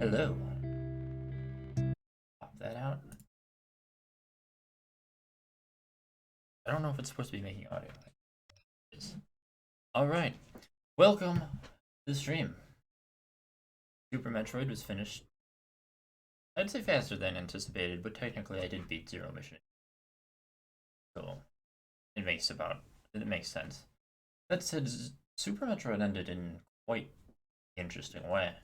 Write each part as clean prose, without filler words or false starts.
Hello. Pop that out. I don't know if it's supposed to be making audio. It is. Alright. Welcome to the stream. Super Metroid was finished. I'd say faster than anticipated, but technically I did beat Zero Mission. So it makes sense. That said, Super Metroid ended in quite an interesting way.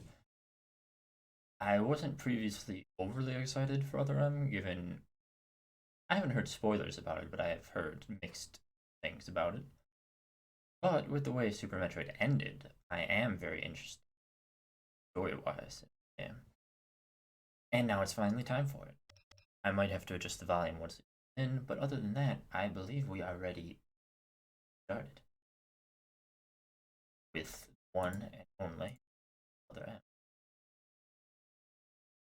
I wasn't previously overly excited for Other M, given I haven't heard spoilers about it, but I have heard mixed things about it. But with the way Super Metroid ended, I am very interested, story-wise. Yeah. And now it's finally time for it. I might have to adjust the volume once it's in, but other than that, I believe we are ready started. With one and only Other M.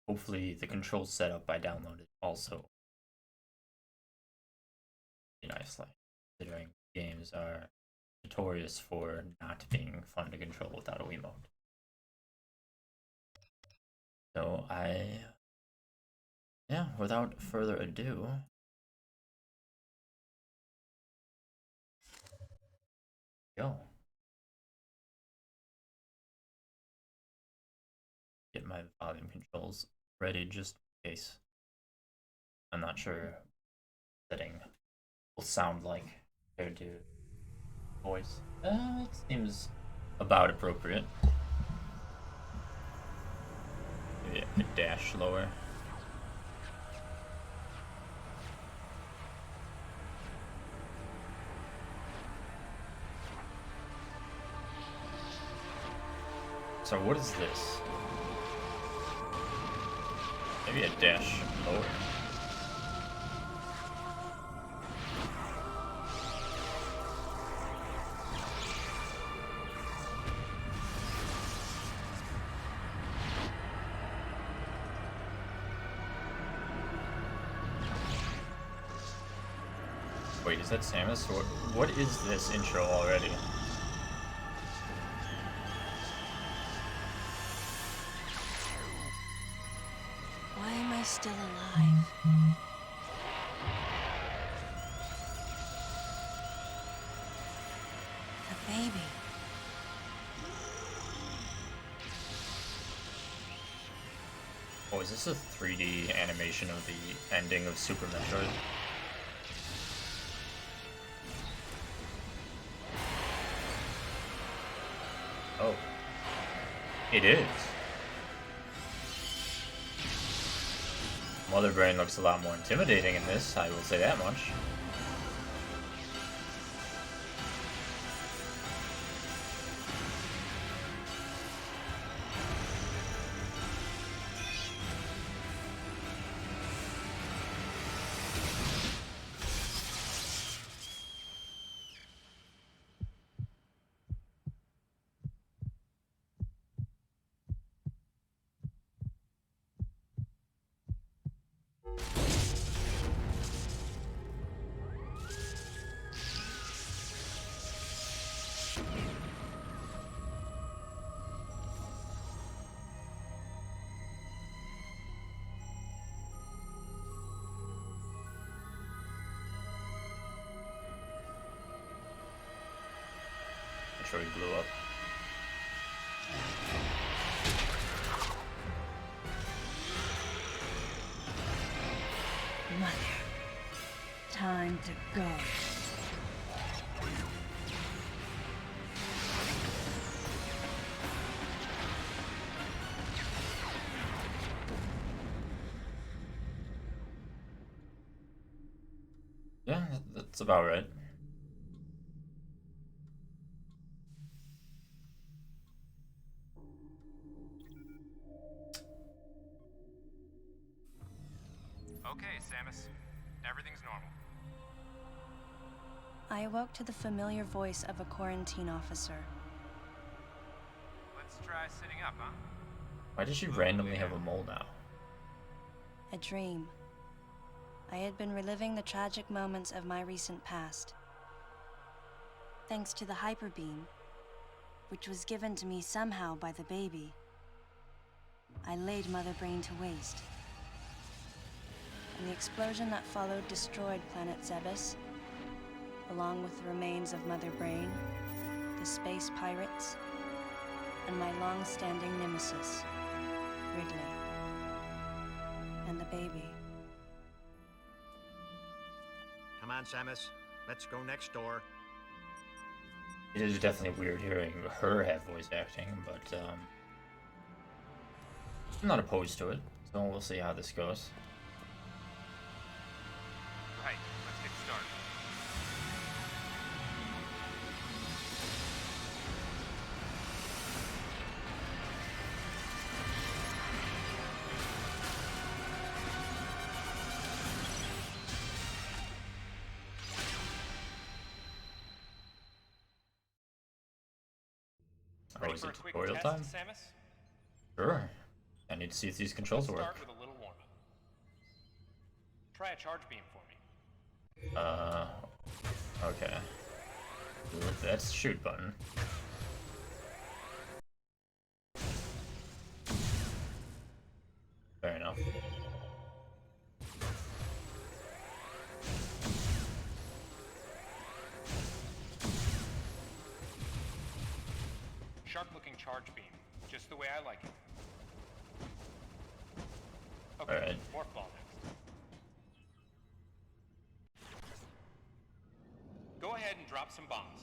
Hopefully the control setup I downloaded also be nicely, considering games are notorious for not being fun to control without a Wiimote. So without further ado, go. Get my volume controls ready just in case. I'm not sure setting will sound like compared to voice. It seems about appropriate. Maybe a dash lower. So what is this? Maybe a dash lower. Wait, is that Samus? What is this intro already? Why am I still alive? The baby. Oh, is this a 3D animation of the ending of Super Metroid? Oh. It is. Mother Brain looks a lot more intimidating in this, I will say that much. Metroid blew up. Mother. Time to go. Yeah, that's about right. Okay, Samus. Everything's normal. I awoke to the familiar voice of a quarantine officer. Let's try sitting up, huh? Why does she randomly have a mole now? A dream. I had been reliving the tragic moments of my recent past. Thanks to the hyper beam, which was given to me somehow by the baby. I laid Mother Brain to waste. And the explosion that followed destroyed planet Zebes, along with the remains of Mother Brain, the space pirates, and my long-standing nemesis, Ridley, and the baby. Come on, Samus. Let's go next door. It is definitely weird hearing her have voice acting, but I'm not opposed to it, so we'll see how this goes. Right, let's get started. Oh, Ready is for a it quick tutorial test, time? Samus? Sure. I need to see if these controls Let's work. start with a little warm-up. Try a charge beam for me. Okay. That's the shoot button. Fair enough. Sharp-looking charge beam, just the way I like it. Okay, Alright. morph ball next. Go ahead and drop some bombs.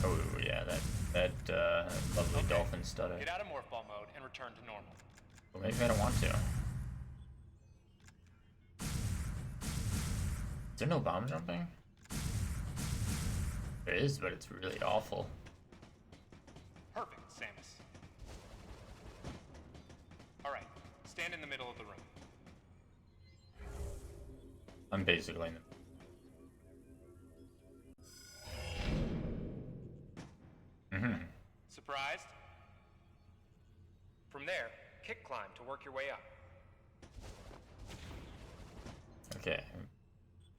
Oh yeah, that lovely Okay. dolphin stutter. Get out of morph ball mode and return to normal. Well, maybe I don't want to. Is there no bomb jumping? There is, but it's really awful. Perfect, Samus. Alright, stand in the middle of the room. I'm basically in the... Surprised? From there, kick climb to work your way up. Okay.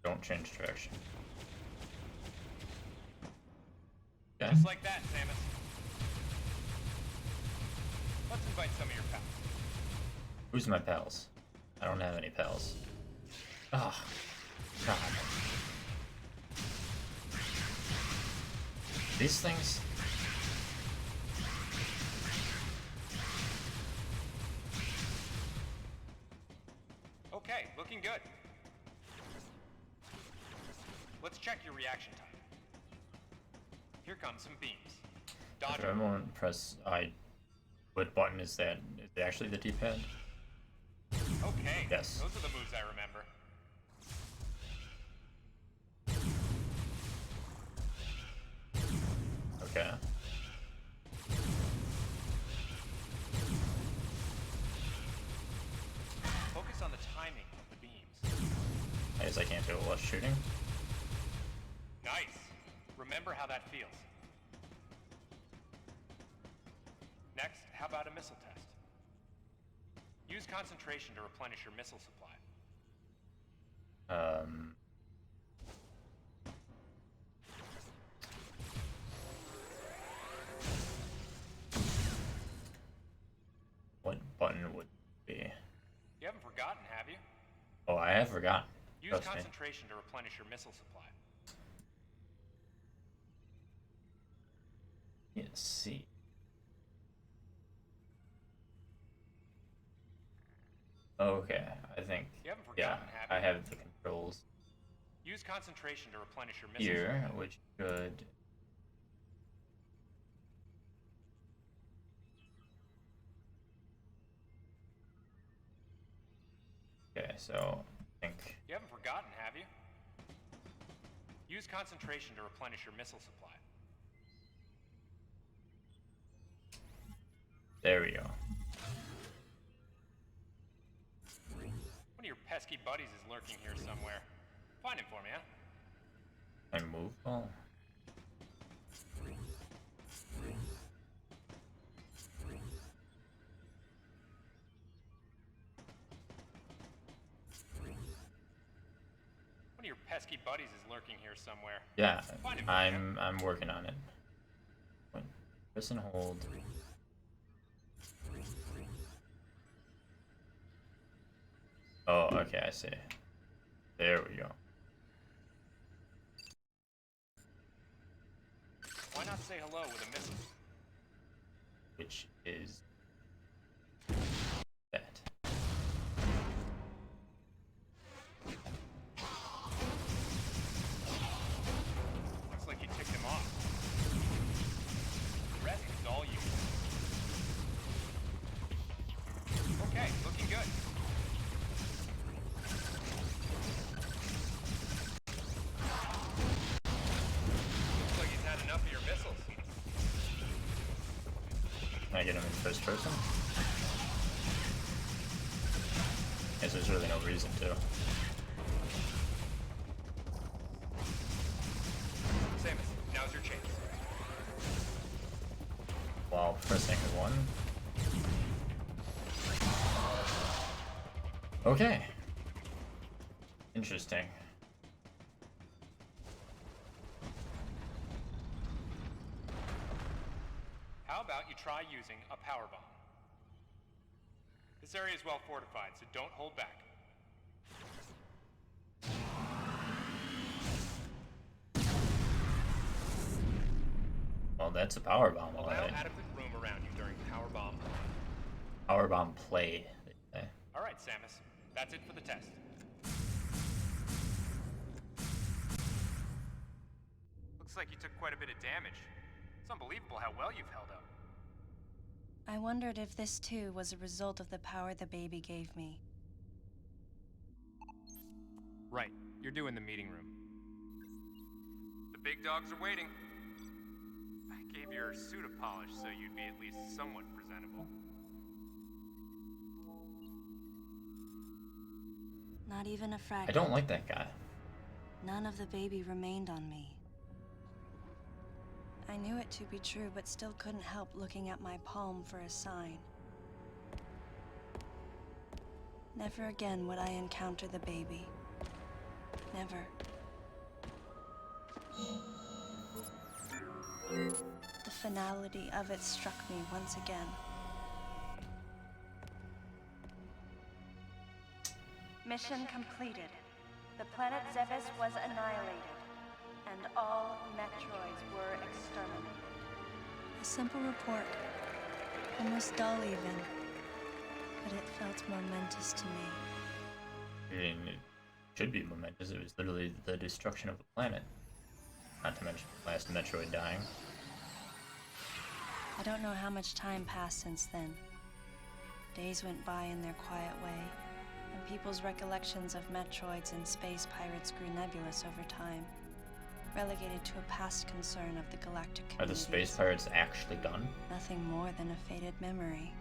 Don't change direction. Okay. Just like that, Samus. Let's invite some of your pals. Who's my pals? I don't have any pals. Ah, God. These things? Okay, looking good. Let's check your reaction time. Here come some beams. Dodge If them. everyone press I. What button is that? Is it actually the D-pad? Okay, Yes. those are the moves I remember. Okay. Focus on the timing of the beams. I guess I can't do it while shooting. Nice. Remember how that feels. Next, how about a missile test? Use concentration to replenish your missile supply. What button would it be? You haven't forgotten, have you? Oh, I have forgotten. Use Trust me. concentration to replenish your missile supply. Let's see. Okay, I think. You haven't Yeah, forgotten, have I you? have the controls Use concentration to replenish your missile here, supply. which should. Okay, so I think. You haven't forgotten, have you? Use concentration to replenish your missile supply. There we go. One of your pesky buddies is lurking here somewhere. Find him for me, huh? I move. Oh. One of your pesky buddies is lurking here somewhere. Yeah, Find him, I'm working on it. Wait, press and hold. Oh, okay, I see. There we go. Why not say hello with a missile? Which is that. Looks like you ticked him off. The rest is all you. Okay, looking good. Looks like he's had enough of your missiles. Can I get him in first person? Guess there's really no reason to. Samus, now's your chance. While pressing 1. Okay. Interesting. How about you try using a power bomb? This area is well fortified, so don't hold back. Well, that's a power bomb, Allow alright. adequate room around you during power bomb. Power bomb play. they say. All right, Samus, that's it for the test. Looks like you took quite a bit of damage. It's unbelievable how well you've held up. I wondered if this too was a result of the power the baby gave me. Right, you're due in the meeting room. The big dogs are waiting. I gave your suit a polish so you'd be at least somewhat presentable. Not even a fragment. I don't like that guy. None of the baby remained on me. I knew it to be true, but still couldn't help looking at my palm for a sign. Never again would I encounter the baby. Never. The finality of it struck me once again. Mission completed. The planet Zebes was annihilated, and all Metroids were exterminated. A simple report, almost dull even, but it felt momentous to me. I mean, it should be momentous. It was literally the destruction of a planet. Not to mention the last Metroid dying. I don't know how much time passed since then. Days went by in their quiet way, and people's recollections of Metroids and space pirates grew nebulous over time, relegated to a past concern of the galactic Are the communities. space pirates actually done? Nothing more than a faded memory.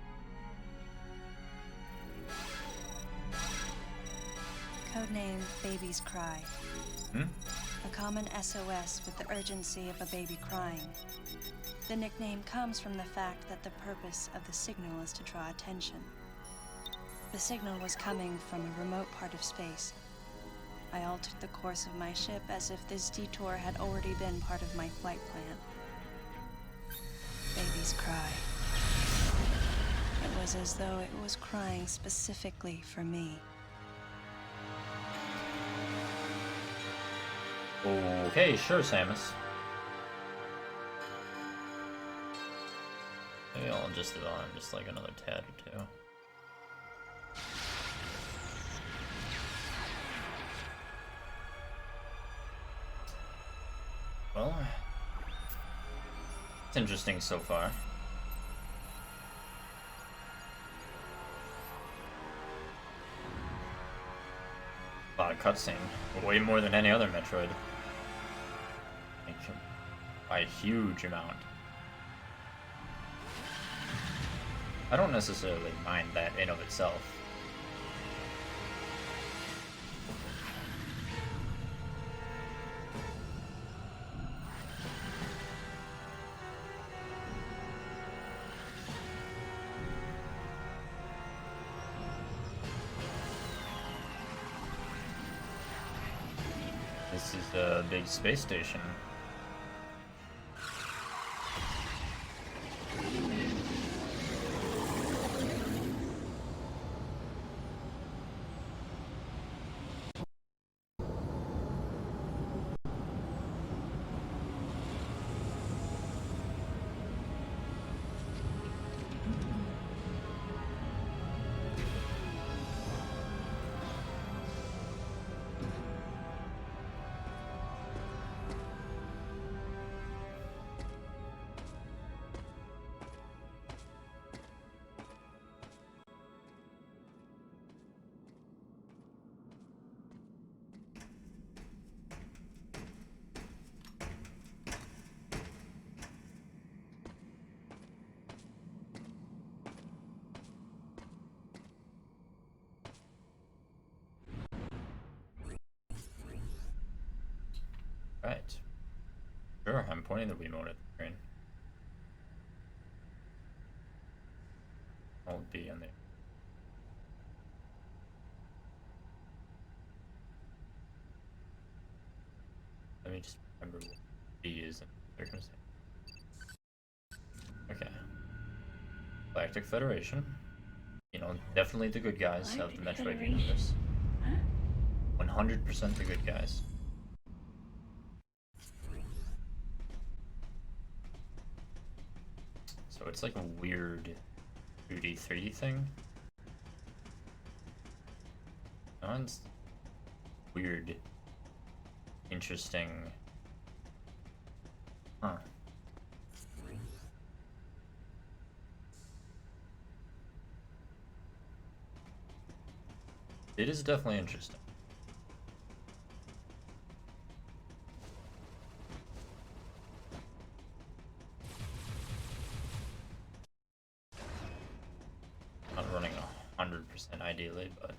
Codename Baby's Cry. A common SOS with the urgency of a baby crying. The nickname comes from the fact that the purpose of the signal is to draw attention. The signal was coming from a remote part of space. I altered the course of my ship as if this detour had already been part of my flight plan. Baby's Cry. It was as though it was crying specifically for me. Okay, sure, Samus. Maybe I'll adjust it on just like another tad or two. Well, it's interesting so far. A lot of cutscene, way more than any other Metroid. Like, by a huge amount. I don't necessarily mind that in of itself. This is a big space station. Right. Sure, I'm pointing the Wiimote at the screen. Hold B on there. Let me just remember what B is in circumstance. Okay. Galactic Federation. You know, definitely the good guys of the Metroid universe. 100% the good guys. So it's like a weird 2D, 3D thing. Sounds weird. Interesting. Huh. It is definitely interesting. Not running 100% ideally, but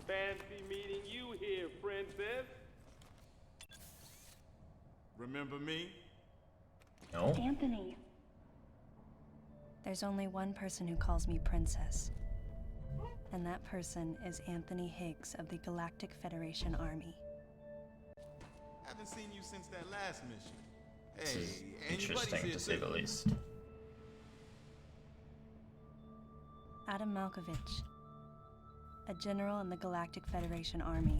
Fancy meeting you here, princess. Remember me? no. Anthony. There's only one person who calls me princess. And that person is Anthony Higgs of the Galactic Federation Army. Haven't seen you since that last mission. This Hey, is and your buddy's interesting here to say too. the least. Adam Malkovich, a general in the Galactic Federation Army.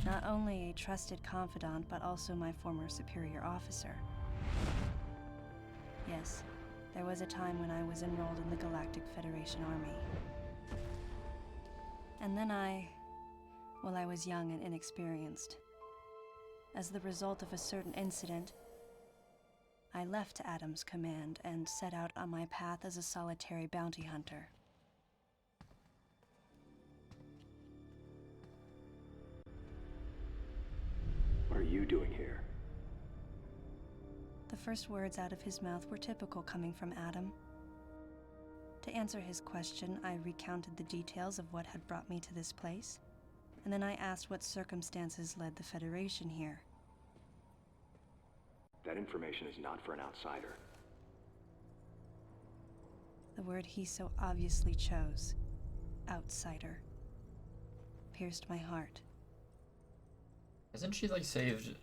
Not only a trusted confidant, but also my former superior officer. Yes, there was a time when I was enrolled in the Galactic Federation Army. And then I was young and inexperienced. As the result of a certain incident, I left Adam's command and set out on my path as a solitary bounty hunter. What are you doing here? The first words out of his mouth were typical coming from Adam. To answer his question, I recounted the details of what had brought me to this place, and then I asked what circumstances led the Federation here. That information is not for an outsider. The word he so obviously chose, outsider, pierced my heart. Hasn't she like saved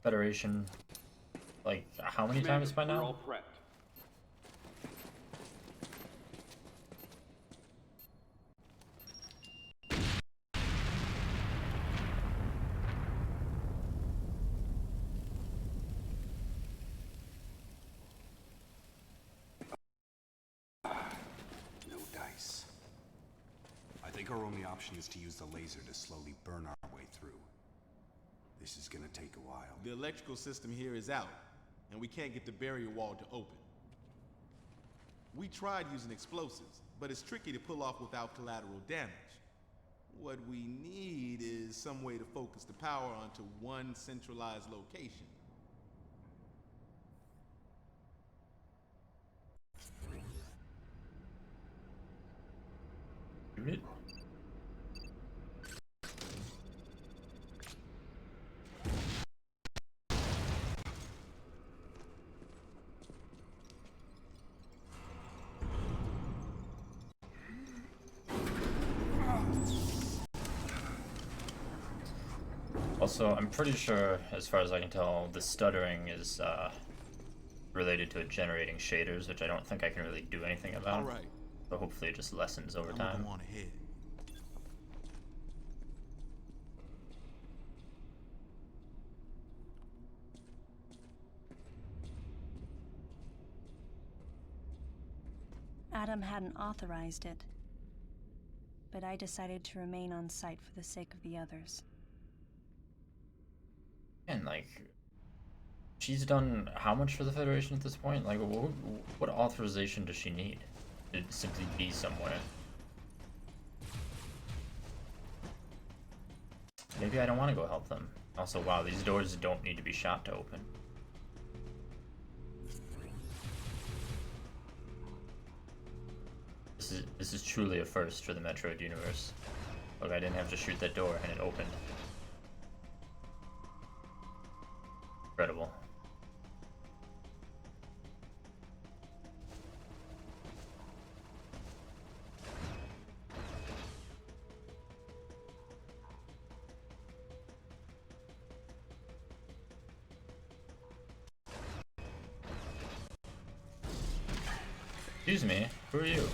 Federation like how many times by We're now? all prepped. No dice. I think our only option is to use the laser to slowly burn our way through. This is gonna take a while. The electrical system here is out, and we can't get the barrier wall to open. We tried using explosives, but it's tricky to pull off without collateral damage. What we need is some way to focus the power onto one centralized location. Shoot it? Also, I'm pretty sure, as far as I can tell, the stuttering is related to it generating shaders, which I don't think I can really do anything about. All right, So hopefully it just lessens over I'm time. moving on ahead. Adam hadn't authorized it, but I decided to remain on site for the sake of the others. And like, she's done how much for the Federation at this point? Like, what authorization does she need to simply be somewhere? maybe I don't want to go help them. Also, wow, these doors don't need to be shot to open. This is truly a first for the Metroid universe. Look, I didn't have to shoot that door and it opened. Incredible. Excuse me, who are you?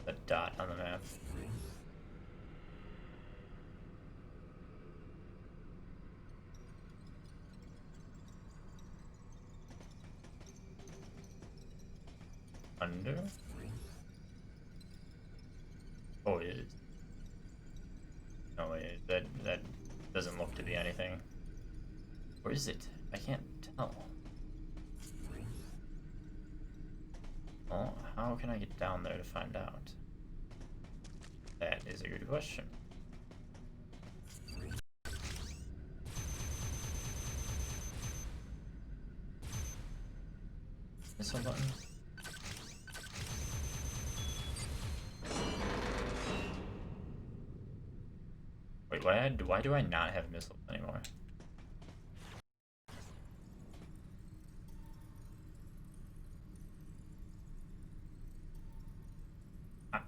A dot on the map. Under? Oh, it is. No, wait, that doesn't look to be anything. Or is it? I can't tell. Well, how can I get down there to find out? That is a good question. Missile button? Wait, why do I not have missiles anymore?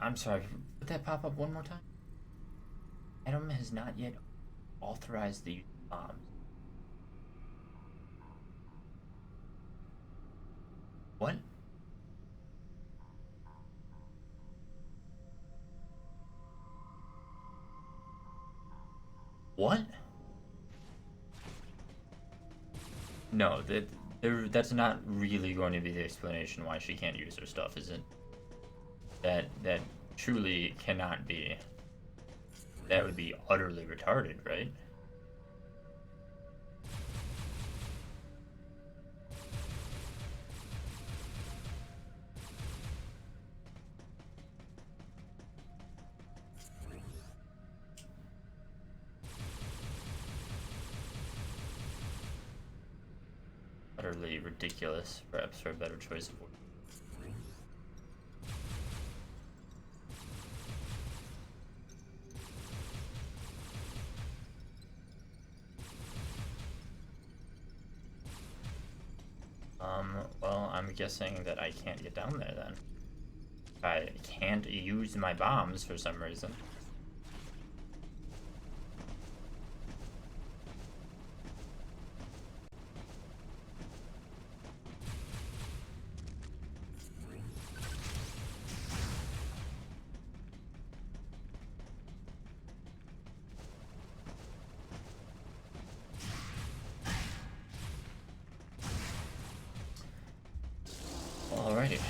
I'm sorry, would that pop up one more time? Adam has not yet authorized the use of bombs. What? What? No, that's not really going to be the explanation why she can't use her stuff, is it? That truly cannot be. That would be utterly retarded, right? Utterly ridiculous, perhaps for a better choice of word. Well, I'm guessing that I can't get down there then. I can't use my bombs for some reason. Alrighty.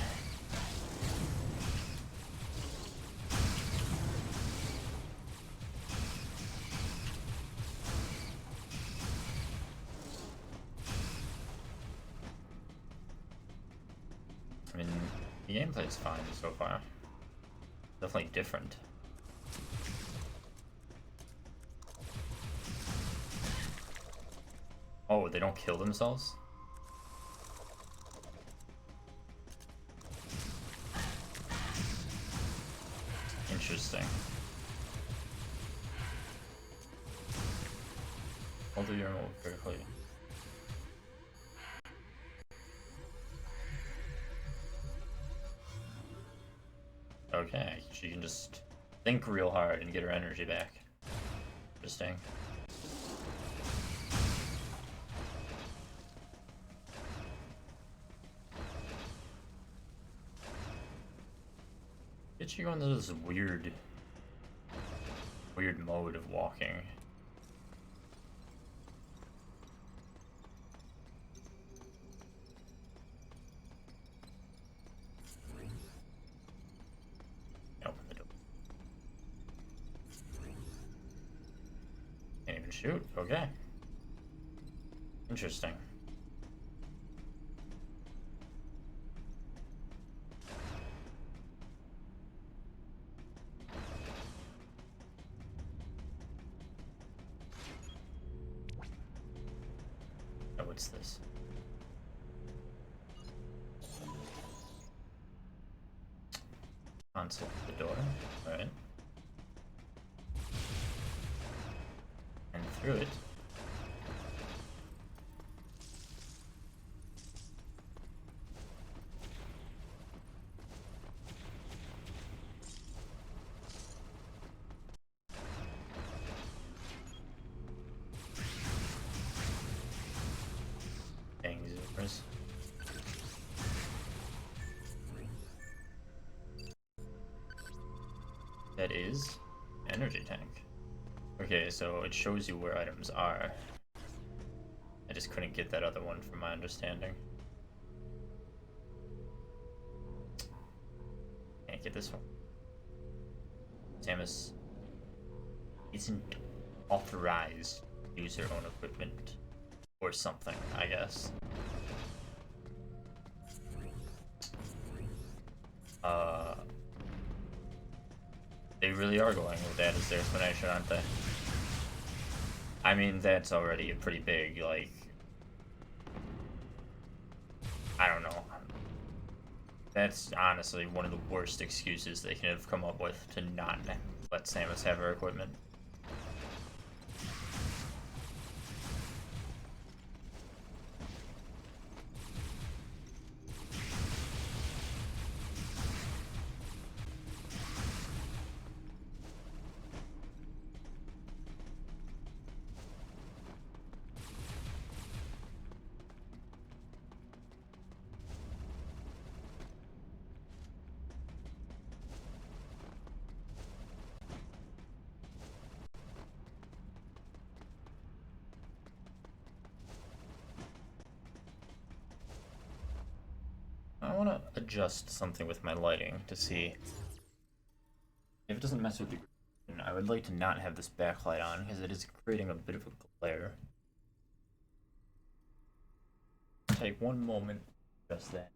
I mean, the gameplay's fine so far. Definitely different. Oh, they don't kill themselves? Interesting. Hold the urinal vertically. Okay, she can just think real hard and get her energy back. Interesting. Get you go into this weird mode of walking. shoot. Okay. Interesting. Oh, what's this? Console the door. Alright. And through it. Dang zoomers. That is energy tank. Okay, so it shows you where items are. I just couldn't get that other one from my understanding. Can't get this one. Samus isn't authorized to use her own equipment. Or something, I guess. They really are going with that as their explanation, aren't they? I mean, that's already a pretty big, like... I don't know. That's honestly one of the worst excuses they can have come up with to not let Samus have her equipment. I want to adjust something with my lighting to see if it doesn't mess with the green. I would like to not have this backlight on because it is creating a bit of a glare. Take one moment, just that.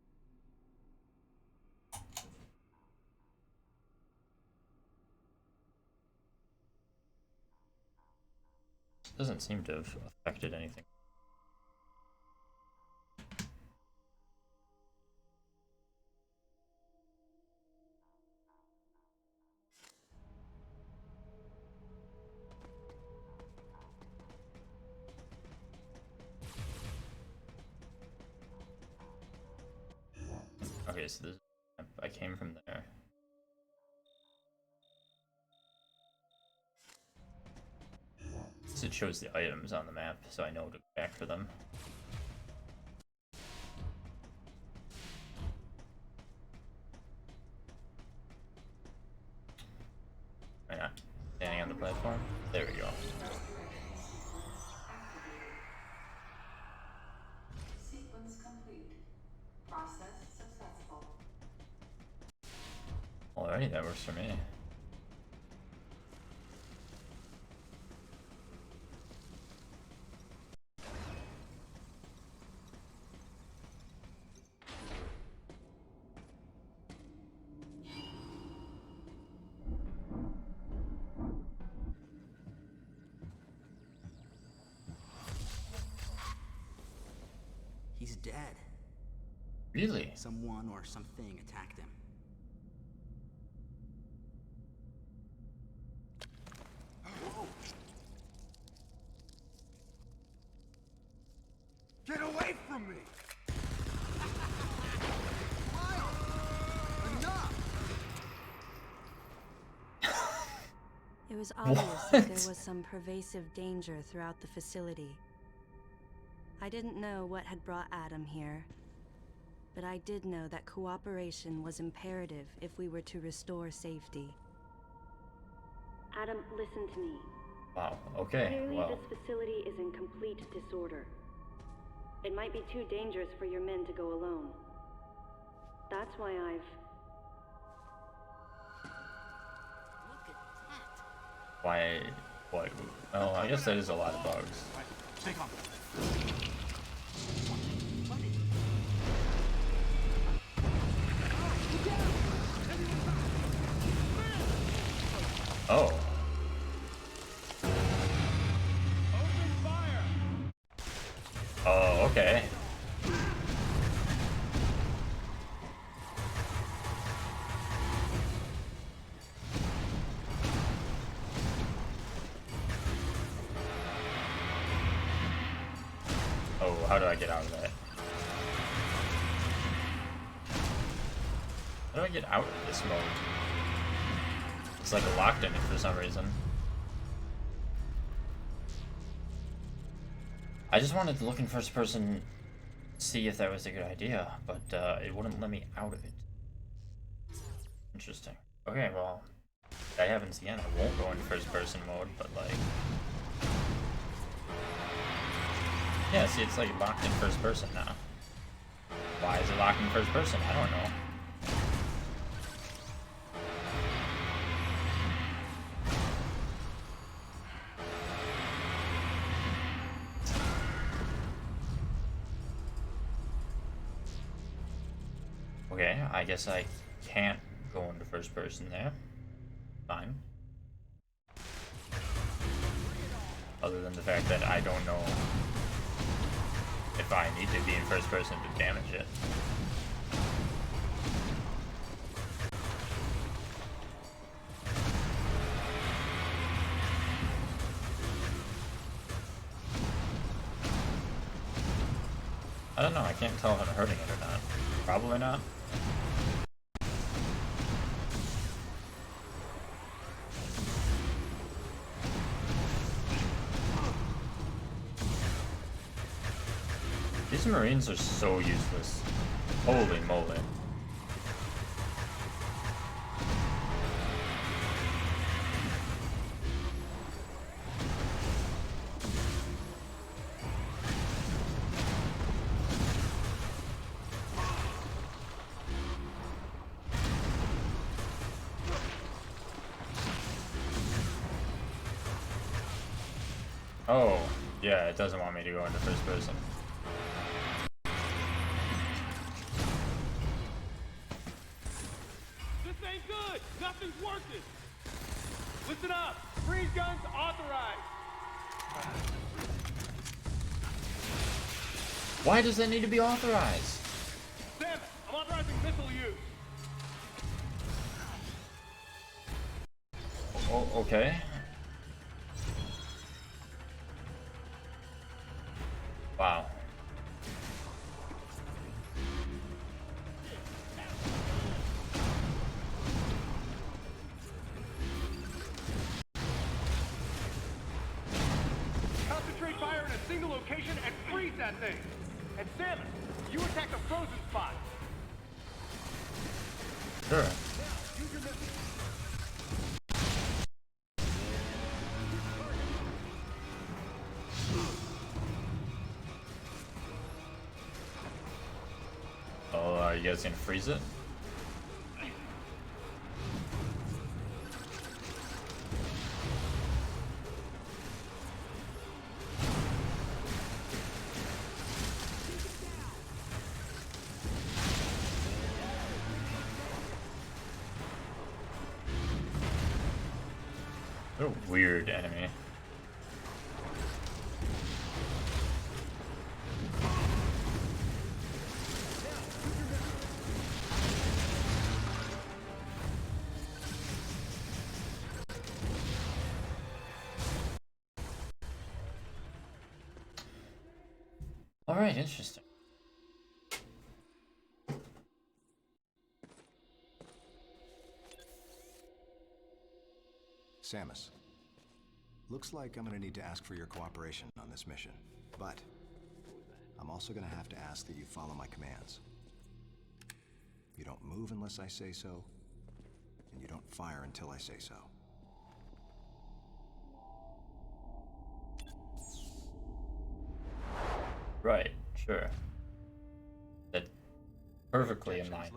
Doesn't seem to have affected anything. Okay, so this, I came from there. It shows the items on the map, so I know to go back for them. Why not? Standing on the platform? There we go. Sequence complete. Process successful. Alrighty, that works for me. He's dead. Really? Someone or something attacked him. Get away from me! It was obvious that there was some pervasive danger throughout the facility. I didn't know what had brought Adam here, but I did know that cooperation was imperative if we were to restore safety. Adam, listen to me. Wow, okay, Clearly, well. this facility is in complete disorder. It might be too dangerous for your men to go alone. That's why I've... Why Boy, well, I guess that is a lot of bugs. Stay calm. Oh. Oh, okay. Oh, how do I get out of that? How do I get out of this mode? It's like locked in it for some reason. I just wanted to look in first person, see if that was a good idea, but it wouldn't let me out of it. Interesting. Okay, well, that happens again. I won't go into first person mode, but like... Yeah, see, it's like locked in first person now. Why is it locked in first person? I don't know. Okay, I guess I can't go into first person there. Fine. Other than the fact that I don't know if I need to be in first person to damage it. I don't know, I can't tell if I'm hurting it or not. Probably not. These Marines are so useless. Holy moly. Oh, yeah, it doesn't want me to go into first person. This ain't good! Nothing's working! Listen up! Freeze guns authorized! Why does that need to be authorized? Sam, I'm authorizing missile use! Oh, okay. Wow. Concentrate fire in a single location and freeze that thing! And Samus, you attack the frozen spot! Sure. Use your missile. Oh, are you guys gonna freeze it? What a weird enemy. Alright, interesting. Samus, looks like I'm gonna need to ask for your cooperation on this mission, but I'm also gonna have to ask that you follow my commands. You don't move unless I say so, and you don't fire until I say so. Right, sure. That perfectly in line.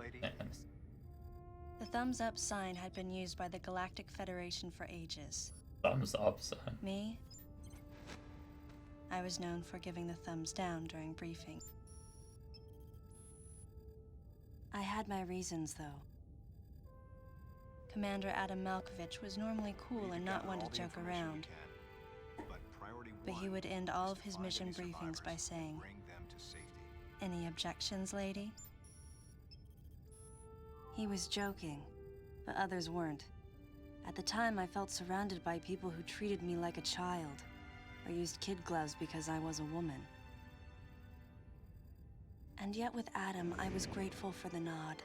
The thumbs up sign had been used by the Galactic Federation for ages. Thumbs up, son. Me? I was known for giving the thumbs down during briefing. I had my reasons, though. Commander Adam Malkovich was normally cool and not one to joke around. But he would end all of his mission briefings by saying, "Any objections, lady?" He was joking, but others weren't. At the time, I felt surrounded by people who treated me like a child, or used kid gloves because I was a woman. And yet with Adam, I was grateful for the nod.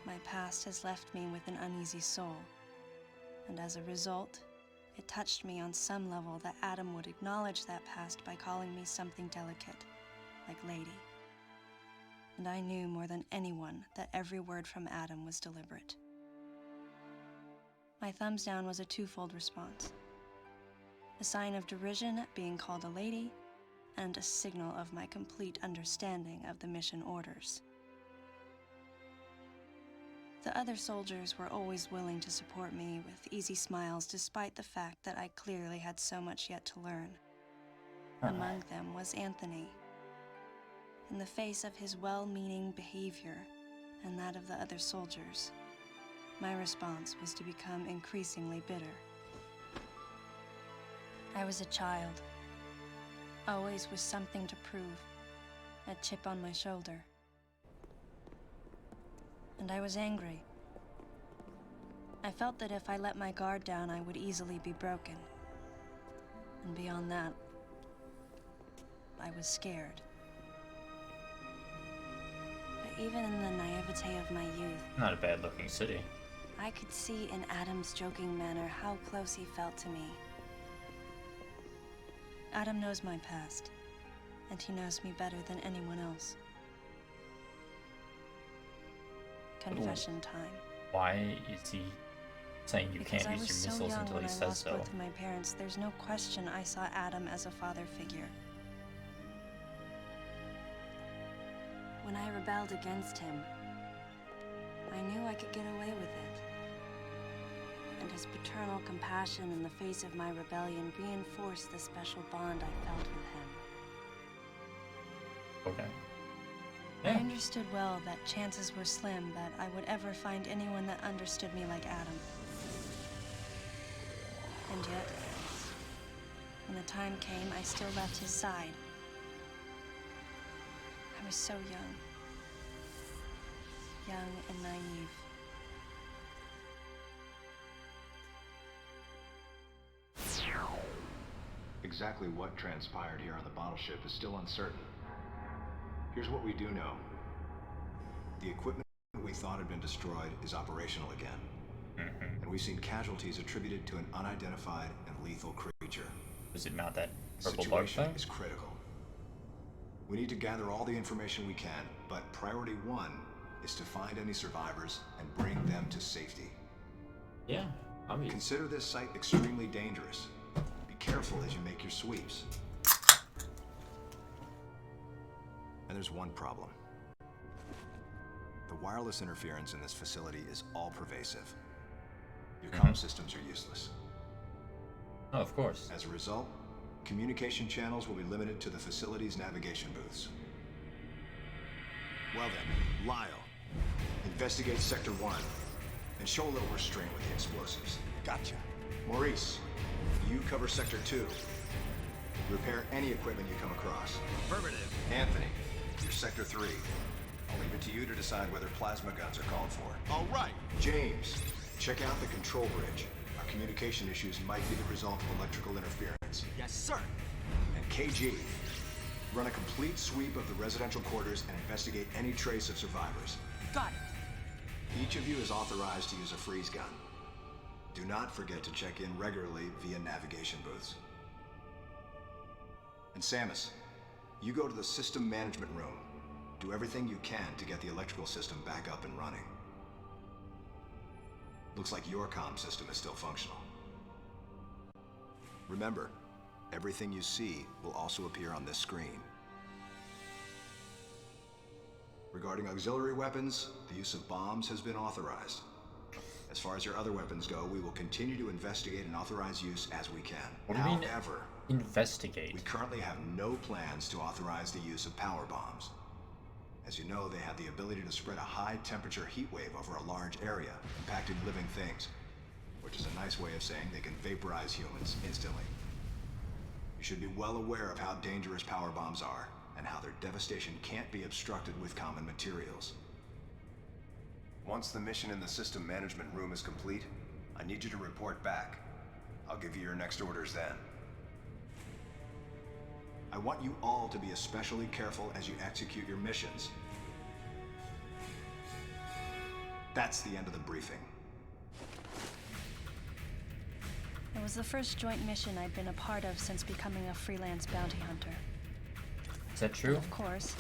My past has left me with an uneasy soul, and as a result, it touched me on some level that Adam would acknowledge that past by calling me something delicate, like lady. And I knew more than anyone that every word from Adam was deliberate. My thumbs down was a twofold response. A sign of derision at being called a lady, and a signal of my complete understanding of the mission orders. The other soldiers were always willing to support me with easy smiles despite the fact that I clearly had so much yet to learn. Among them was Anthony. In the face of his well-meaning behavior and that of the other soldiers, my response was to become increasingly bitter. I was a child, always with something to prove, a chip on my shoulder. And I was angry. I felt that if I let my guard down, I would easily be broken. And beyond that, I was scared. But even in the naivete of my youth, Not a bad looking city. I could see in Adam's joking manner how close he felt to me. Adam knows my past, and he knows me better than anyone else. Confession time. Why is he saying you Because can't I was use so your missiles young until when he I says lost so? both of my parents, there's no question I saw Adam as a father figure. When I rebelled against him, I knew I could get away with it. And his paternal compassion in the face of my rebellion reinforced the special bond I felt with him. Okay. I Yeah. understood well that chances were slim that I would ever find anyone that understood me like Adam. And yet, when the time came, I still left his side. I was so young. Young and naive. Exactly what transpired here on the bottle ship is still uncertain. Here's what we do know. The equipment we thought had been destroyed is operational again. And we've seen casualties attributed to an unidentified and lethal creature. Is it not that The purple bug situation thing? is critical. We need to gather all the information we can, but priority one is to find any survivors and bring them to safety. Yeah, obviously. Consider this site extremely dangerous. Be careful as you make your sweeps. And there's one problem. The wireless interference in this facility is all pervasive. Your comm systems are useless. Oh, of course. As a result, communication channels will be limited to the facility's navigation booths. Well then, Lyle, investigate Sector 1 and show a little restraint with the explosives. Gotcha. Maurice, you cover Sector 2. Repair any equipment you come across. Affirmative. Anthony, you're Sector 3. I'll leave it to you to decide whether plasma guns are called for. All right. James, check out the control bridge. Our communication issues might be the result of electrical interference. Yes, sir. And KG, run a complete sweep of the residential quarters and investigate any trace of survivors. Got it. Each of you is authorized to use a freeze gun. Do not forget to check in regularly via navigation booths. And Samus, you go to the system management room. Do everything you can to get the electrical system back up and running. Looks like your comm system is still functional. Remember, everything you see will also appear on this screen. Regarding auxiliary weapons, the use of bombs has been authorized. As far as your other weapons go, we will continue to investigate and authorize use as we can. What do you mean, However, investigate? we currently have no plans to authorize the use of power bombs. As you know, they have the ability to spread a high-temperature heat wave over a large area, impacting living things, which is a nice way of saying they can vaporize humans instantly. You should be well aware of how dangerous power bombs are, and how their devastation can't be obstructed with common materials. Once the mission in the system management room is complete, I need you to report back. I'll give you your next orders then. I want you all to be especially careful as you execute your missions. That's the end of the briefing. It was the first joint mission I'd been a part of since becoming a freelance bounty hunter. Is that true? Of course,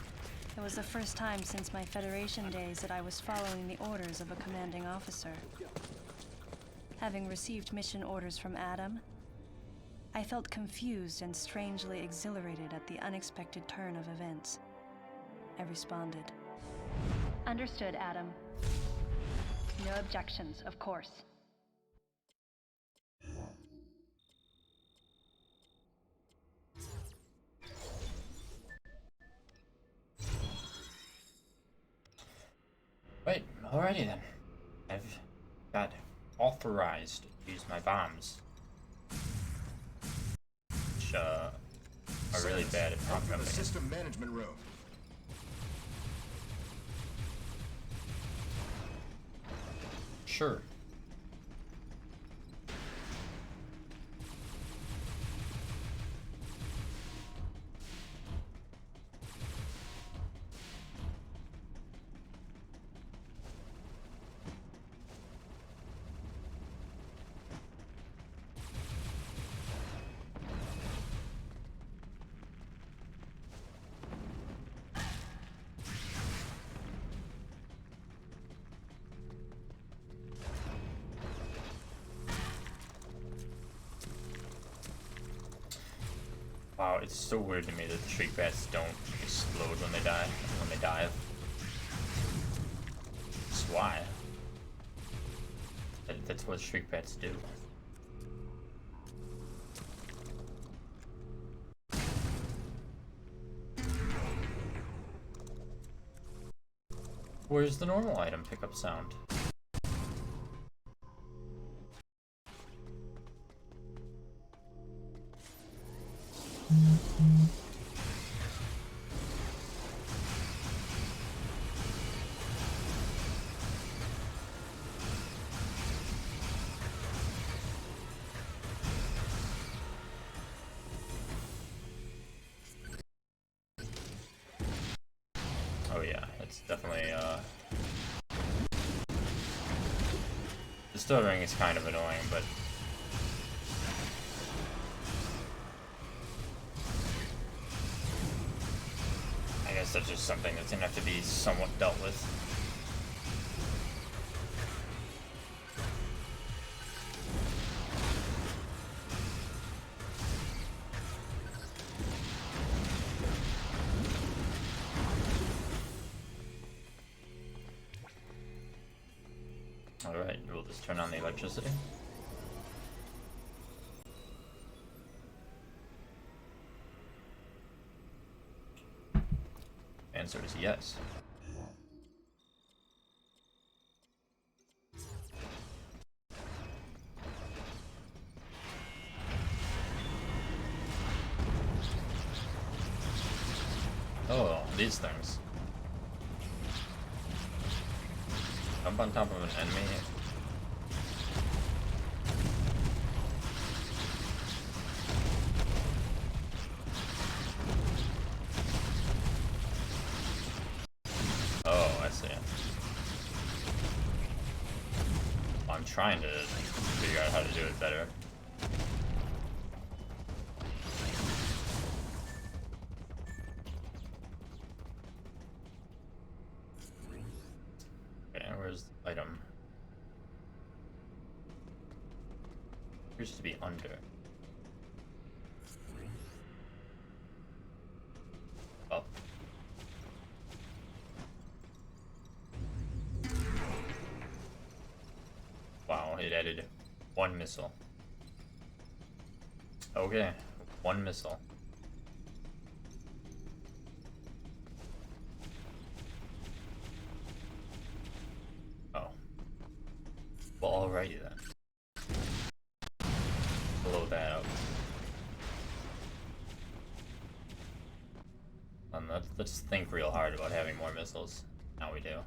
it was the first time since my Federation days that I was following the orders of a commanding officer. Having received mission orders from Adam, I felt confused and strangely exhilarated at the unexpected turn of events. I responded. Understood, Adam. No objections, of course. Wait, alrighty then. I've got authorized to use my bombs. Which, are really bad at prompt Enter the numbing. system management room. Sure. Wow, it's so weird to me that the shriek bats don't explode when they die, when they dive. That's why. That's what shriek bats do. Where's the normal item pickup sound? Oh yeah, it's definitely the stuttering is kind of annoying, but I guess that's just something that's gonna have to be somewhat dealt with. Alright, we'll just turn on the electricity. Answer is yes. Oh, these things. Jump on top of an enemy. Oh, I see. I'm trying to figure out how to do it better. Okay, where's the item? Appears to be under. Up. Wow. One missile. Okay, one missile. Oh. Well, alrighty then. Blow that up. And let's think real hard about having more missiles. Now we do.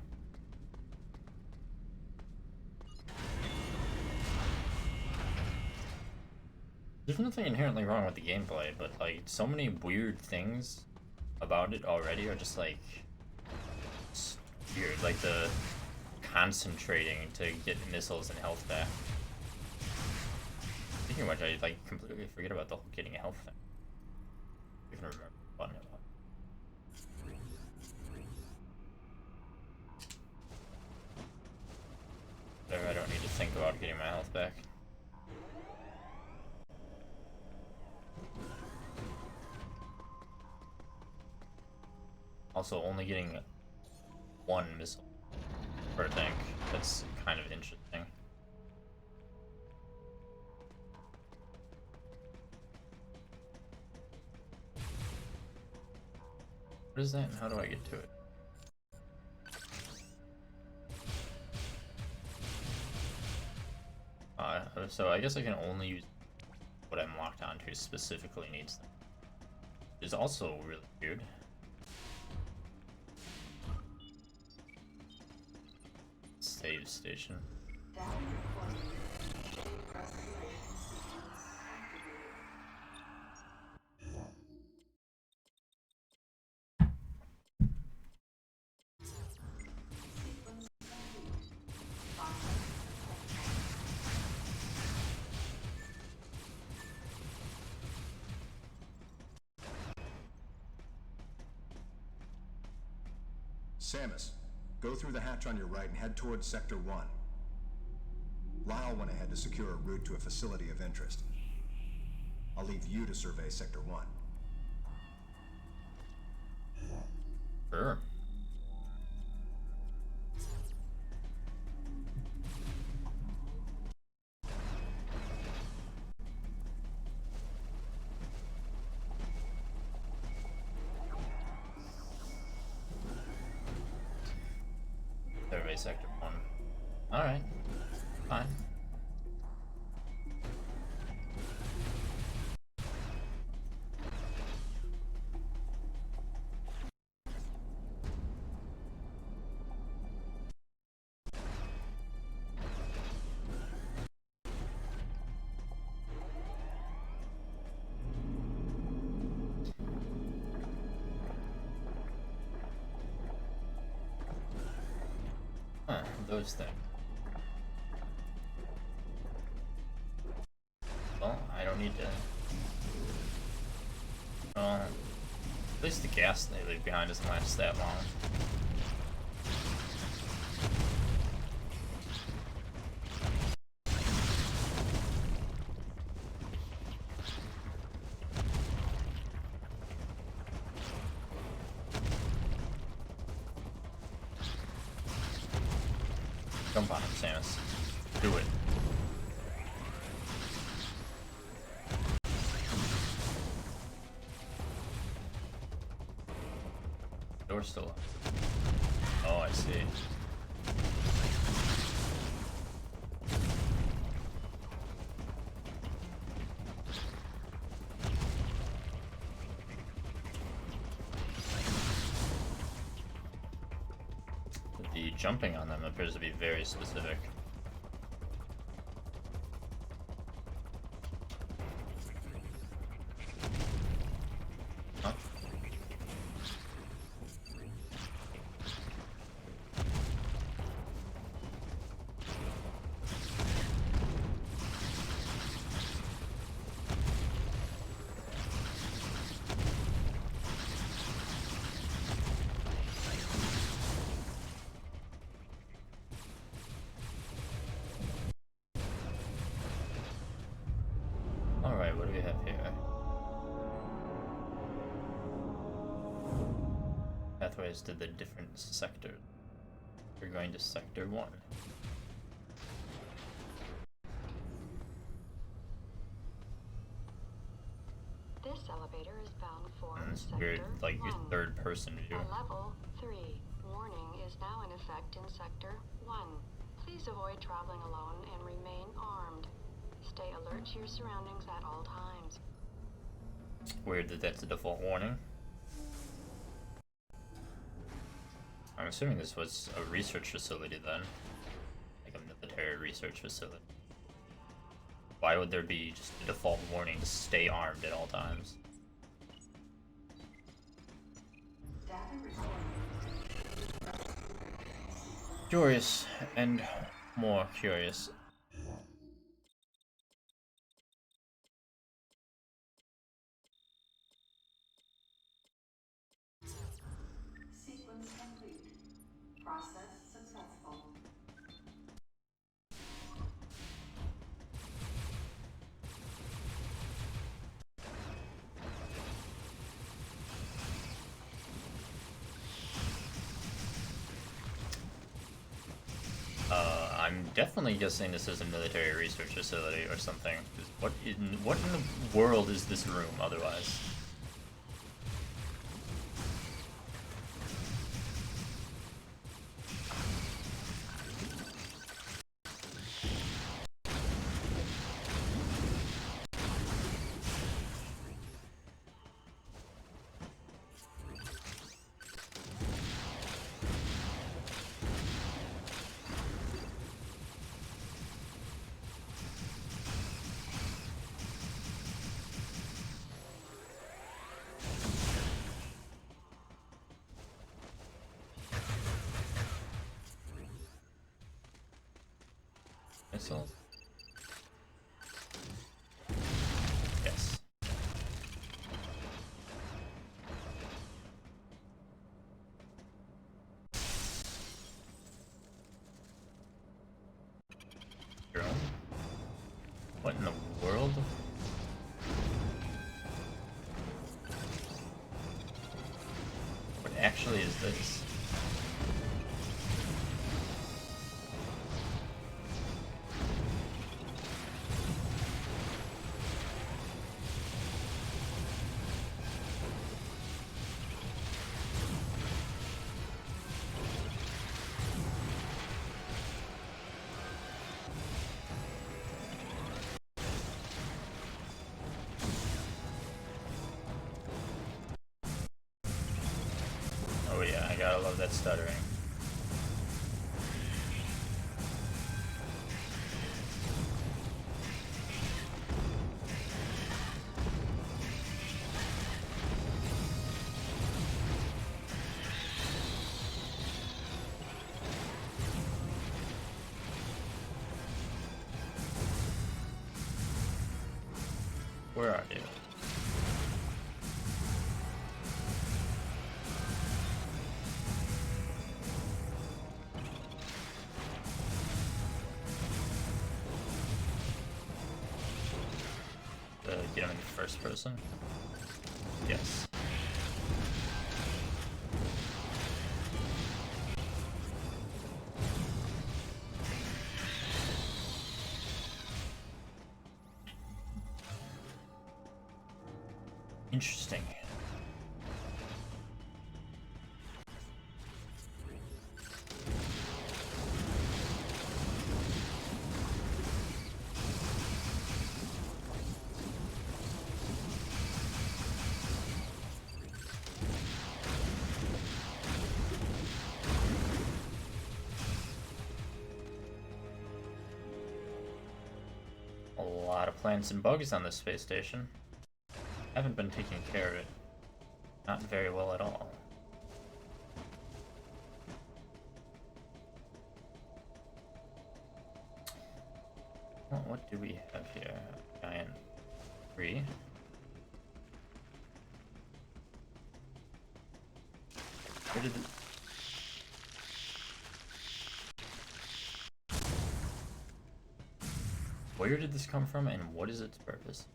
There's nothing inherently wrong with the gameplay, but like so many weird things about it already are just like weird. Like the concentrating to get missiles and health back. Speaking of which, I like completely forget about the whole getting health thing. I can remember what about. There, I don't need to think about getting my health back. Also, only getting one missile per tank. That's kind of interesting. What is that and how do I get to it? So I guess I can only use what I'm locked onto specifically needs them. Which is also really weird. Save station. Samus, go through the hatch on your right and head towards Sector 1. Lyle went ahead to secure a route to a facility of interest. I'll leave you to survey Sector 1. Sure. Survey Sector 1. Alright. Fine. Huh, those things. Well, I don't need to. Well, at least the gas they leave behind doesn't last that long. Jump on him, Samus. Do it. Door's still up. Oh, I see. The jumping on them appears to be very specific. Huh? Alright, what do we have here? Pathways to the different sectors. We're going to Sector 1. This elevator is bound for It's sector weird, like your 1. third person view. Level 3. Warning is now in effect in sector 1. Please avoid traveling alone and remain armed. Stay alert to your surroundings at all times. Weird that that's a default warning. I'm assuming this was a research facility then. Like a military research facility. Why would there be just a default warning to stay armed at all times? Data recording. Curious and more curious. Sequence complete. Process successful. I'm definitely guessing this is a military research facility or something. 'Cause what in the world is this room otherwise? Missiles? Yes. Drone? What in the world? What actually is this? Oh yeah, I gotta love that stuttering. Where are you? Get him in first person? Yes. Interesting. A lot of plants and bugs on this space station. Haven't been taking care of it. Not very well at all. Well, what do we have here? Giant tree. Where did the... Where did this come from and what is its purpose?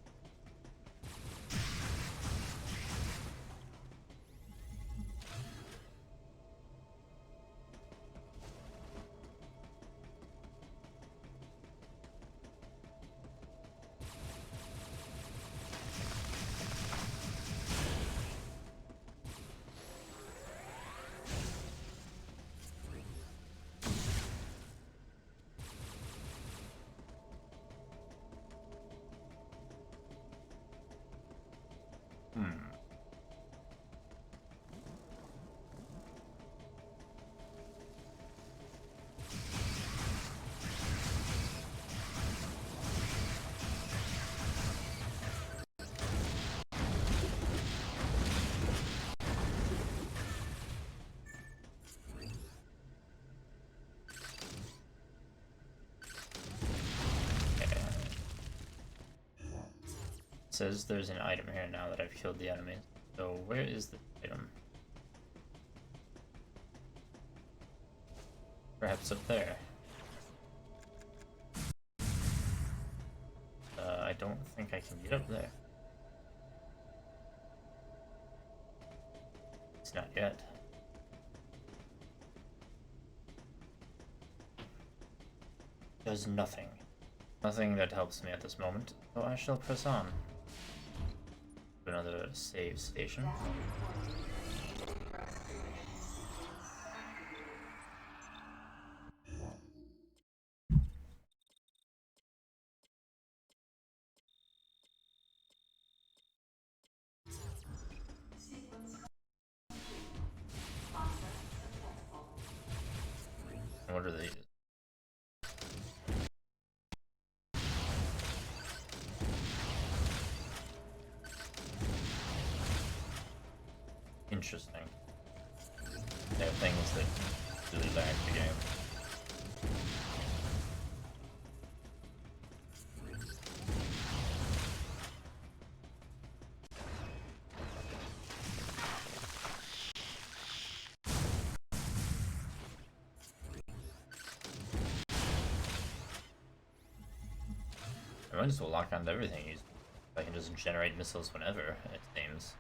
Hmm. Says there's an item here now that I've killed the enemy. So where is the item? Perhaps up there. I don't think I can get up there. It's not yet. Does nothing. Nothing that helps me at this moment, so I shall press on. Another save station. What are these? Interesting. There are things that really lag the game. I might as well lock onto everything. I can just generate missiles whenever, it seems.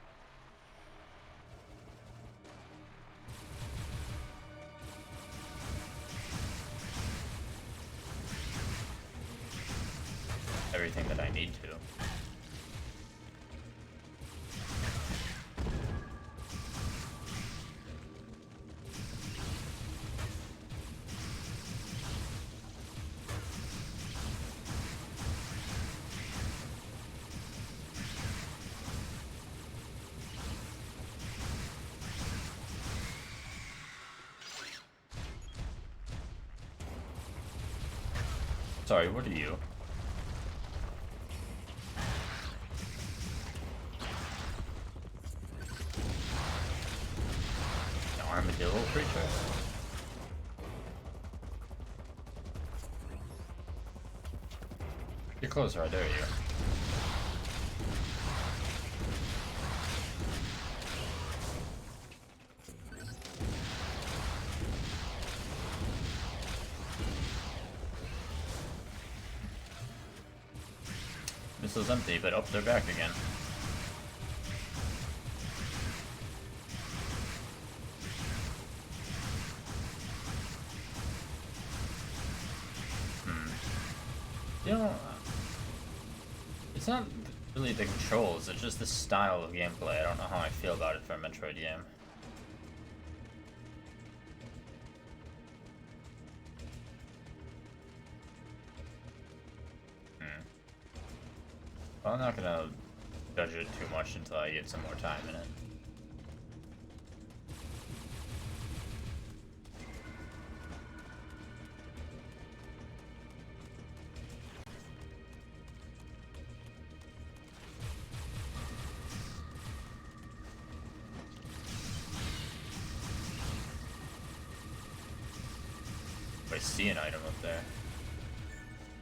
Everything that I need to. Sorry, what are you? An armadillo creature? Get closer, I dare you. Missile's empty, but up, they're back again. You know, it's not really the controls, it's just the style of gameplay. I don't know how I feel about it for a Metroid game. Well, I'm not gonna judge it too much until I get some more time in it. If I see an item up there,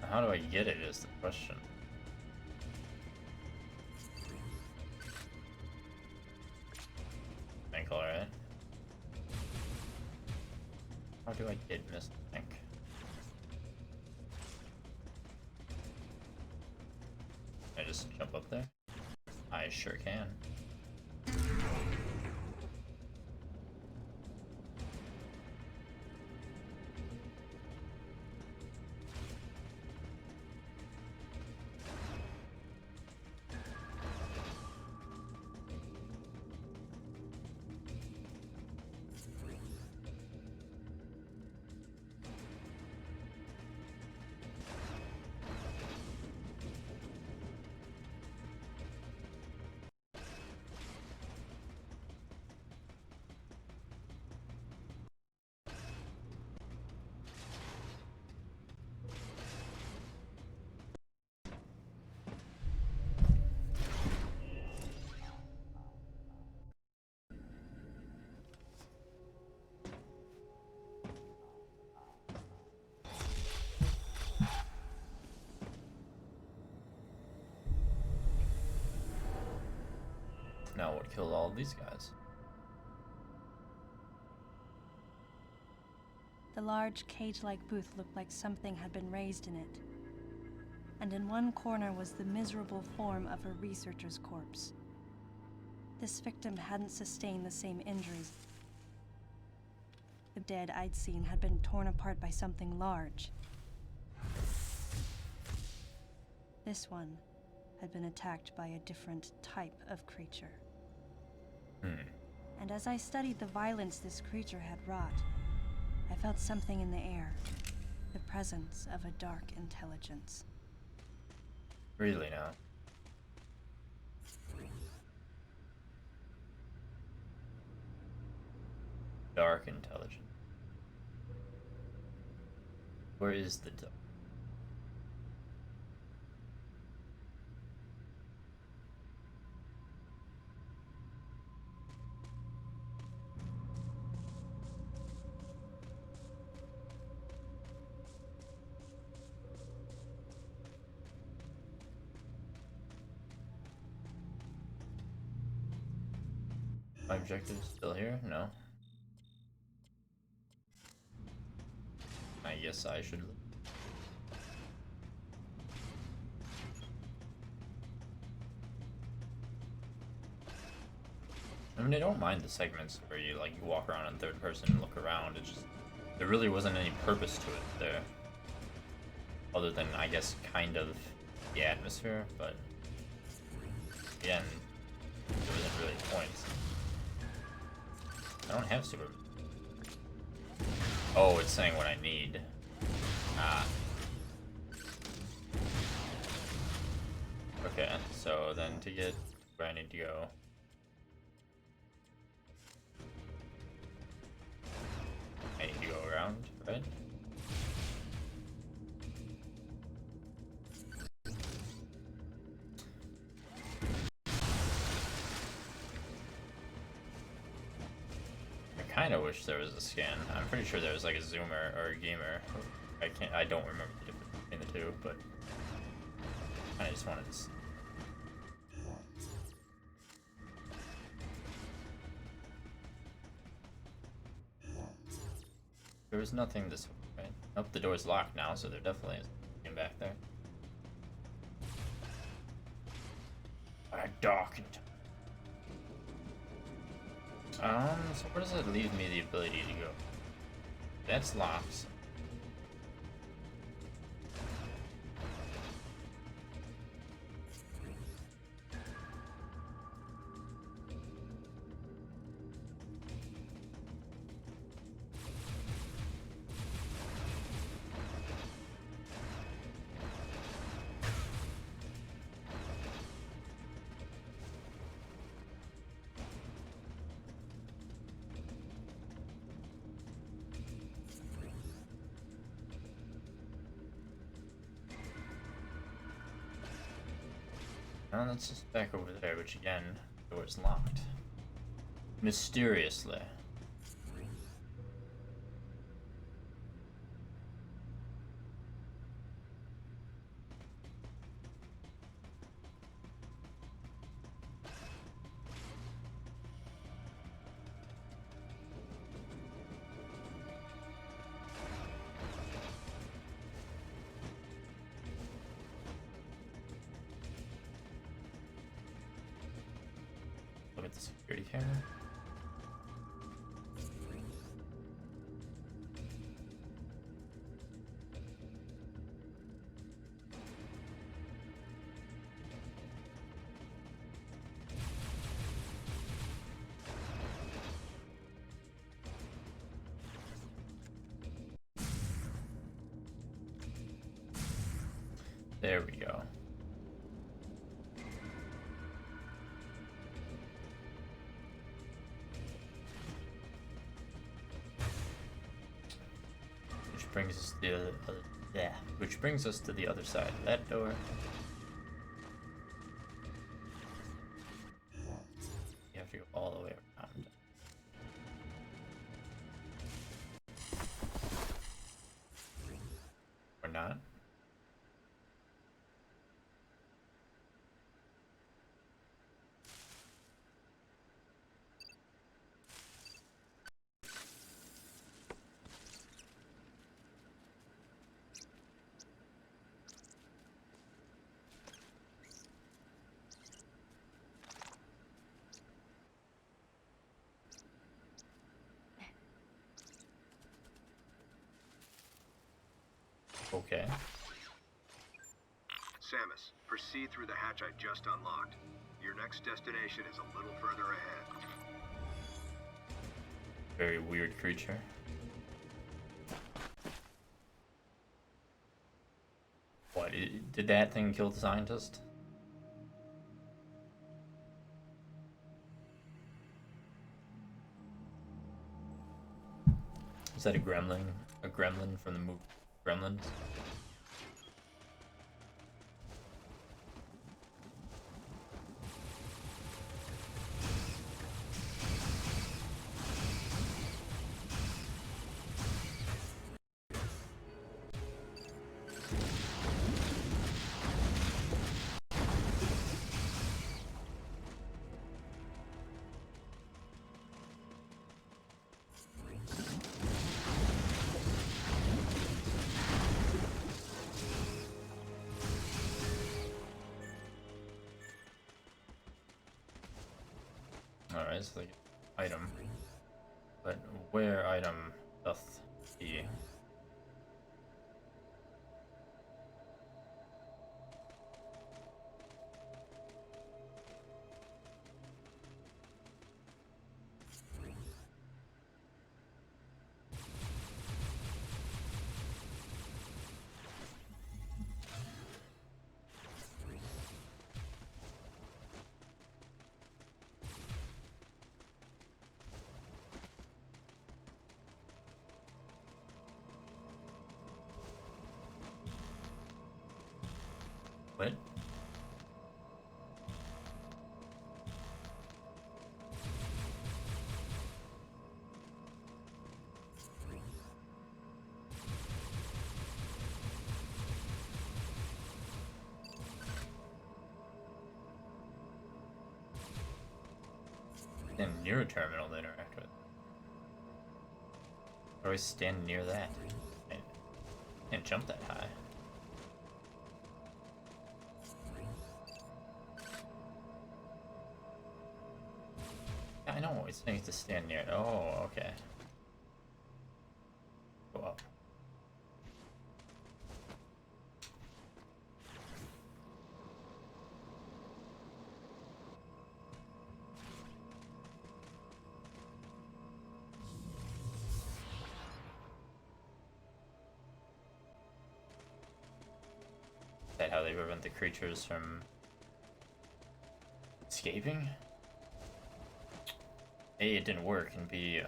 how do I get it is the question. Alright. How do I get Miss Tank? Can I just jump up there? I sure can. Now what killed all of these guys? The large cage-like booth looked like something had been raised in it. And in one corner was the miserable form of a researcher's corpse. This victim hadn't sustained the same injuries. The dead I'd seen had been torn apart by something large. This one had been attacked by a different type of creature. And as I studied the violence this creature had wrought, I felt something in the air. The presence of a dark intelligence. Really now? Dark intelligence. Where is the dark? My objective is still here? No. I guess I should. I mean, I don't mind the segments where you walk around in third person and look around. It just there really wasn't any purpose to it there, other than I guess kind of the atmosphere. But again, there wasn't really a point. I don't have super. Oh, it's saying what I need. Ah. Okay, so then to get where I need to go. I need to go around, right? I kind of wish there was a scan. I'm pretty sure there was like a zoomer or a gamer. I don't remember the difference between the two, but I just wanted to see. There was nothing this way, right? Oh, the door's locked now, so there definitely is something back there. A dark. So where does that leave me the ability to go? That's locked. Well, that's just back over there, which again, the door's locked. Mysteriously. Look at the security camera. There we go. Brings us to the other, which brings us to the other side of that door. You have to go all the way around. Or not. Okay. Samus, proceed through the hatch I just unlocked. Your next destination is a little further ahead. Very weird creature. What, did that thing kill the scientist? Is that a gremlin? A gremlin from the movie Gremlins? Alright, so like item. But where item doth be? What? Stand near a terminal to interact with. How do I stand near that? I can't jump that high. I know, it's saying to stand near it. Oh, okay. Go up. Is that how they prevent the creatures from escaping? A, it didn't work, and B,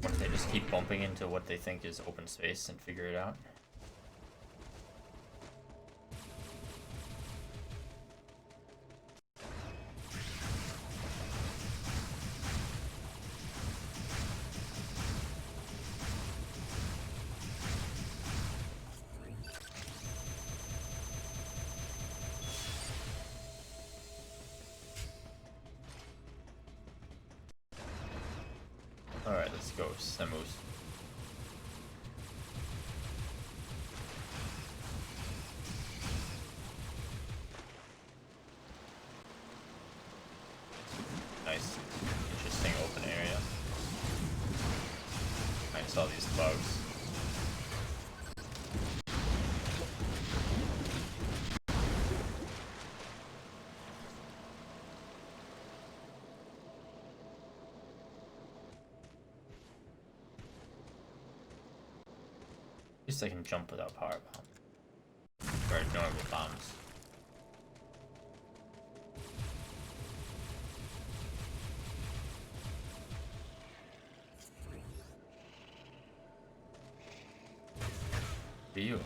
what if they just keep bumping into what they think is open space and figure it out? Alright, let's go, Samus. Nice, interesting open area. Nice, all these bugs. At least I can jump without power bomb. Or normal bombs. To you.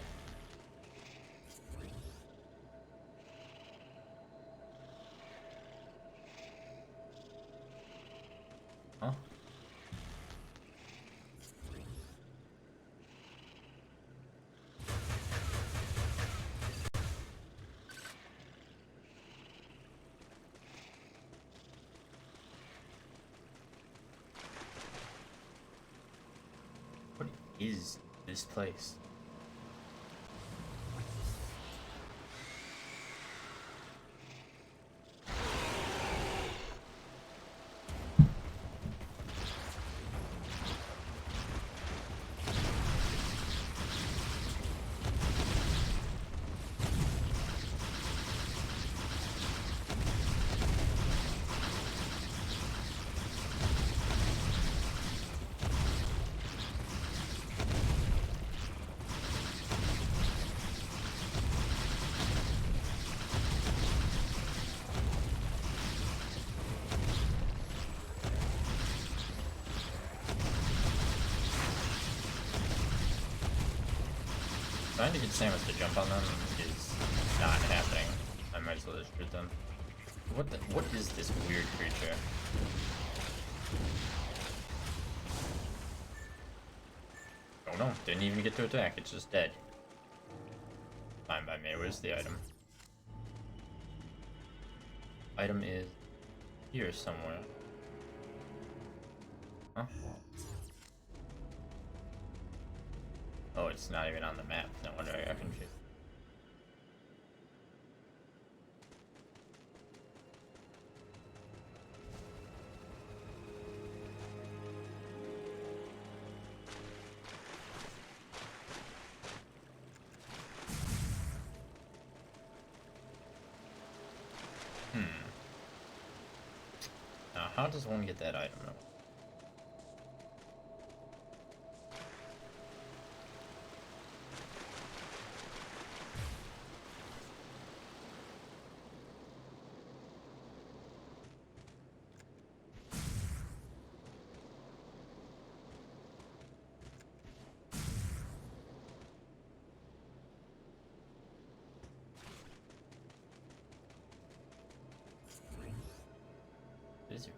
Huh? What is this place? Trying to get Samus to jump on them is not happening. I might as well just shoot them. What is this weird creature? Oh no, didn't even get to attack, it's just dead. Fine by me, where's the item? Item is here somewhere. Huh? Oh, it's not even on the map. No wonder I got confused. Now, how does one get that item? Is you?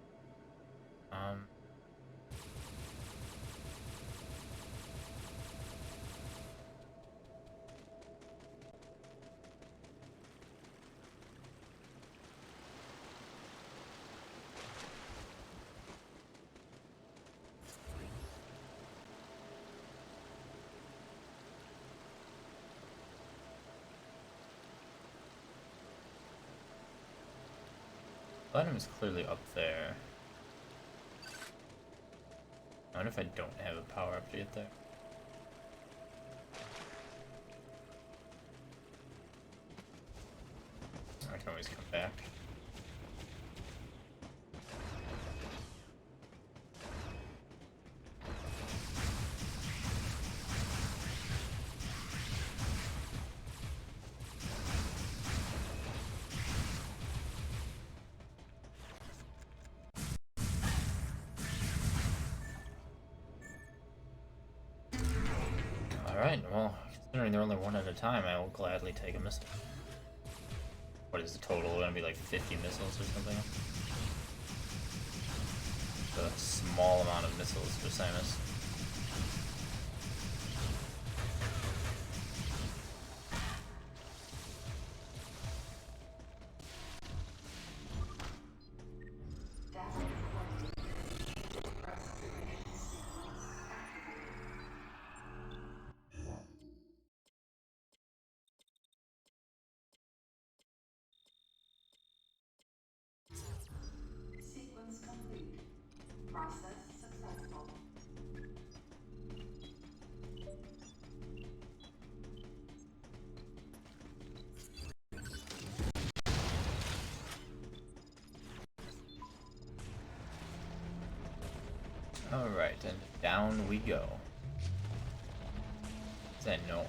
The item is clearly up there. I wonder if I don't have a power up to get there. I can always come back. Alright, well, considering they're only one at a time, I will gladly take a missile. What is the total? Gonna be like 50 missiles or something? A small amount of missiles for Samus. Sequence complete. Process successful. Alright, and down we go. What's that noise?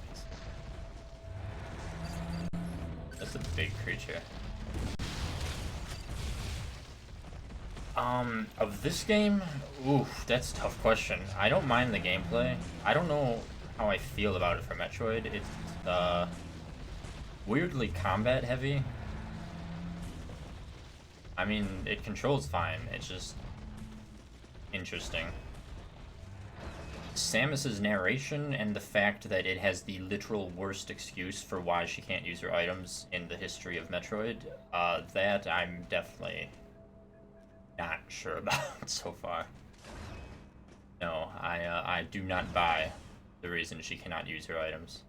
That's a big creature. Of this game? Oof, that's a tough question. I don't mind the gameplay. I don't know how I feel about it for Metroid. It's, weirdly combat heavy. I mean, it controls fine. It's just interesting. Samus's narration and the fact that it has the literal worst excuse for why she can't use her items in the history of Metroid, that I'm definitely not sure about so far. No, I do not buy the reason she cannot use her items.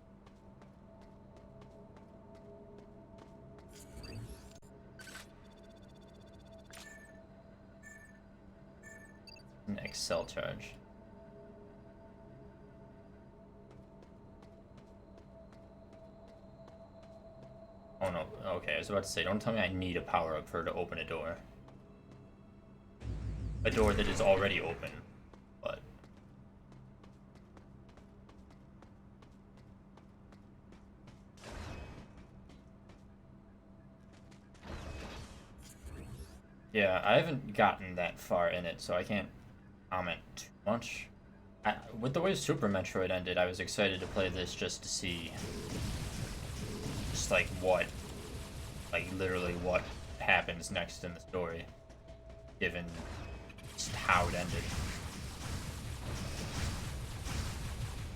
An Excel charge. Oh no, okay, I was about to say, don't tell me I need a power-up for her to open a door. A door that is already open, but... Yeah, I haven't gotten that far in it, so I can't comment too much. With the way Super Metroid ended, I was excited to play this just to see, just like literally what happens next in the story, given just how it ended.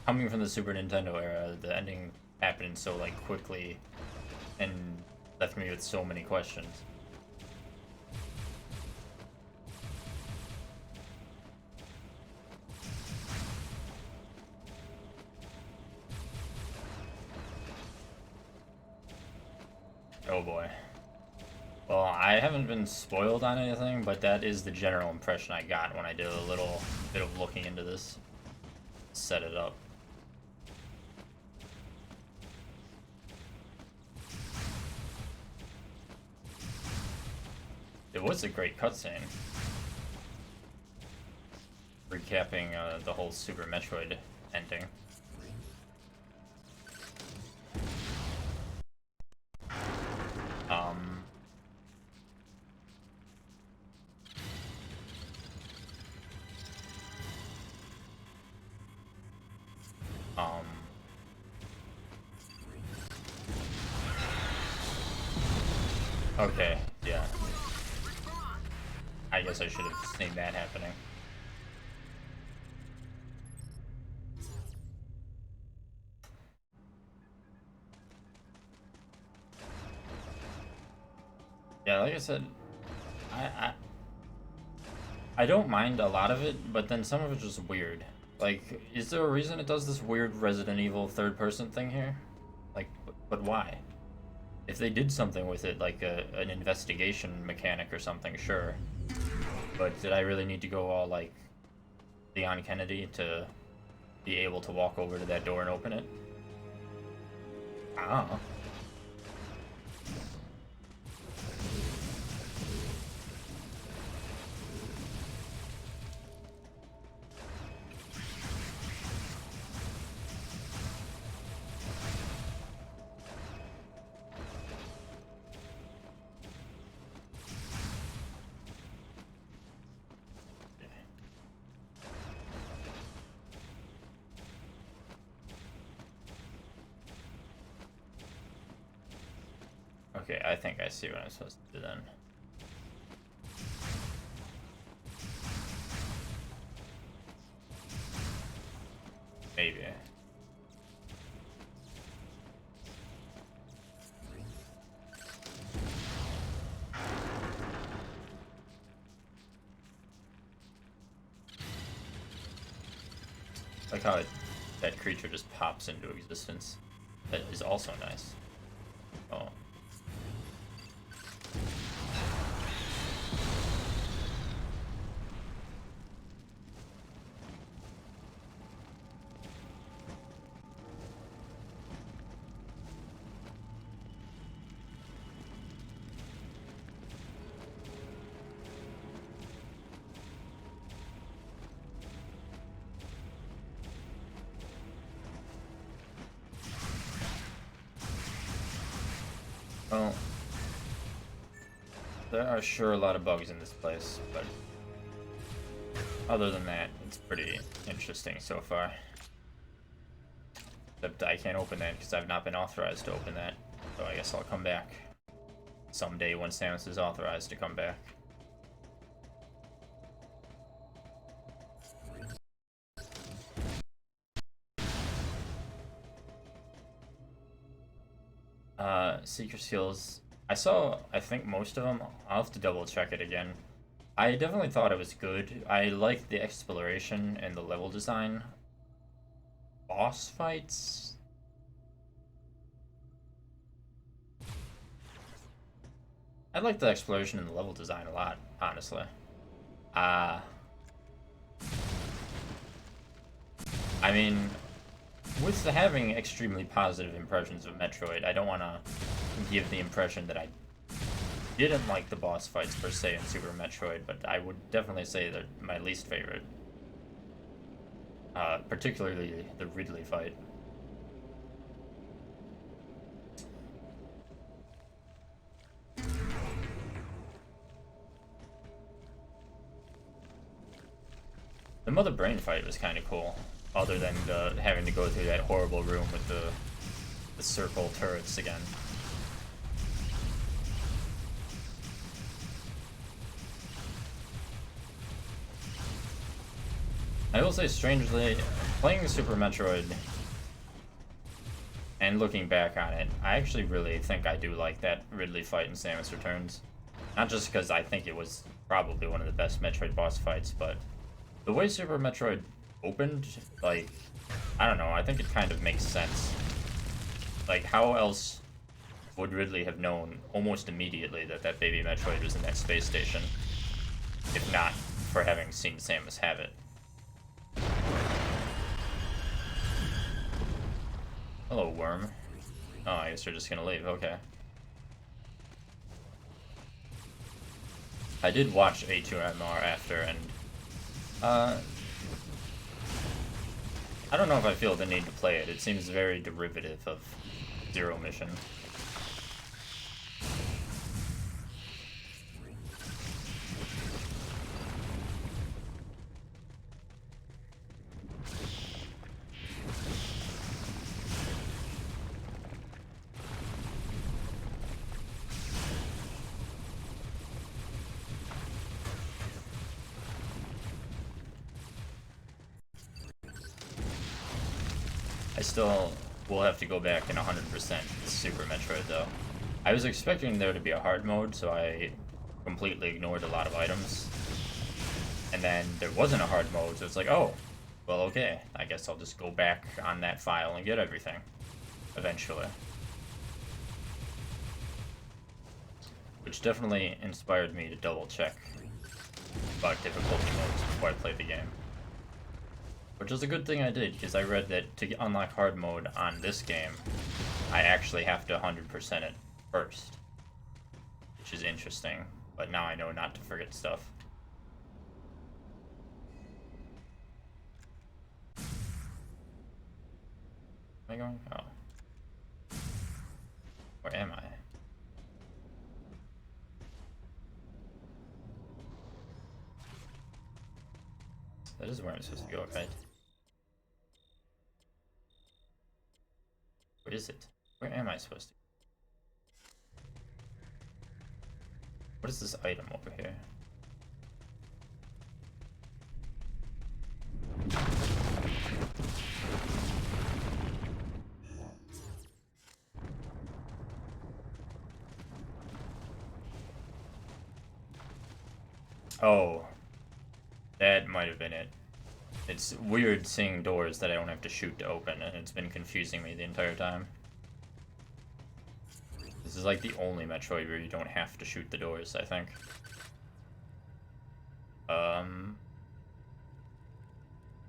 Coming from the Super Nintendo era, the ending happened so like quickly and left me with so many questions. Oh boy. Well, I haven't been spoiled on anything, but that is the general impression I got when I did a little bit of looking into this. Set it up. It was a great cutscene. Recapping the whole Super Metroid ending. Um... Okay, yeah. I guess I should have seen that happening. Yeah, like I said, I don't mind a lot of it, but then some of it's just weird. Like, is there a reason it does this weird Resident Evil third-person thing here? Like, but why? If they did something with it, like an investigation mechanic or something, sure. But did I really need to go all, like, Leon Kennedy to be able to walk over to that door and open it? I don't know. Okay, I think I see what I'm supposed to do then. Maybe. Like how that creature just pops into existence. That is also nice. Oh. Well, there are sure a lot of bugs in this place, but other than that, it's pretty interesting so far. Except I can't open that because I've not been authorized to open that, so I guess I'll come back someday when Samus is authorized to come back. Seeker Seals. I saw, I think, most of them. I'll have to double check it again. I definitely thought it was good. I liked the exploration and the level design. Boss fights? I like the exploration and the level design a lot, honestly. I mean, with having extremely positive impressions of Metroid, I don't want to give the impression that I didn't like the boss fights per se in Super Metroid, but I would definitely say they're my least favorite. Particularly the Ridley fight. The Mother Brain fight was kind of cool, other than having to go through that horrible room with the circle turrets again. I will say, strangely, playing Super Metroid and looking back on it, I actually really think I do like that Ridley fight in Samus Returns. Not just because I think it was probably one of the best Metroid boss fights, but the way Super Metroid opened, like, I don't know, I think it kind of makes sense. Like, how else would Ridley have known almost immediately that that baby Metroid was in that space station, if not for having seen Samus have it? Hello, worm. Oh, I guess you're just gonna leave, okay. I did watch A2MR after, and I don't know if I feel the need to play it. It seems very derivative of Zero Mission. I still will have to go back in 100% Super Metroid, though. I was expecting there to be a hard mode, so I completely ignored a lot of items. And then there wasn't a hard mode, so it's like, oh, well, okay. I guess I'll just go back on that file and get everything. Eventually. Which definitely inspired me to double check about difficulty modes before I played the game. Which is a good thing I did, because I read that to unlock hard mode on this game, I actually have to 100% it first. Which is interesting, but now I know not to forget stuff. Am I going? Oh. Where am I? That is where I'm supposed to go, right? Where is it? Where am I supposed to go? What is this item over here? Oh. That might have been it. It's weird seeing doors that I don't have to shoot to open, and it's been confusing me the entire time. This is like the only Metroid where you don't have to shoot the doors, I think.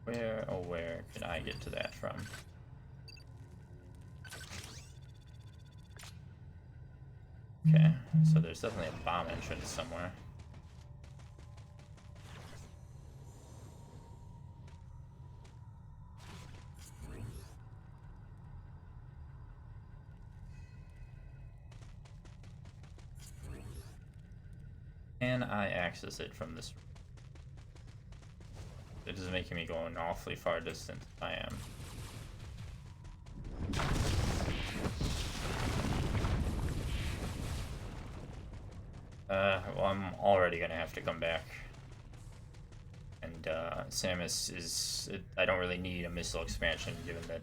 Where can I get to that from? Okay, so there's definitely a bomb entrance somewhere. Can I access it from this room? It is making me go an awfully far distance. I am. Well, I'm already gonna have to come back. And, Samus is... I don't really need a missile expansion, given that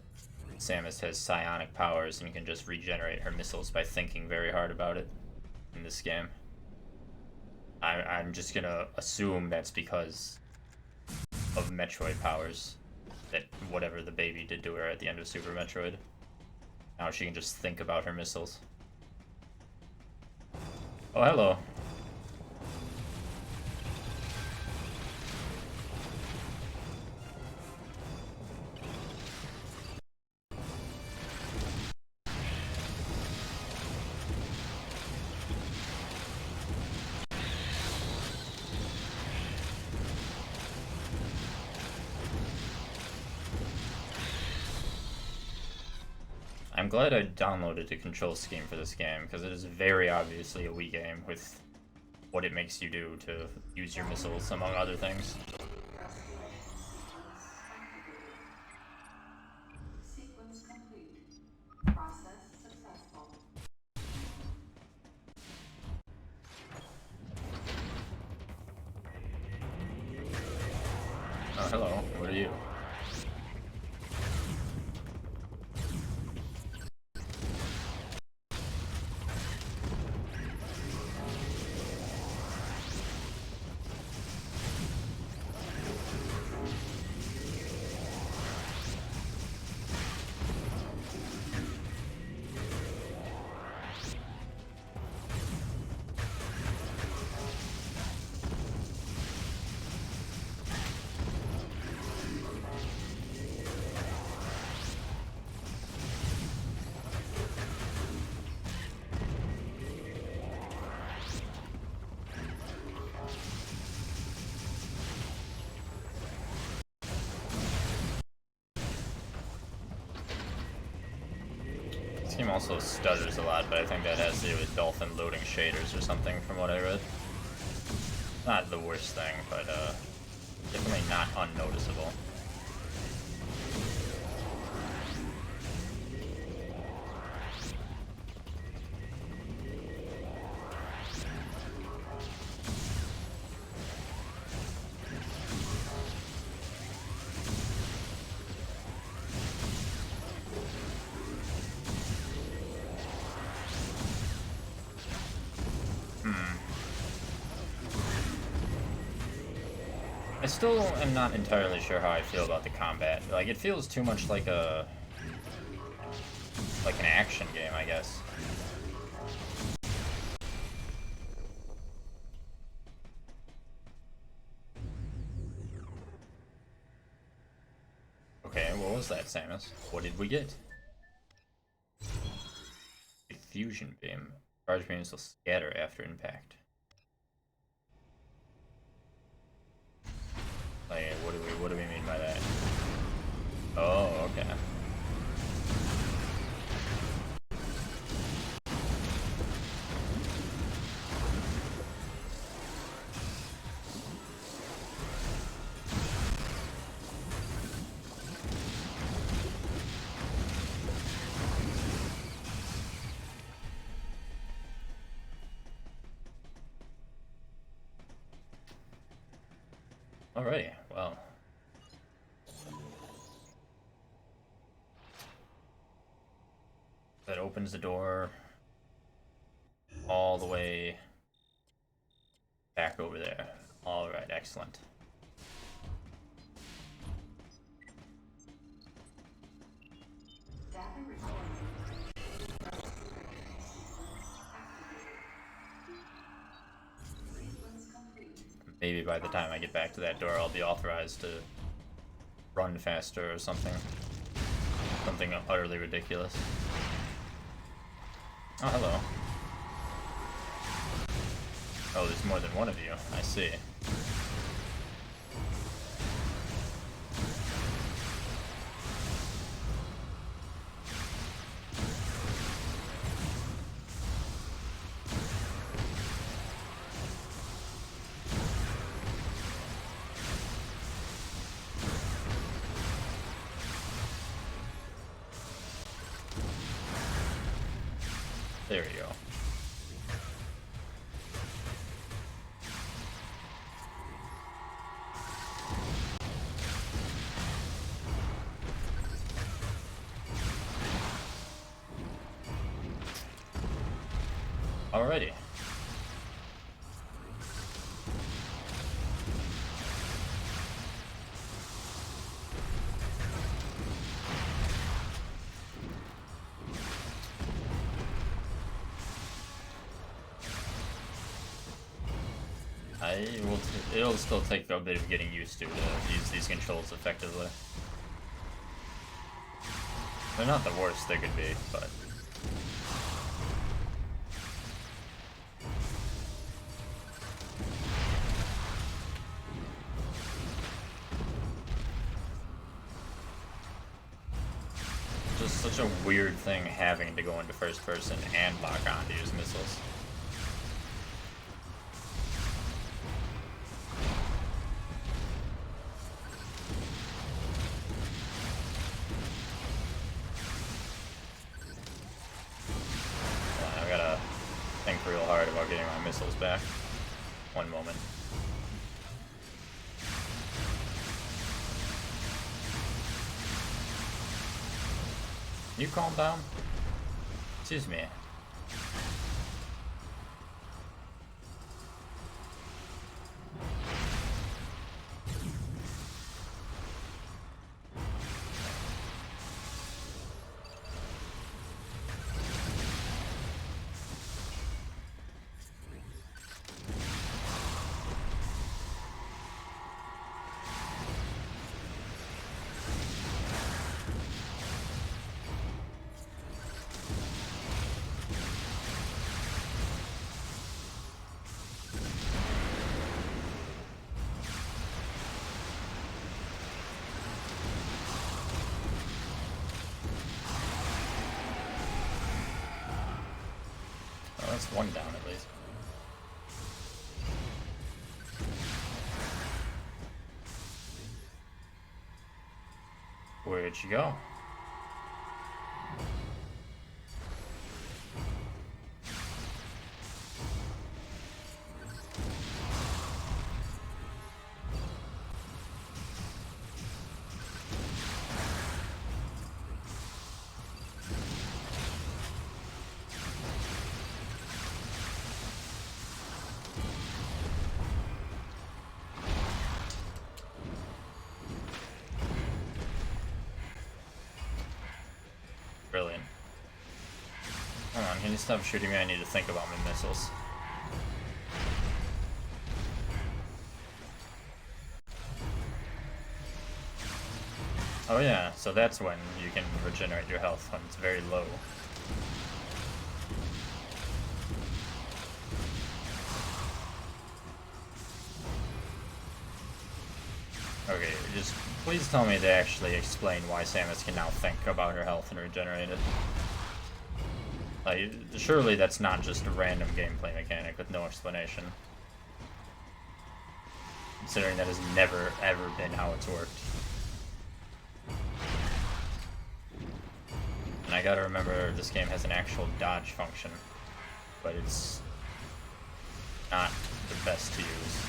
Samus has psionic powers and can just regenerate her missiles by thinking very hard about it in this game. I'm just gonna assume that's because of Metroid powers, that whatever the baby did to her at the end of Super Metroid. Now she can just think about her missiles. Oh, hello. I'm glad I downloaded the control scheme for this game, because it is very obviously a Wii game with what it makes you do to use your missiles, among other things. you. This game also stutters a lot, but I think that has to do with Dolphin loading shaders or something from what I read. Not the worst thing, but definitely not unnoticeable. I still am not entirely sure how I feel about the combat. Like, it feels too much like an action game, I guess. Okay, what was that, Samus? What did we get? A fusion beam. Charge beams will scatter after impact. Like, what do we mean by that? Oh, okay. Alrighty, well. That opens the door all the way back over there. Alright, excellent. Data recording. Sequence complete. Maybe by the time I get back to that door, I'll be authorized to run faster or something. Something utterly ridiculous. Oh, hello. Oh, there's more than one of you. I see. There we go. Alrighty. It'll still take a bit of getting used to use these controls effectively. They're not the worst they could be, but... Just such a weird thing having to go into first person and lock on to use missiles. I gotta think real hard about getting my missiles back. One moment. Can you calm down? Excuse me. Oh, that's one down at least. Where'd she go? Brilliant. Hold on, can you stop shooting me? I need to think about my missiles. Oh yeah, so that's when you can regenerate your health, when it's very low. Okay, just please tell me they actually explain why Samus can now think about her health and regenerate it. Like, surely that's not just a random gameplay mechanic with no explanation. Considering that has never, ever been how it's worked. And I gotta remember this game has an actual dodge function, but it's not the best to use.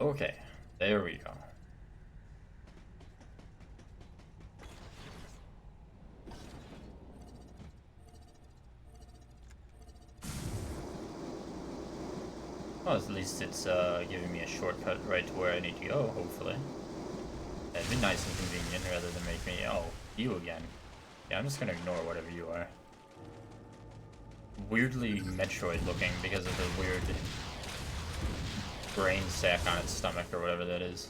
Okay, there we go. Well, at least it's giving me a shortcut right to where I need to go, hopefully. That'd be nice and convenient rather than make me, oh, you again. Yeah, I'm just gonna ignore whatever you are. Weirdly Metroid looking because of the weird brain sack on its stomach or whatever that is.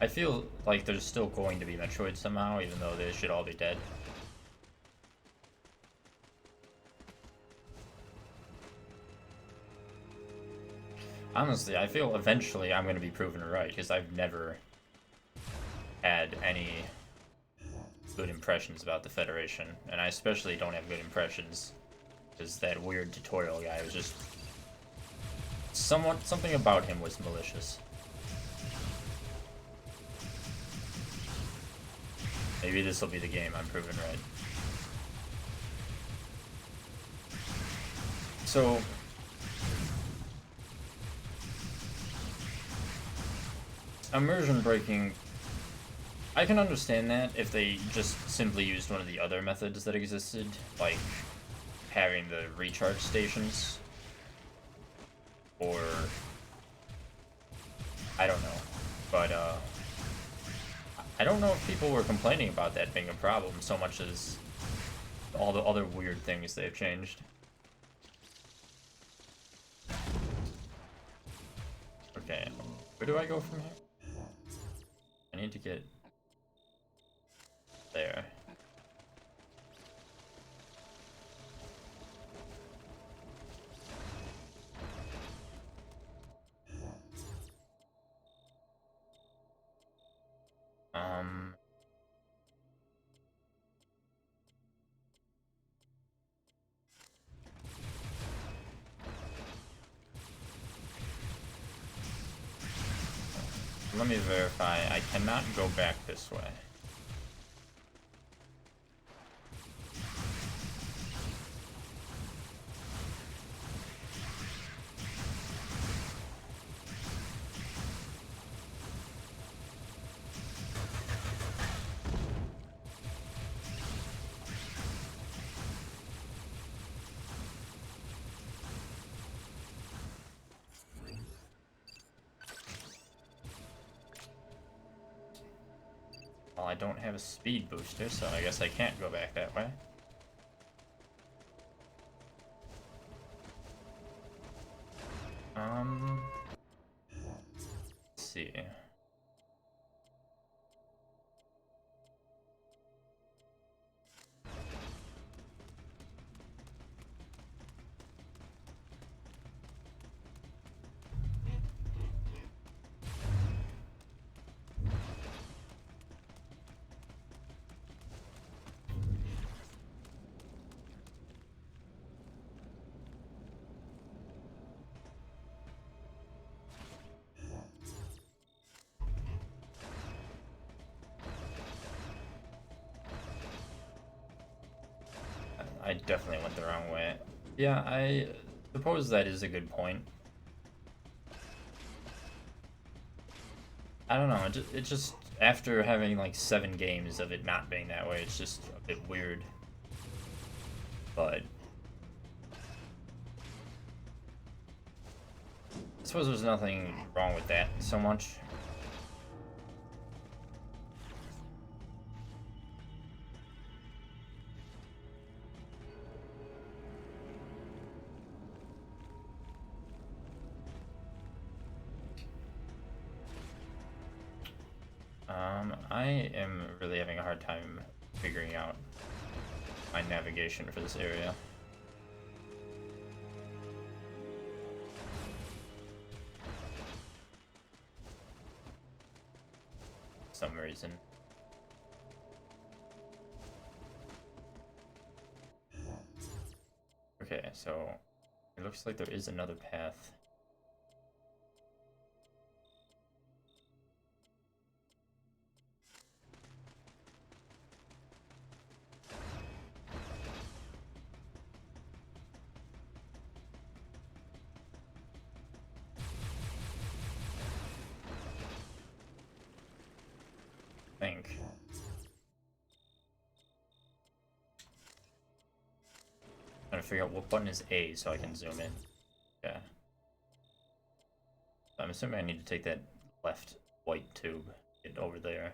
I feel like there's still going to be Metroid somehow, even though they should all be dead. Honestly, I feel eventually I'm going to be proven right, because I've never had any good impressions about the Federation, and I especially don't have good impressions because that weird tutorial guy was just something about him was malicious. Maybe this will be the game I'm proven right. So immersion breaking, I can understand that if they just simply used one of the other methods that existed, like having the recharge stations, or I don't know, but I don't know if people were complaining about that being a problem so much as all the other weird things they've changed. Okay, where do I go from here? I need to get there. Let me verify. I cannot go back this way. Well, I don't have a speed booster, so I guess I can't go back that way. Let's see. I definitely went the wrong way. Yeah, I suppose that is a good point. I don't know, it just after having like 7 games of it not being that way, it's just a bit weird. But I suppose there's nothing wrong with that so much. I am really having a hard time figuring out my navigation for this area. For some reason. Okay, so it looks like there is another path. Think. Trying to figure out what button is A so I can zoom in. Yeah. I'm assuming I need to take that left white tube, get over there.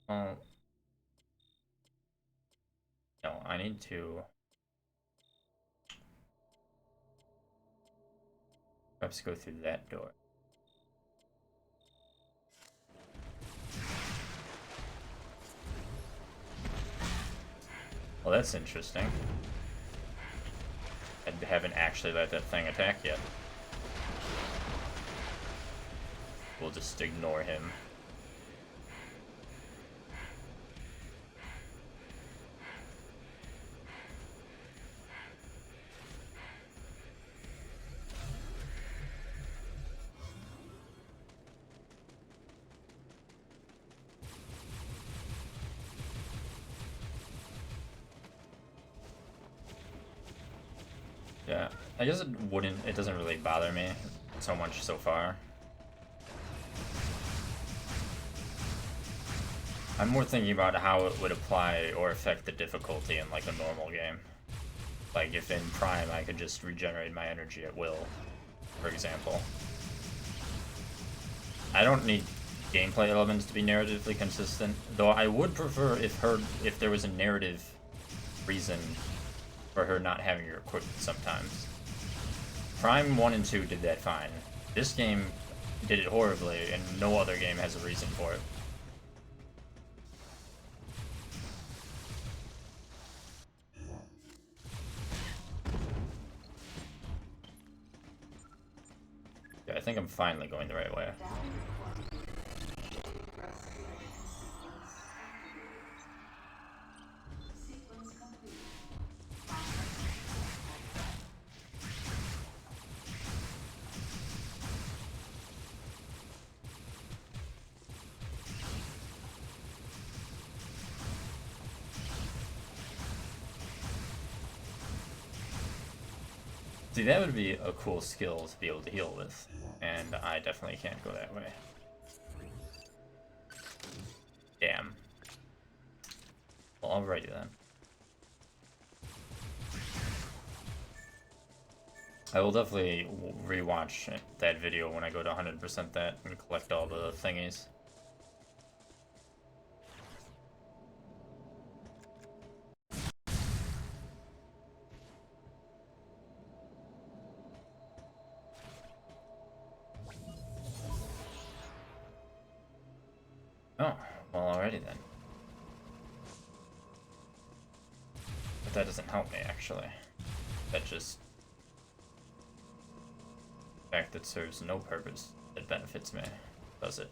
Well, no, I need to perhaps go through that door. Well, that's interesting. I haven't actually let that thing attack yet. We'll just ignore him. Yeah, I guess it doesn't really bother me so much so far. I'm more thinking about how it would apply or affect the difficulty in like a normal game. Like if in Prime I could just regenerate my energy at will, for example. I don't need gameplay elements to be narratively consistent, though I would prefer if there was a narrative reason for her not having her equipped sometimes. Prime 1 and 2 did that fine. This game did it horribly, and no other game has a reason for it. Yeah, I think I'm finally going the right way. See, that would be a cool skill to be able to heal with, and I definitely can't go that way. Damn. Well, alrighty then. I will definitely rewatch that video when I go to 100% that and collect all the thingies. Oh, well, alrighty then. But that doesn't help me, actually. That just... fact that serves no purpose that benefits me, does it?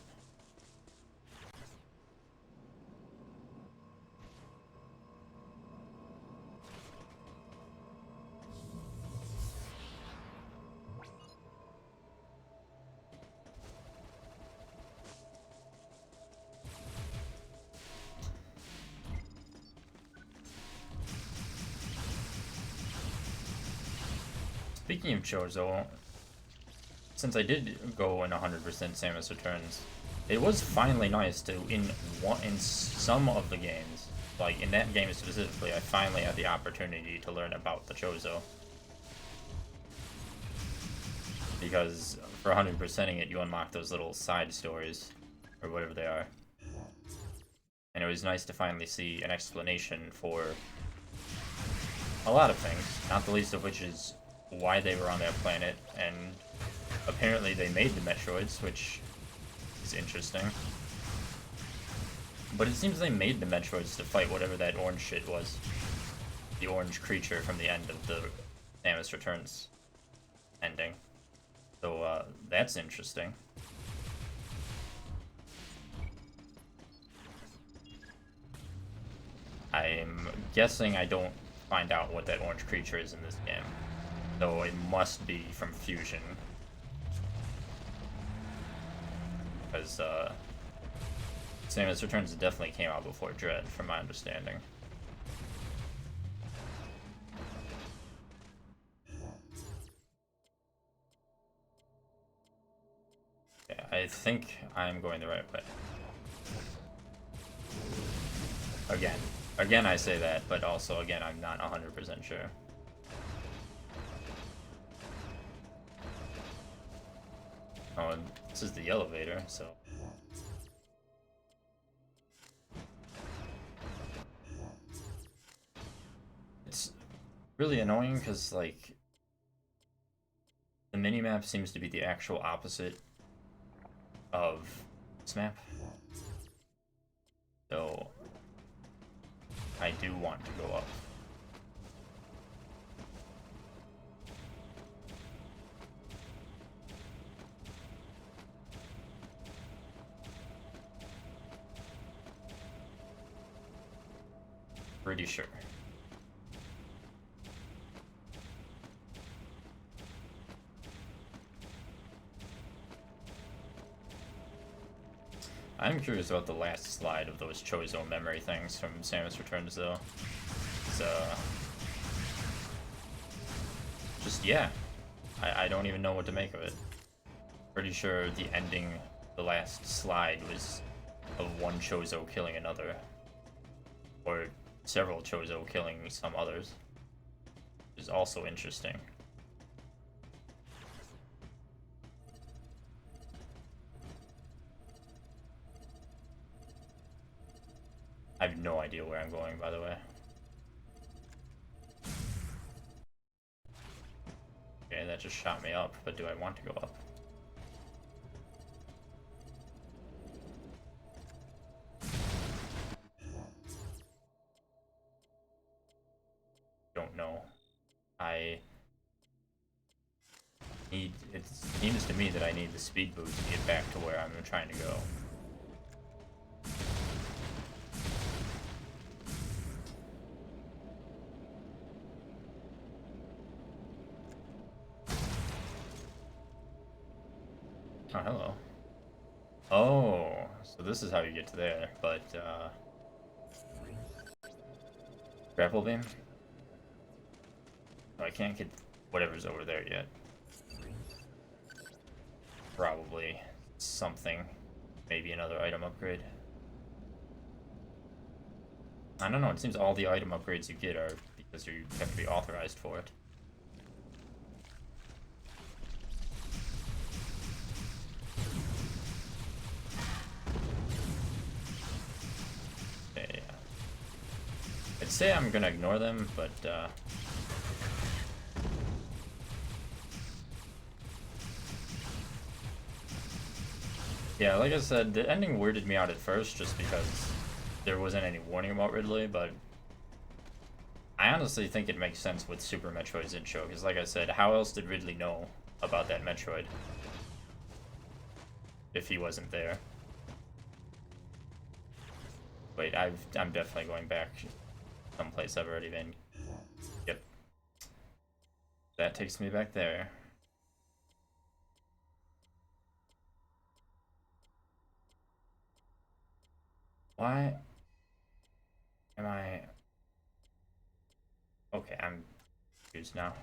Speaking of Chozo, since I did go in 100% Samus Returns, it was finally nice to, in some of the games, like in that game specifically, I finally had the opportunity to learn about the Chozo. Because for 100%ing it, you unlock those little side stories, or whatever they are. And it was nice to finally see an explanation for a lot of things, not the least of which is why they were on that planet, and apparently they made the Metroids, which is interesting. But it seems they made the Metroids to fight whatever that orange shit was. The orange creature from the end of the Samus Returns ending. So, that's interesting. I'm guessing I don't find out what that orange creature is in this game. So it must be from Fusion. Because, Samus Returns definitely came out before Dread, from my understanding. Yeah, I think I'm going the right way. Again I say that, but also again I'm not 100% sure. Oh, and this is the elevator, so... It's really annoying because, like, the minimap seems to be the actual opposite of this map. So, I do want to go up. Pretty sure. I'm curious about the last slide of those Chozo memory things from Samus Returns, though. So, just, yeah. I don't even know what to make of it. Pretty sure the ending, the last slide, was of one Chozo killing another. Or several Chozo killing some others. Which is also interesting. I have no idea where I'm going, by the way. Okay, that just shot me up, but do I want to go up? Don't know. It seems to me that I need the speed boost to get back to where I'm trying to go. Oh, hello. Oh, so this is how you get to there, but, grapple beam? Oh, I can't get whatever's over there yet. Probably something. Maybe another item upgrade. I don't know, it seems all the item upgrades you get are because you have to be authorized for it. Okay. I'd say I'm gonna ignore them, but yeah, like I said, the ending weirded me out at first just because there wasn't any warning about Ridley, but I honestly think it makes sense with Super Metroid's intro, because like I said, how else did Ridley know about that Metroid if he wasn't there? Wait, I'm definitely going back someplace I've already been. Yep. That takes me back there. Why am I... Okay, I'm confused now.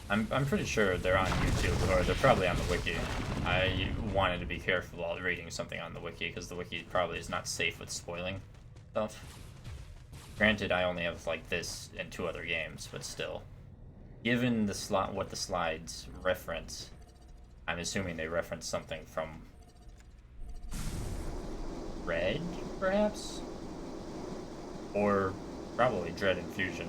I'm pretty sure they're on YouTube, or they're probably on the wiki. I wanted to be careful while reading something on the wiki, because the wiki probably is not safe with spoiling stuff. Granted, I only have, like, this and 2 other games, but still. Given the what the slides reference, I'm assuming they reference something from Red, perhaps? Or probably Dread Infusion.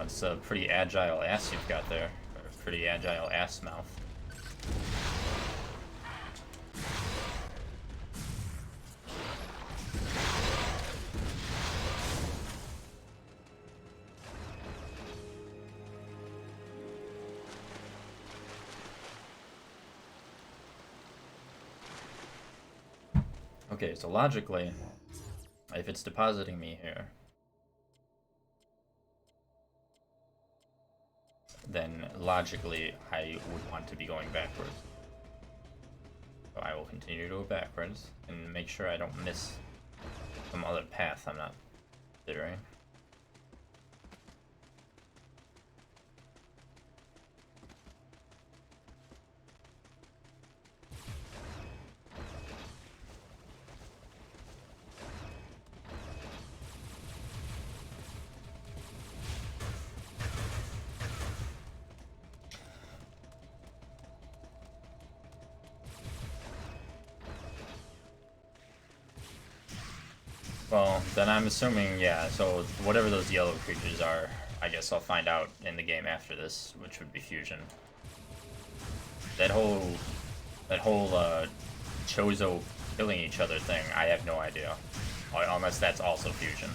It's a pretty agile ass you've got there. Or a pretty agile ass mouth. Okay, so logically, if it's depositing me here, then logically I would want to be going backwards. So I will continue to go backwards and make sure I don't miss some other path I'm not considering. Well, then I'm assuming, yeah, so whatever those yellow creatures are, I guess I'll find out in the game after this, which would be fusion. That whole Chozo killing each other thing, I have no idea. Unless that's also fusion.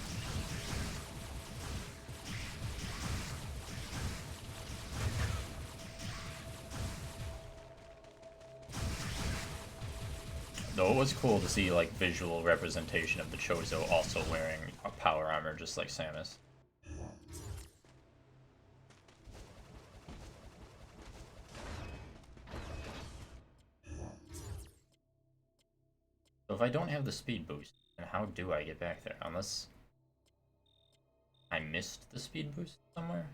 Though it was cool to see, like, visual representation of the Chozo also wearing a power armor just like Samus. So if I don't have the speed boost, then how do I get back there? Unless I missed the speed boost somewhere?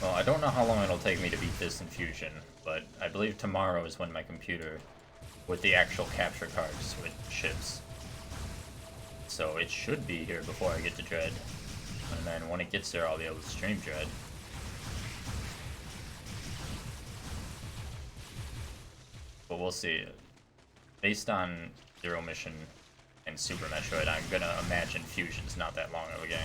Well, I don't know how long it'll take me to beat this Infusion, but I believe tomorrow is when my computer, with the actual capture card, ships. So it should be here before I get to Dread. And then when it gets there, I'll be able to stream Dread. But we'll see. Based on Zero Mission and Super Metroid, I'm gonna imagine Fusion's not that long of a game.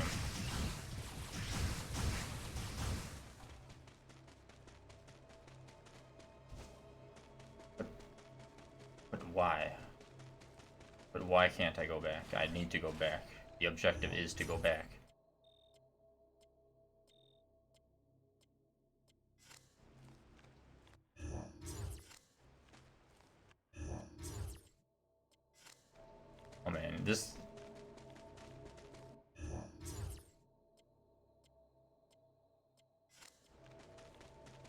why. But why can't I go back? I need to go back. The objective is to go back. Oh man, this...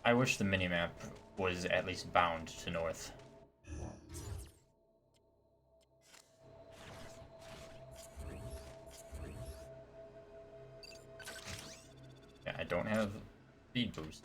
I wish the minimap was at least bound to north. Yeah, I don't have speed boost.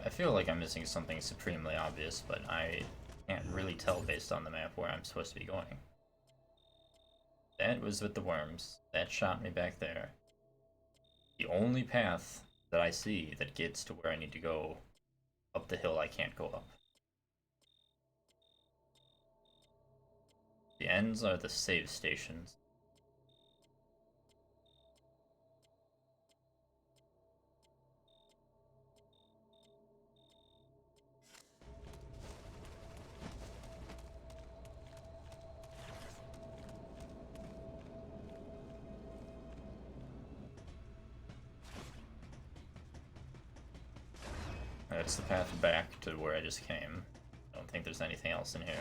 I feel like I'm missing something supremely obvious, but I can't really tell based on the map where I'm supposed to be going. That was with the worms. That shot me back there. The only path that I see that gets to where I need to go up the hill I can't go up. The ends are the save stations. That's the path back to where I just came. I don't think there's anything else in here.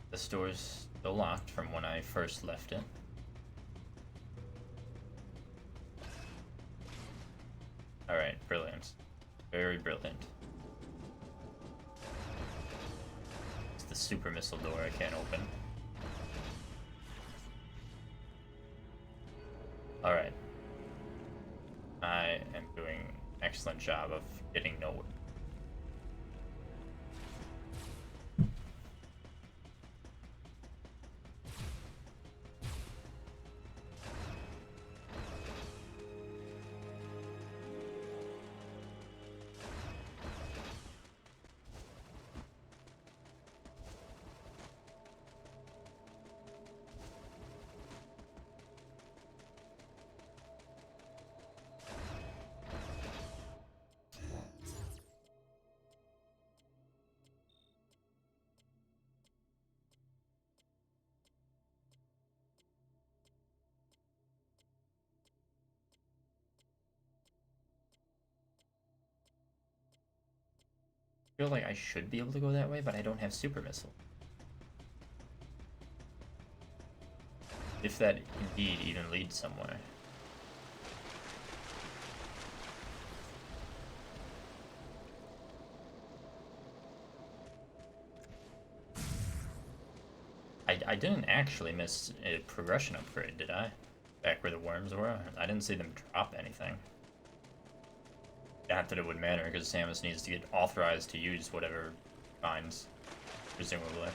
The store's still locked from when I first left it. Alright, brilliant. Very brilliant. It's the super missile door I can't open. Alright. I am doing an excellent job of getting nowhere. I feel like I should be able to go that way, but I don't have super missile. If that indeed even leads somewhere. I didn't actually miss a progression upgrade, did I? Back where the worms were? I didn't see them drop anything. Not that it would matter, because Samus needs to get authorized to use whatever finds, presumably.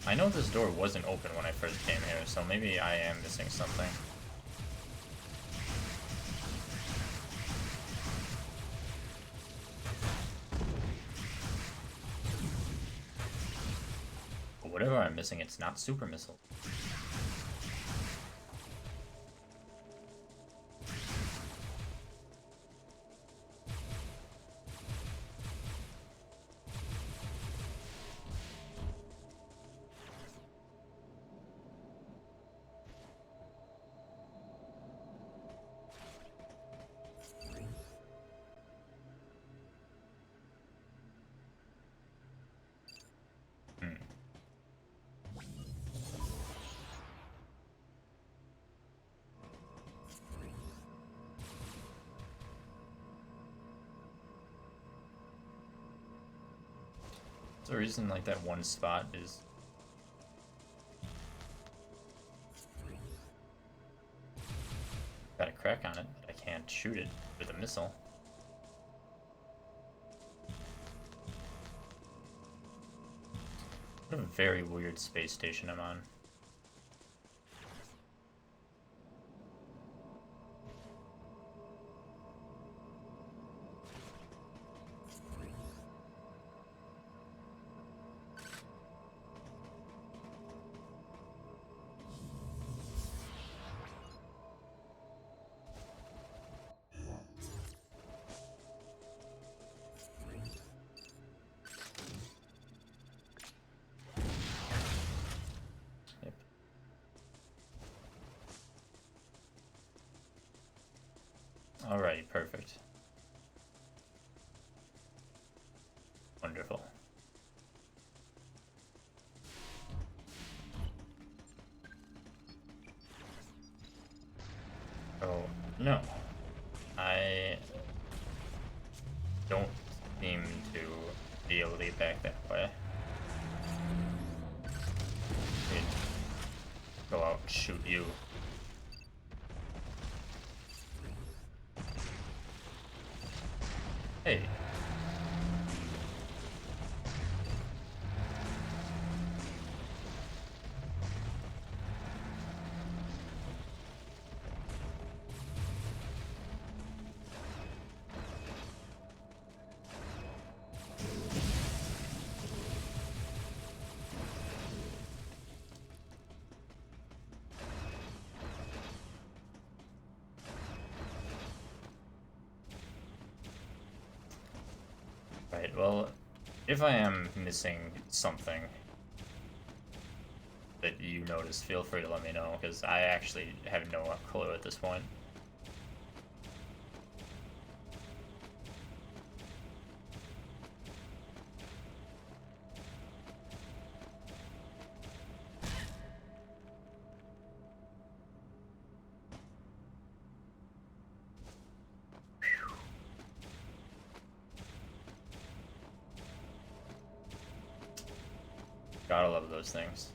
I know this door wasn't open when I first came here, so maybe I am missing something. But whatever I'm missing, it's not super missile. There's a reason like that one spot is got a crack on it, but I can't shoot it with a missile. What a very weird space station I'm on. Alrighty, perfect. Wonderful. Oh, no. I don't seem to be able to get back that way. Go out and shoot you. Hey. Right, well, if I am missing something that you notice, feel free to let me know, because I actually have no clue at this point. Gotta love those things.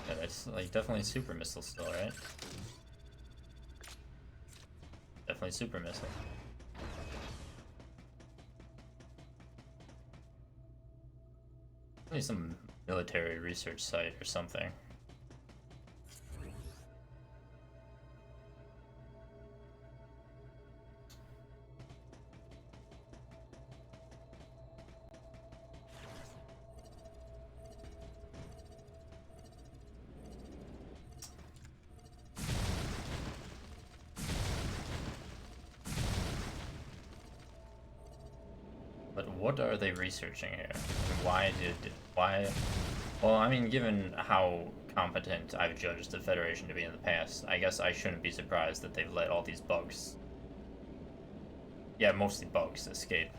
Yeah, that's like definitely super missile still, right? Definitely super missile. Probably some military research site or something. But what are they researching here? Why? Well, I mean, given how competent I've judged the Federation to be in the past, I guess I shouldn't be surprised that they've let all these bugs, yeah, mostly bugs, escape.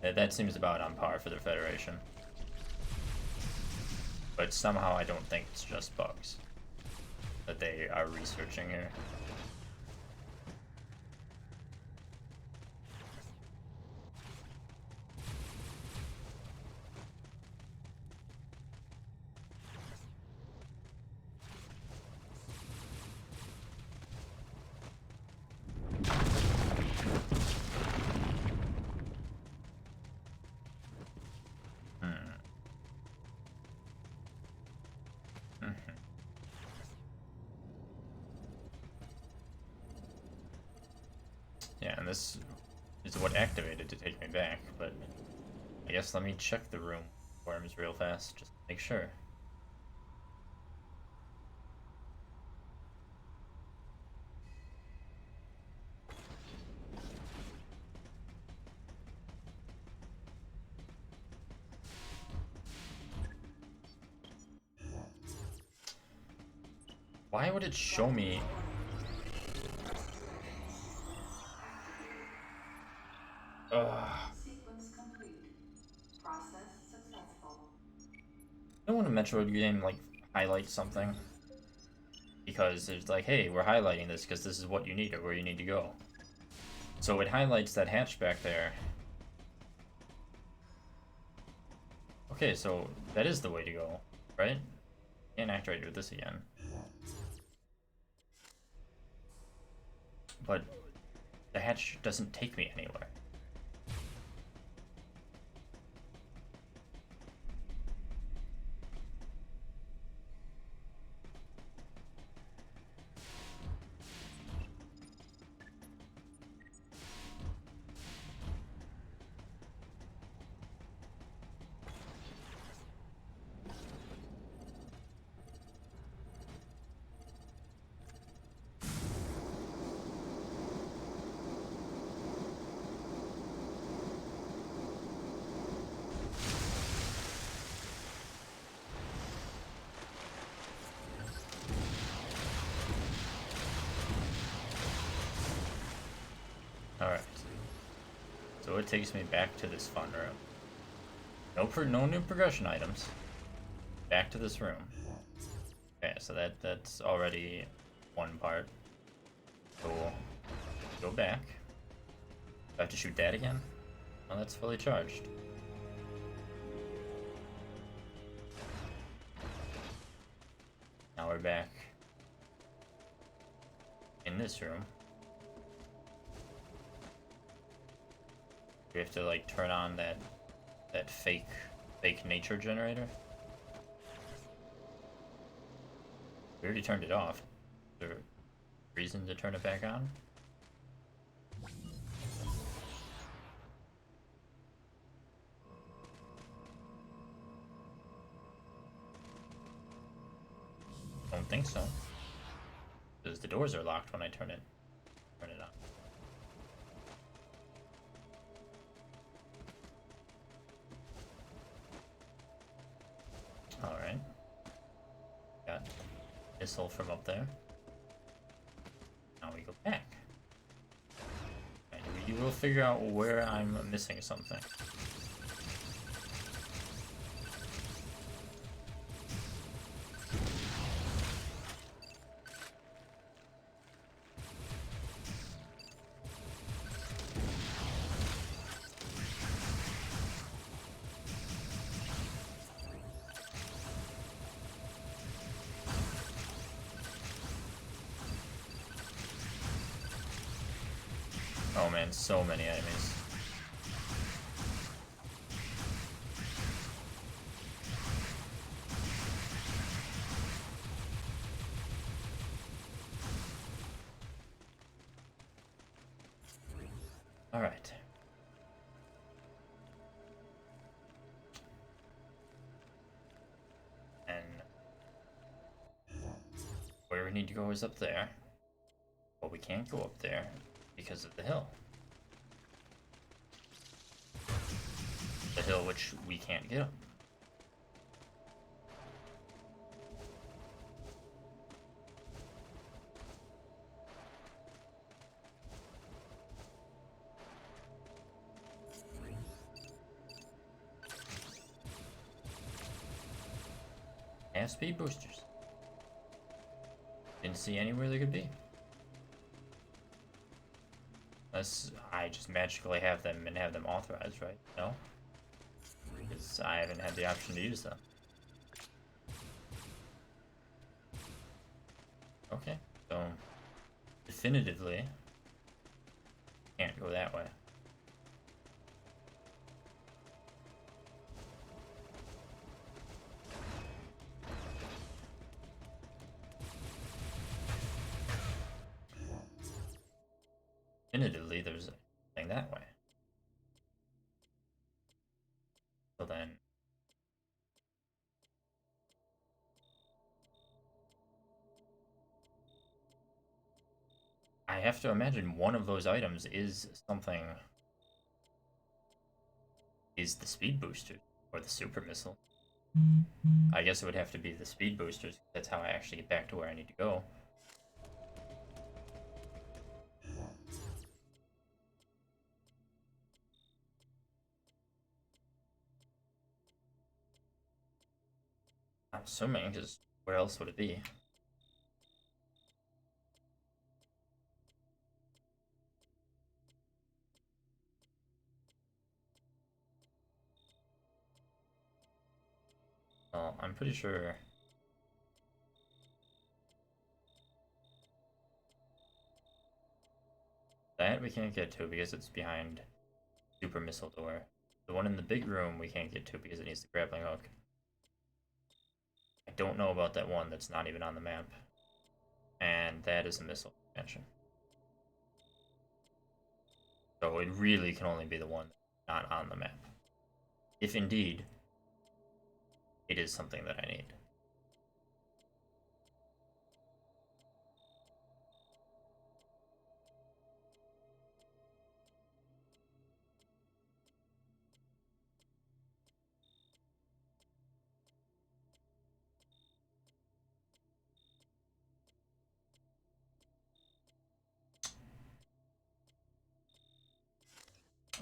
That seems about on par for the Federation. But somehow I don't think it's just bugs that they are researching here. Yeah, and this is what activated to take me back, but I guess let me check the room worms real fast, just to make sure. Why would it show me? Ugh. Sequence complete. Process successful. You know when a Metroid game like highlights something because it's like, hey, we're highlighting this because this is what you need or where you need to go. So it highlights that hatch back there. Okay, so that is the way to go, right? Can't activate with this again. But the hatch doesn't take me anywhere. Alright. So it takes me back to this fun room. No new progression items. Back to this room. Okay, so that's already one part. So go back. Do I have to shoot that again? Oh, that's fully charged. Now we're back in this room. We have to like turn on that fake nature generator. We already turned it off. Is there a reason to turn it back on? Don't think so. Because the doors are locked when I turn it on. Alright. Got missile from up there. Now we go back. And we will figure out where I'm missing something. Oh man, so many enemies. All right. And where we need to go is up there. But we can't go up there because of the hill. The hill which we can't get up. And speed boosters. Didn't see anywhere they could be. Unless I just magically have them and have them authorized, right? No? Because I haven't had the option to use them. Okay, so definitively can't go that way. Definitively there's a thing that way. So then I have to imagine one of those items is something, is the speed booster or the super missile. I guess it would have to be the speed boosters. That's how I actually get back to where I need to go. assuming, because where else would it be? Well, I'm pretty sure. That we can't get to because it's behind super missile door. The one in the big room we can't get to because it needs the grappling hook. I don't know about that one that's not even on the map. And that is a missile expansion. So it really can only be the one not on the map. If indeed it is something that I need.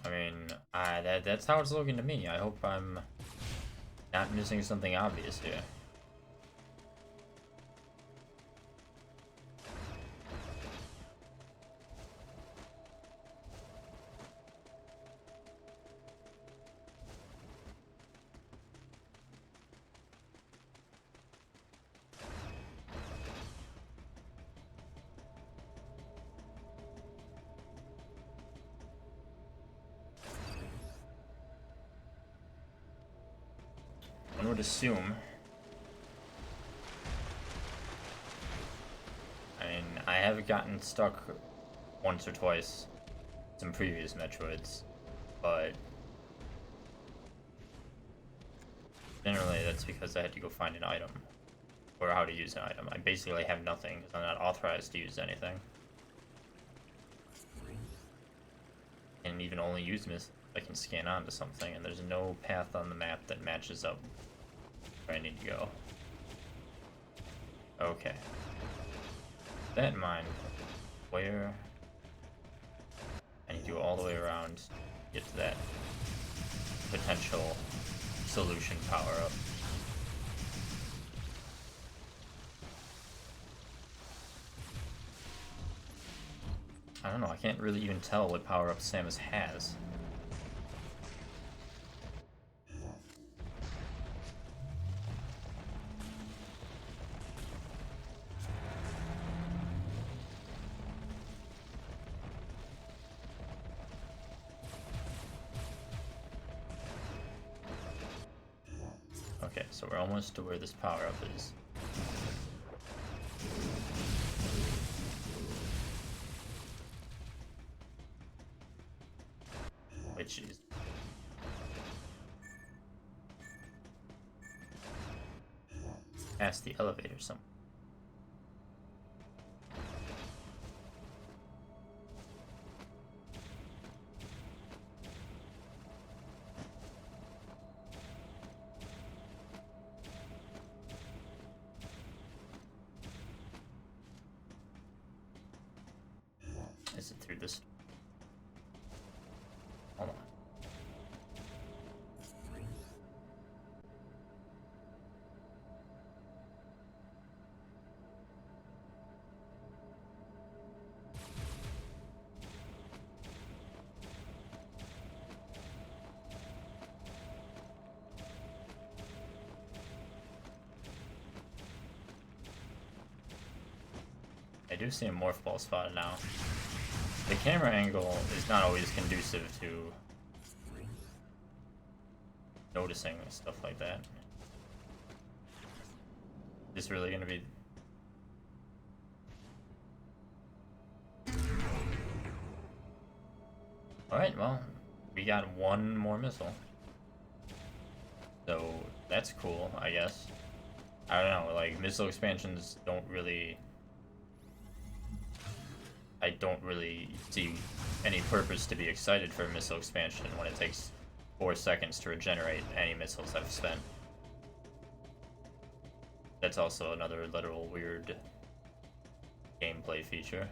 I mean, that's how it's looking to me. I hope I'm not missing something obvious here. One would assume. I mean, I have gotten stuck once or twice in some previous Metroids, but generally that's because I had to go find an item, or how to use an item. I basically have nothing because I'm not authorized to use anything. And even only use missiles I can scan onto something, and there's no path on the map that matches up where I need to go. Okay. That in mind, where I need to go all the way around to get to that potential solution power-up. I don't know, I can't really even tell what power-up Samus has. Okay, so we're almost to where this power-up is. Which is past the elevator somewhere. Is it through this? Hold on. I do see a morph ball spotted now. The camera angle is not always conducive to noticing stuff like that. Is this really gonna be... Alright, well, we got one more missile. So, that's cool, I guess. I don't know, like, missile expansions don't really... I don't really see any purpose to be excited for a missile expansion when it takes 4 seconds to regenerate any missiles I've spent. That's also another literal weird gameplay feature.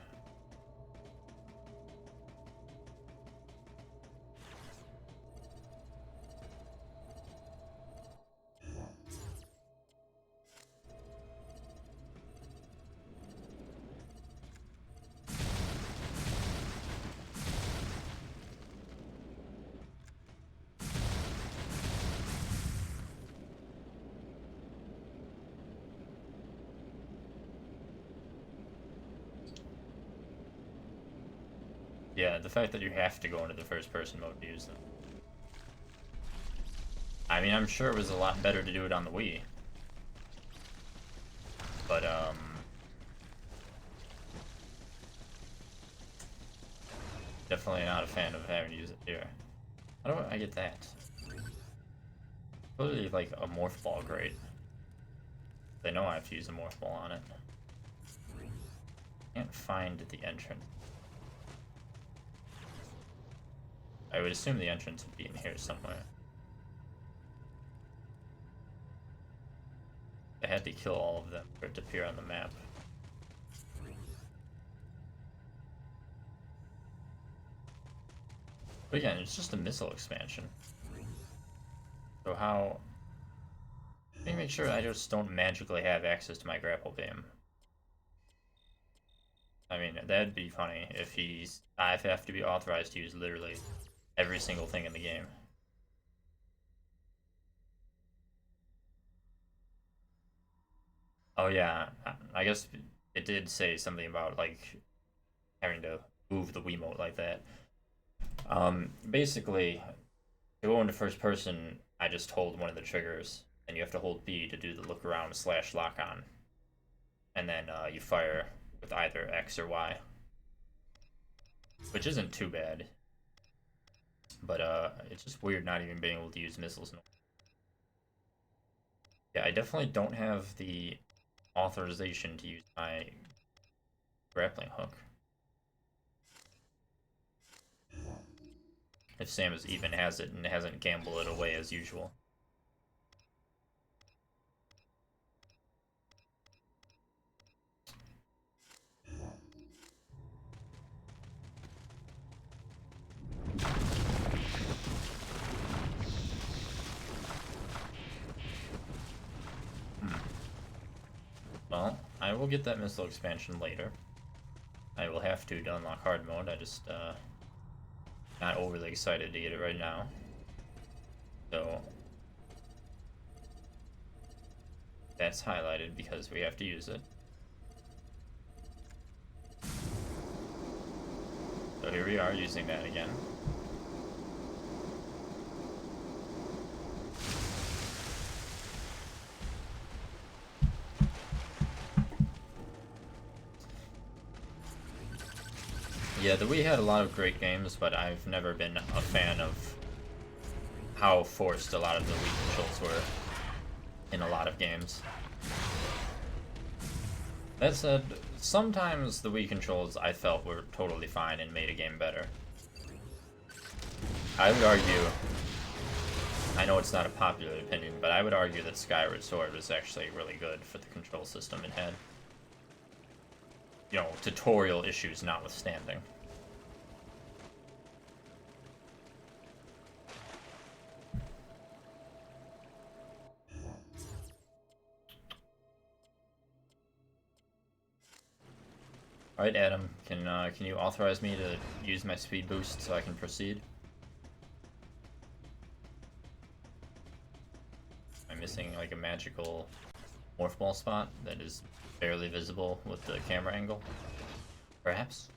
Yeah, the fact that you have to go into the first person mode to use them. I mean, I'm sure it was a lot better to do it on the Wii. But, definitely not a fan of having to use it here. How do I get that? Probably like a morph ball, great. They know I have to use a morph ball on it. Can't find the entrance. I would assume the entrance would be in here somewhere. I had to kill all of them for it to appear on the map. But again, it's just a missile expansion. So how... Let me make sure I just don't magically have access to my grapple beam. I mean, that'd be funny if I have to be authorized to use literally every single thing in the game. Oh yeah, I guess it did say something about, like, having to move the Wiimote like that. Basically, to go into first person, I just hold one of the triggers, and you have to hold B to do the look around / lock on. And then you fire with either X or Y. Which isn't too bad. But it's just weird not even being able to use missiles. Yeah, I definitely don't have the authorization to use my grappling hook. If Samus even has it and hasn't gambled it away as usual. Well, I will get that missile expansion later. I will have to unlock hard mode. I just not overly excited to get it right now. So that's highlighted because we have to use it. So here we are using that again. Yeah, the Wii had a lot of great games, but I've never been a fan of how forced a lot of the Wii controls were in a lot of games. That said, sometimes the Wii controls I felt were totally fine and made a game better. I would argue, I know it's not a popular opinion, but I would argue that Skyward Sword was actually really good for the control system it had. You know, tutorial issues notwithstanding. Alright, Adam, can you authorize me to use my speed boost so I can proceed? I'm missing like a magical morph ball spot that is barely visible with the camera angle. Perhaps?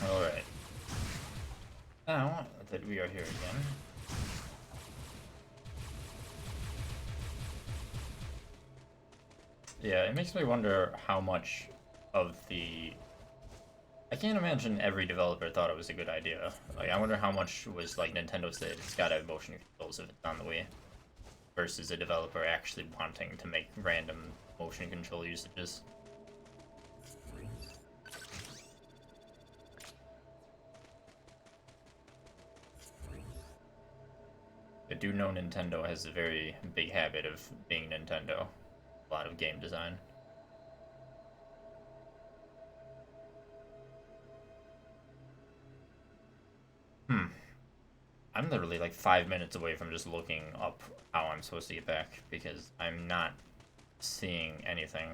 Alright. Now that we are here again, yeah, it makes me wonder how much of the I can't imagine every developer thought it was a good idea. Like, I wonder how much was like Nintendo said it's gotta have motion controls if it's on the Wii, versus a developer actually wanting to make random motion control usages. I do know Nintendo has a very big habit of being Nintendo. A lot of game design. I'm literally like 5 minutes away from just looking up how I'm supposed to get back because I'm not seeing anything.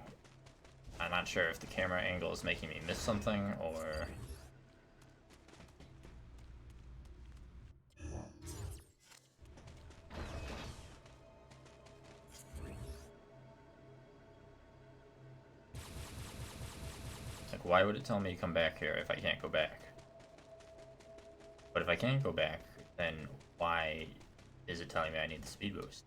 I'm not sure if the camera angle is making me miss something or... Like, why would it tell me to come back here if I can't go back? But if I can't go back, then why is it telling me I need the speed boost?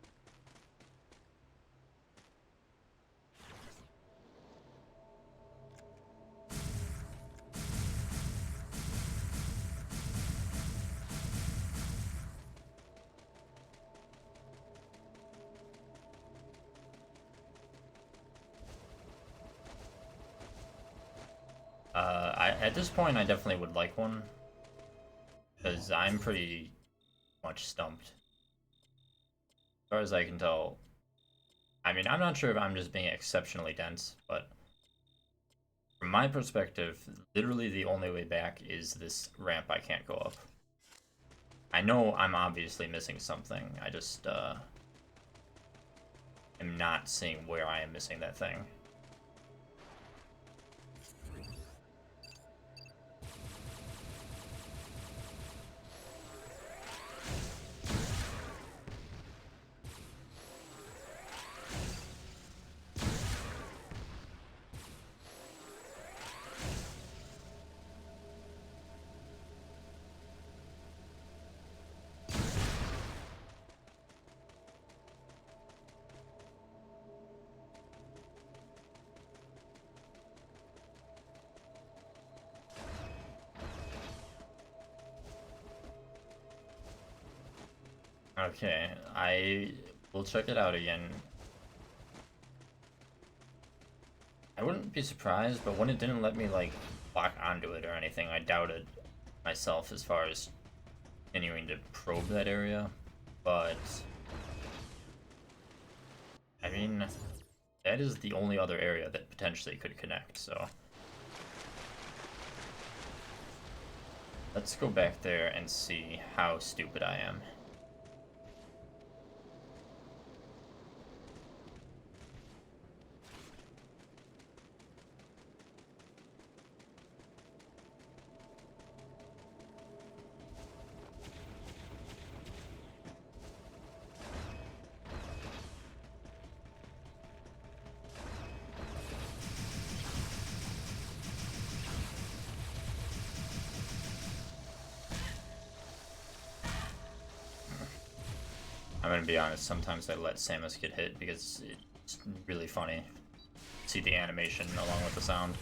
At this point, I definitely would like one, because I'm pretty much stumped. As far as I can tell, I mean, I'm not sure if I'm just being exceptionally dense, but from my perspective, literally the only way back is this ramp I can't go up. I know I'm obviously missing something, I just, am not seeing where I am missing that thing. Okay, I will check it out again. I wouldn't be surprised, but when it didn't let me, like, lock onto it or anything, I doubted myself as far as continuing to probe that area. But, I mean, that is the only other area that potentially could connect, so... Let's go back there and see how stupid I am. I'm gonna be honest, sometimes I let Samus get hit because it's really funny. See the animation along with the sound.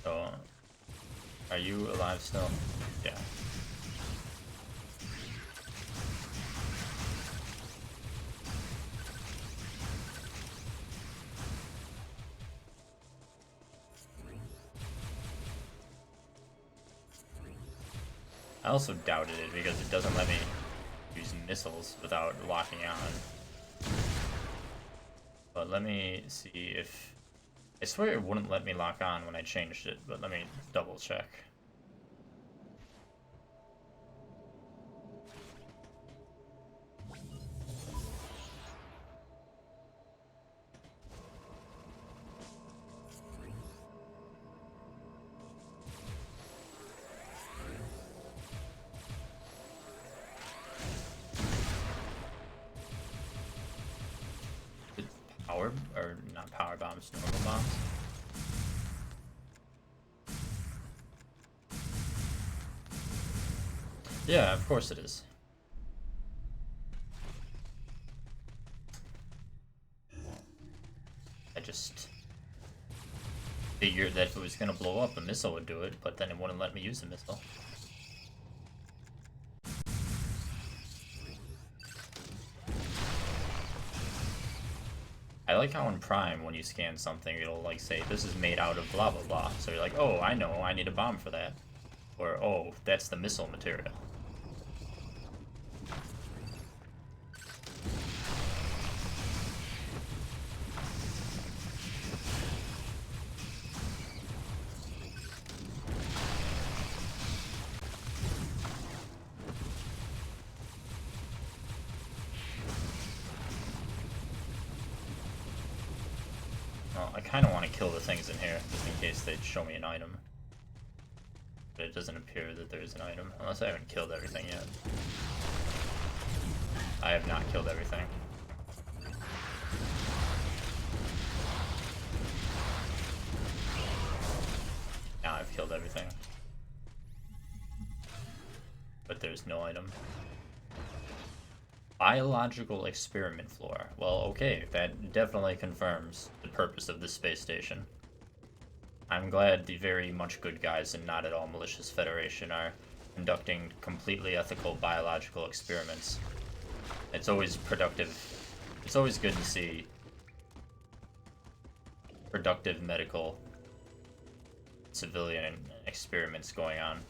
So, are you alive still? Yeah. I also doubted it because it doesn't let me use missiles without locking on. But let me see if... I swear it wouldn't let me lock on when I changed it, but let me double check. Power, or not power bombs, normal bombs. Yeah, of course it is. I just figured that if it was gonna blow up, a missile would do it, but then it wouldn't let me use the missile. I like how in Prime, when you scan something, it'll like say, this is made out of blah blah blah. So you're like, oh, I know, I need a bomb for that. Or, oh, that's the missile material. Well, I kind of want to kill the things in here, just in case they show me an item. But it doesn't appear that there is an item, unless I haven't killed everything yet. I have not killed everything. Now I've killed everything. But there's no item. Biological experiment floor. Well, okay, that definitely confirms the purpose of this space station. I'm glad the very much good guys and not at all malicious Federation are conducting completely ethical biological experiments. It's always productive. It's always good to see productive medical civilian experiments going on.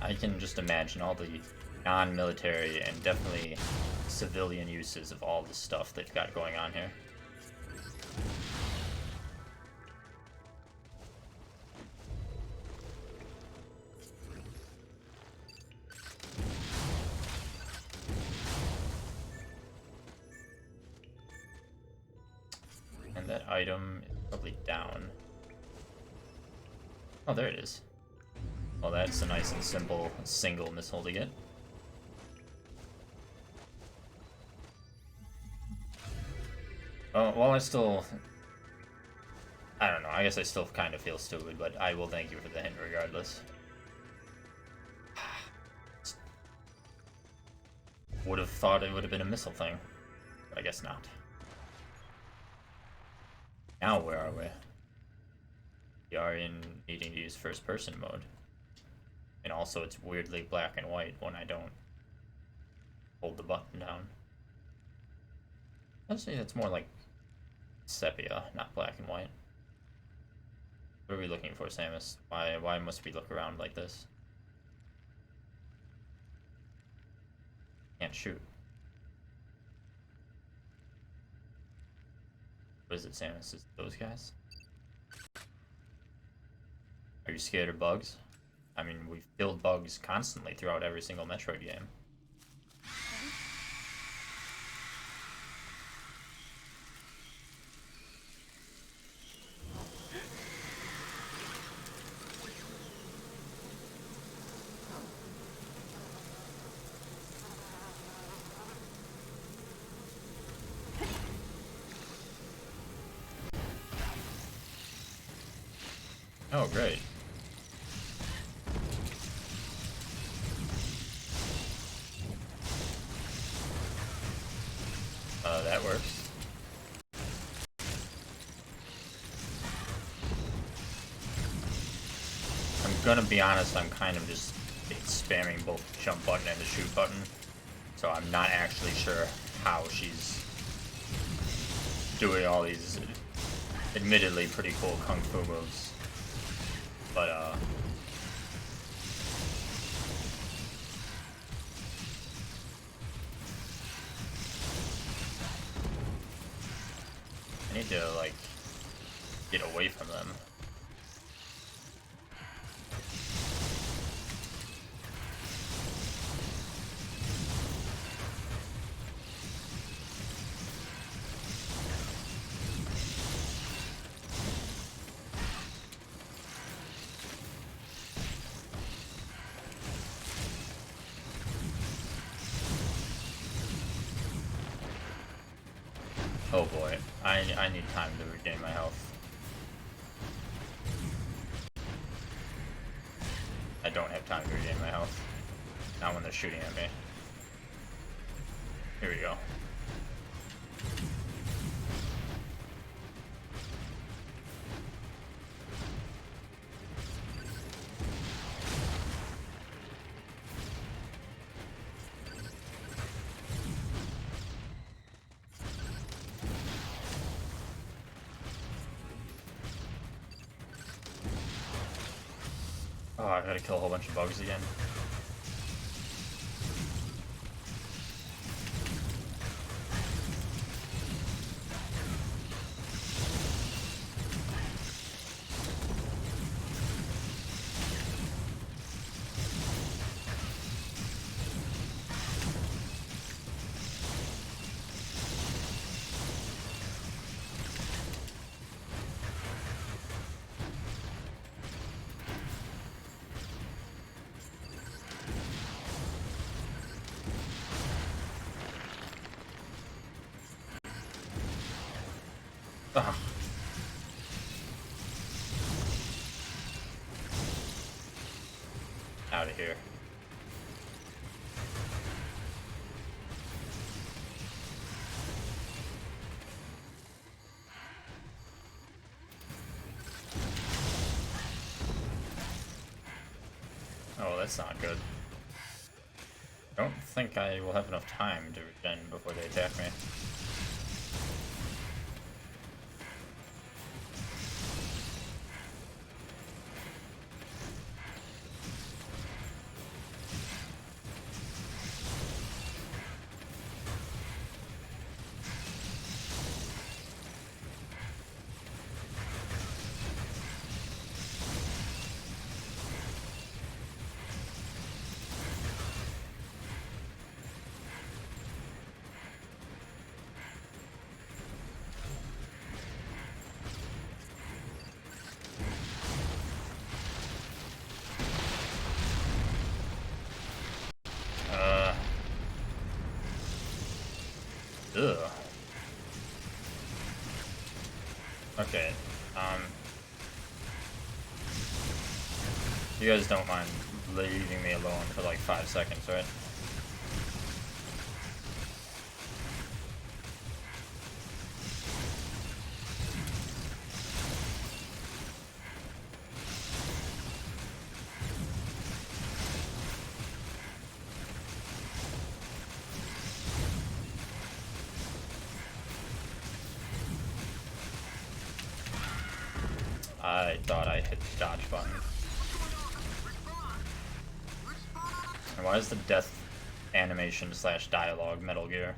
I can just imagine all the non-military and definitely civilian uses of all the stuff they've got going on here. And that item is probably down. Oh, there it is. Well, that's a nice and simple single missile to get. Well, I still... I don't know, I guess I still kind of feel stupid, but I will thank you for the hint regardless. Would have thought it would have been a missile thing, but I guess not. Now where are we? We are in needing to use first person mode. And also it's weirdly black and white when I don't hold the button down. I'd say that's more like sepia, not black and white. What are we looking for, Samus? Why must we look around like this? Can't shoot. What is it, Samus? Is it those guys? Are you scared of bugs? I mean, we've killed bugs constantly throughout every single Metroid game. Oh, great. That works. I'm gonna be honest, I'm kind of just spamming both the jump button and the shoot button, so I'm not actually sure how she's doing all these admittedly pretty cool kung fu moves. But I need to, like, get away from them. Oh boy, I need time to regain my health. don't have time to regain my health. Not when they're shooting at me. Here we go. Oh, I gotta kill a whole bunch of bugs again. Ugh. Out of here. Oh, that's not good. I don't think I will have enough time to regen before they attack me. Ugh. Okay, you guys don't mind leaving me alone for like 5 seconds, right? I thought I hit the dodge button. And why is the death animation / dialogue Metal Gear?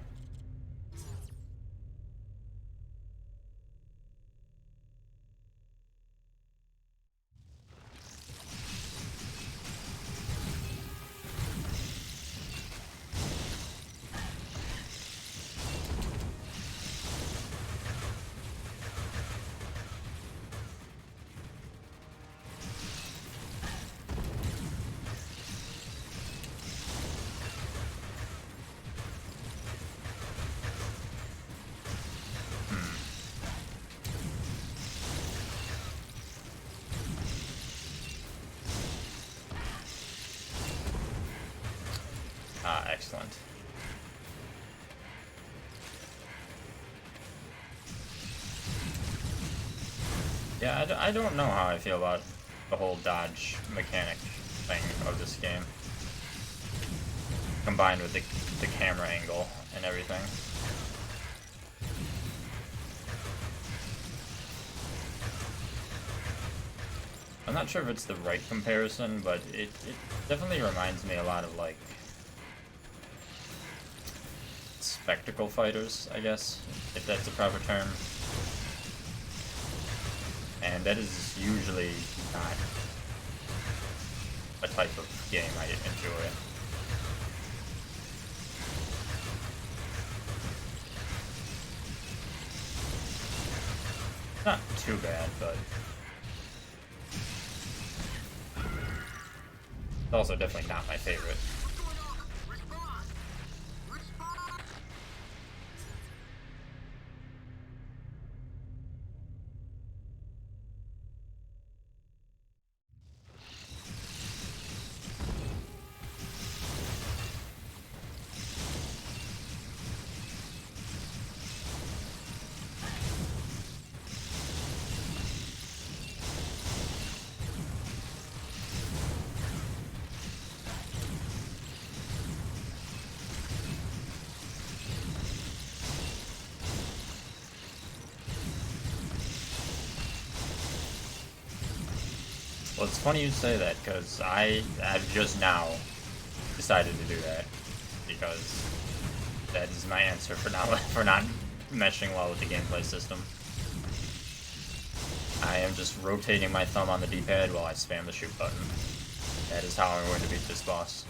Ah, excellent. Yeah, I don't know how I feel about the whole dodge mechanic thing of this game. Combined with the camera angle and everything. I'm not sure if it's the right comparison, but it definitely reminds me a lot of, like, spectacle fighters, I guess, if that's the proper term. And that is usually not a type of game I enjoy. Not too bad, but it's also definitely not my favorite. Well, it's funny you say that, because I have just now decided to do that, because that is my answer for not meshing well with the gameplay system. I am just rotating my thumb on the D-pad while I spam the shoot button. That is how I'm going to beat this boss.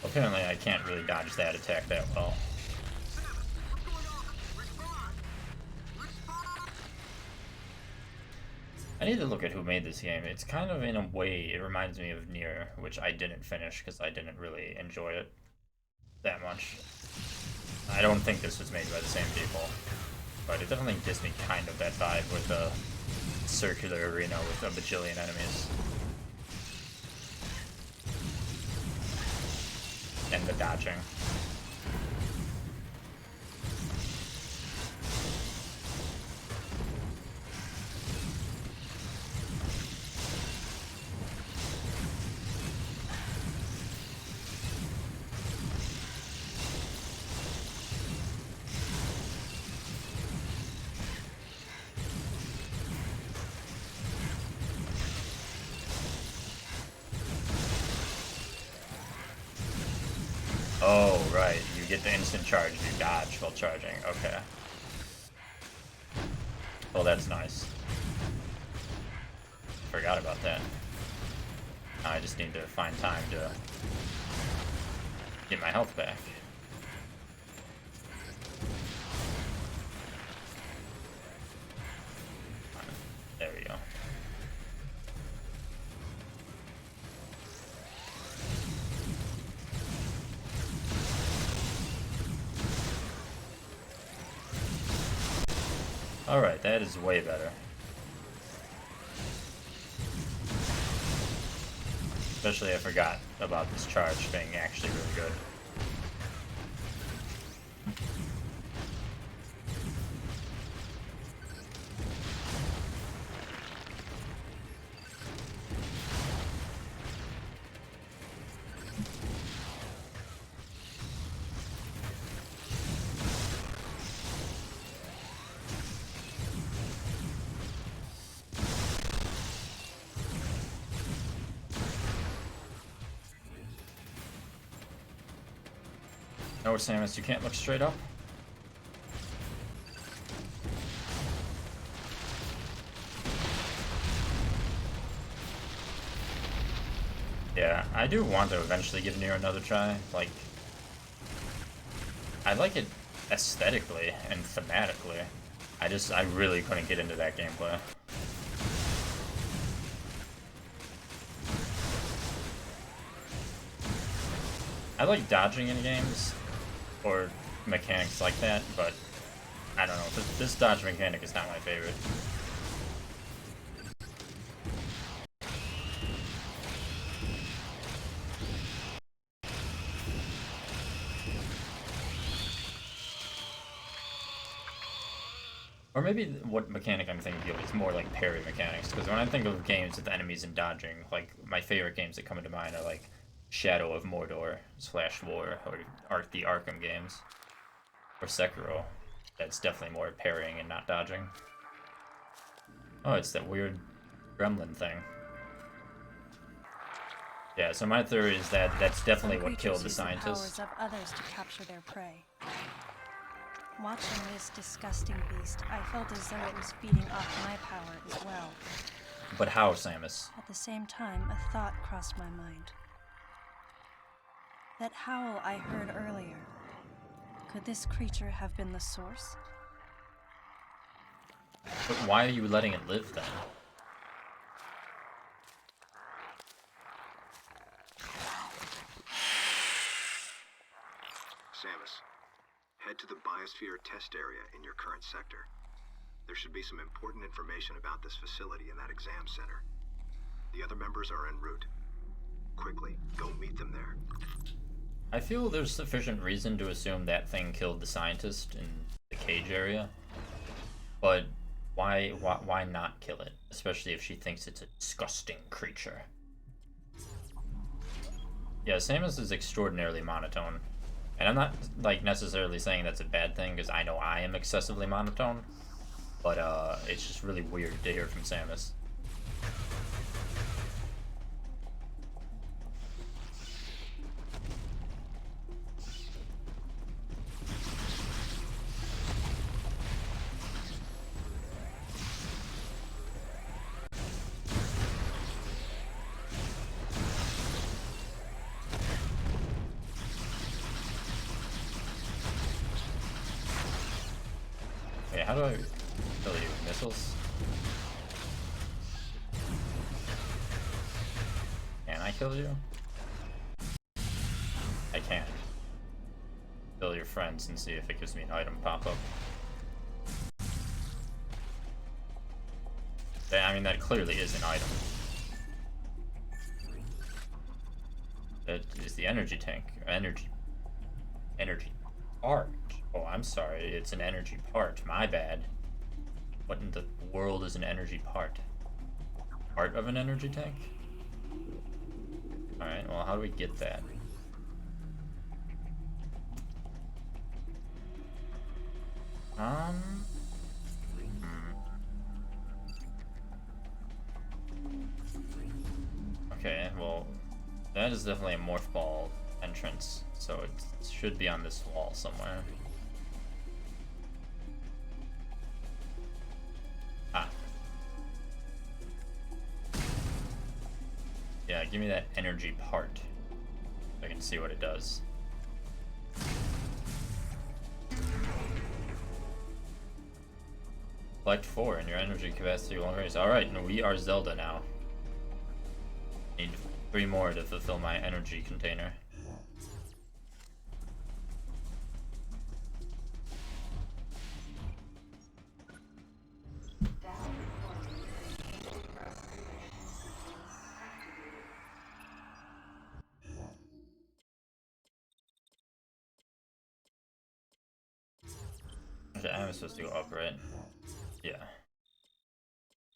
Apparently I can't really dodge that attack that well. I need to look at who made this game. It's kind of, in a way, it reminds me of Nier, which I didn't finish because I didn't really enjoy it that much. I don't think this was made by the same people, but it definitely gives me kind of that vibe with a circular arena with a bajillion enemies. And the dodging. Oh, right. You get the instant charge if you dodge while charging. Okay. Well, that's nice. Forgot about that. Now I just need to find time to get my health back. There we go. Alright, that is way better. Especially I forgot about this charge being actually really good. No, Samus, you can't look straight up. Yeah, I do want to eventually give Nier another try. Like, I like it aesthetically and thematically. I really couldn't get into that gameplay. I like dodging in games, or mechanics like that, but I don't know, this dodge mechanic is not my favorite. Or maybe what mechanic I'm thinking of is more like parry mechanics, because when I think of games with enemies and dodging, like, my favorite games that come into mind are like Shadow of Mordor, Slash War, or the Arkham games, or Sekiro. That's definitely more parrying and not dodging. Oh, it's that weird gremlin thing. Yeah, so my theory is that that's definitely what killed the scientists. Powers of others to capture their prey. Watching this disgusting beast, I felt as though it was feeding off my power as well. But how, Samus? At the same time, a thought crossed my mind. That howl I heard earlier, could this creature have been the source? But why are you letting it live then? Samus, head to the biosphere test area in your current sector. There should be some important information about this facility in that exam center. The other members are en route. Quickly, go meet them there. I feel there's sufficient reason to assume that thing killed the scientist in the cage area. But why not kill it? Especially if she thinks it's a disgusting creature. Yeah, Samus is extraordinarily monotone. And I'm not like necessarily saying that's a bad thing, because I know I am excessively monotone. But it's just really weird to hear from Samus. Okay, how do I kill you? Missiles? Can I kill you? I can. Kill your friends and see if it gives me an item pop up. I mean, that clearly is an item. That is the energy tank. Energy part. Oh, I'm sorry. It's an energy part. My bad. What in the world is an energy part? Part of an energy tank? Alright, well, how do we get that? Okay, well, that is definitely a morph ball entrance, so it should be on this wall somewhere. Ah. Yeah, give me that energy part so I can see what it does. Collect 4 and your energy capacity will increase. Alright, we are Zelda now. Need 3 more to fulfill my energy container. Okay, I'm supposed to go up, right? Yeah.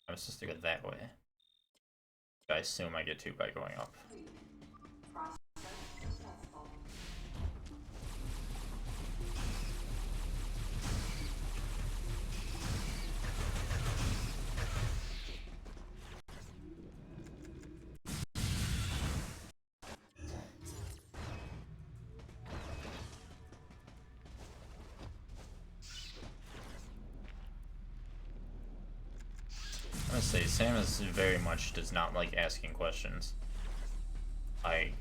I'm supposed to go that way. I assume I get to by going up. Honestly, Samus very much does not like asking questions. I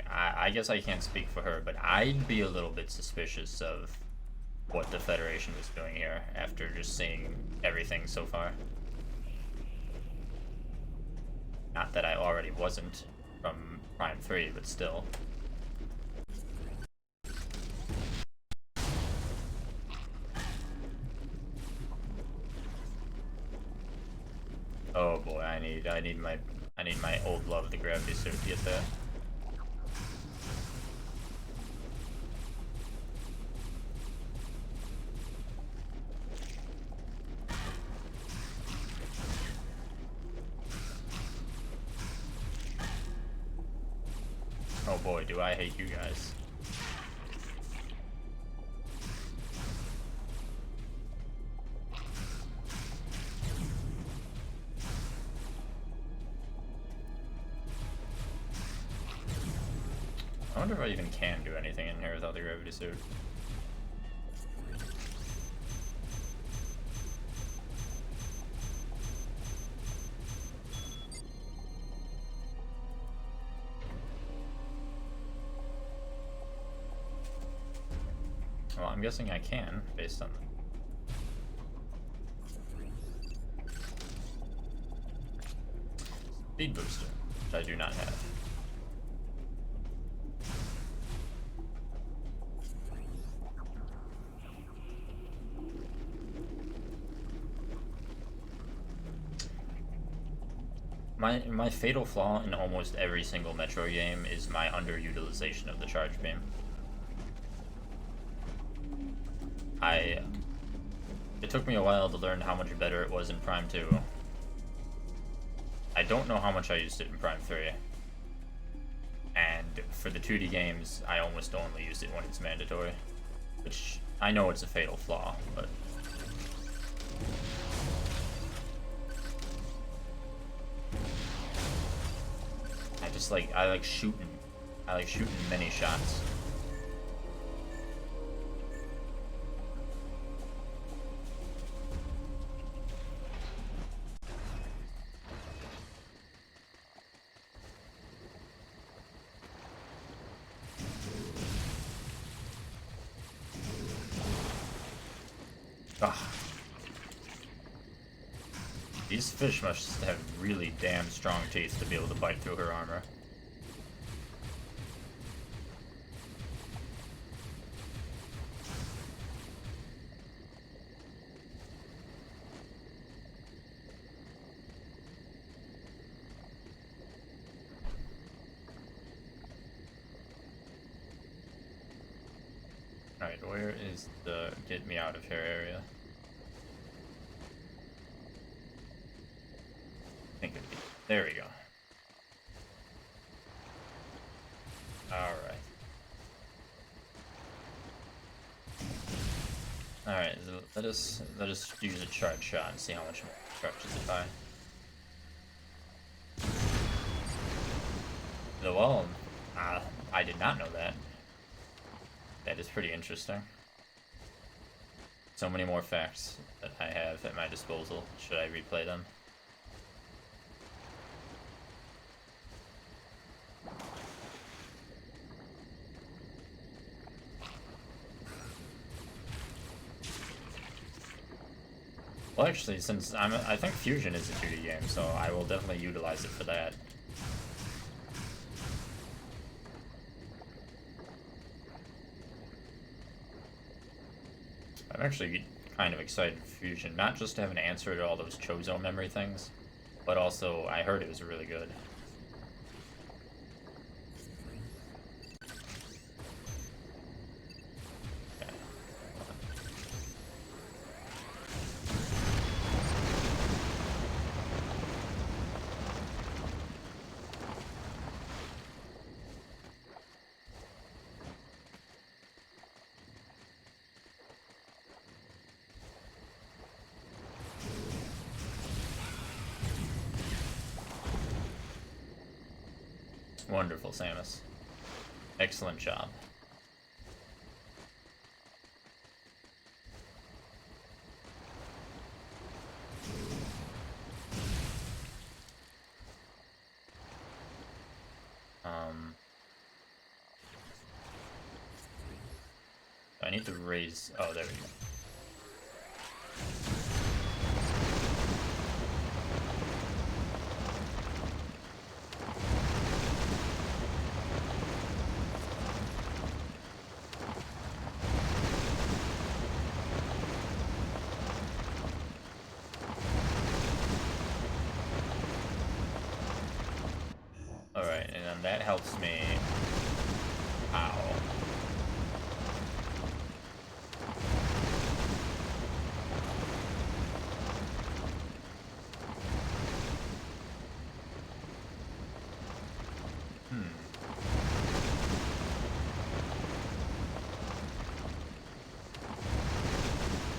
guess I can't speak for her, but I'd be a little bit suspicious of what the Federation was doing here after just seeing everything so far. Not that I already wasn't from Prime 3, but still. Oh boy, I need my old love, the gravity suit, to get that. Oh boy, do I hate you guys. I wonder if I even can do anything in here without the gravity suit. Well, I'm guessing I can, based on Speed booster, which I do not have. My fatal flaw in almost every single Metroid game is my underutilization of the charge beam. It took me a while to learn how much better it was in Prime 2. I don't know how much I used it in Prime 3. And for the 2D games, I almost only use it when it's mandatory. Which, I know it's a fatal flaw, but... I like shooting. I like shooting many shots. Ugh. These fish must have really damn strong teeth to be able to bite through her armor. Alright, where is the get me out of here area? I think it'd be, there we go. Alright. Alright, let us use a charge shot and see how much more charges it by. Well, I did not know that. That is pretty interesting. So many more facts that I have at my disposal. Should I replay them? Well, actually, since I think Fusion is a 2D game, so I will definitely utilize it for that. I'm actually kind of excited for Fusion, not just to have an answer to all those Chozo memory things, but also I heard it was really good. Wonderful, Samus. Excellent job. I need to raise... Oh, there we go. Alright, and then that helps me. Ow.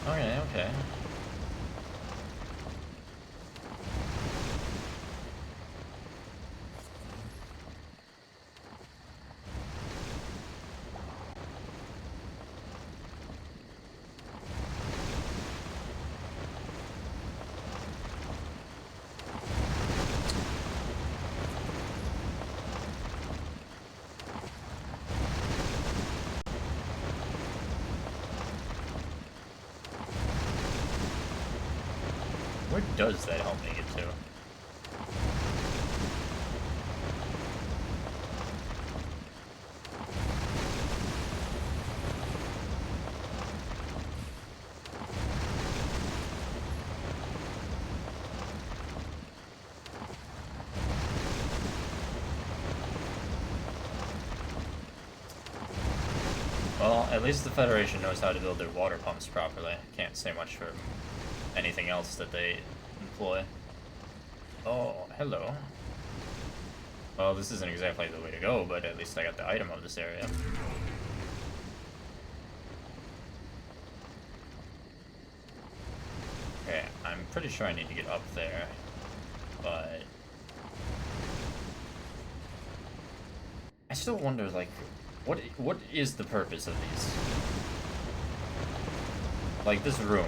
Okay, okay. Where does that help me get to? At least the Federation knows how to build their water pumps properly. Can't say much for anything else that they employ. Oh, hello. Well, this isn't exactly the way to go, but at least I got the item of this area. Okay, I'm pretty sure I need to get up there, but I still wonder, like, what is the purpose of these? Like, this room.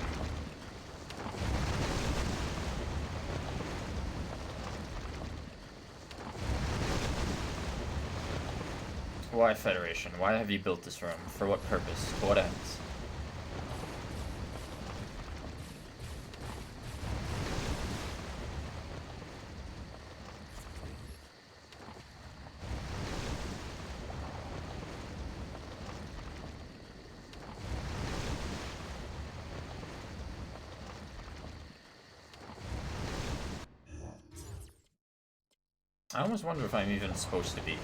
Why Federation? Why have you built this room? For what purpose? To what ends? I almost wonder if I'm even supposed to be here.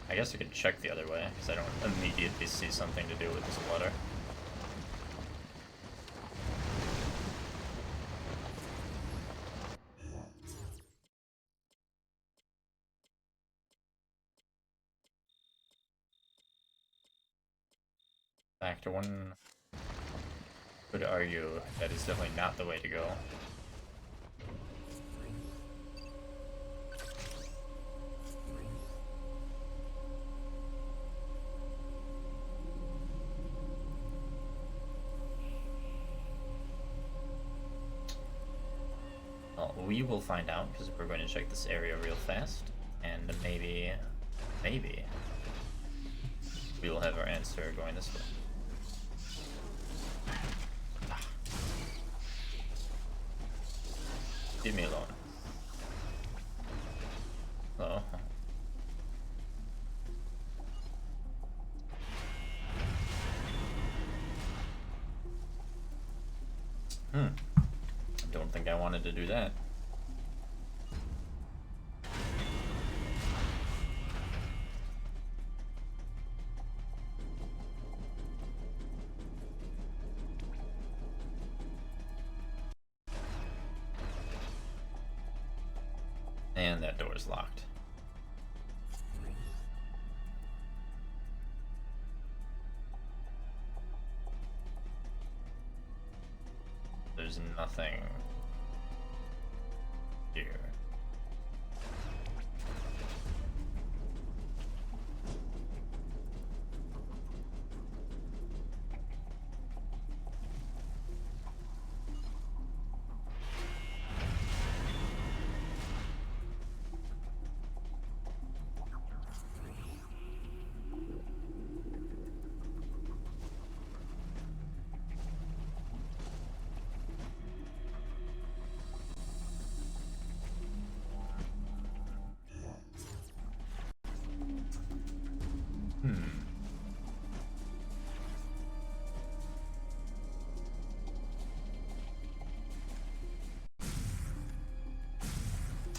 I guess I could check the other way, because I don't immediately see something to do with this water. Back to one could argue that is definitely not the way to go. Well, we will find out, because we're going to check this area real fast, and maybe we will have our answer going this way. Leave me alone. Hello. Don't think I wanted to do that. And that door is locked. There's nothing here.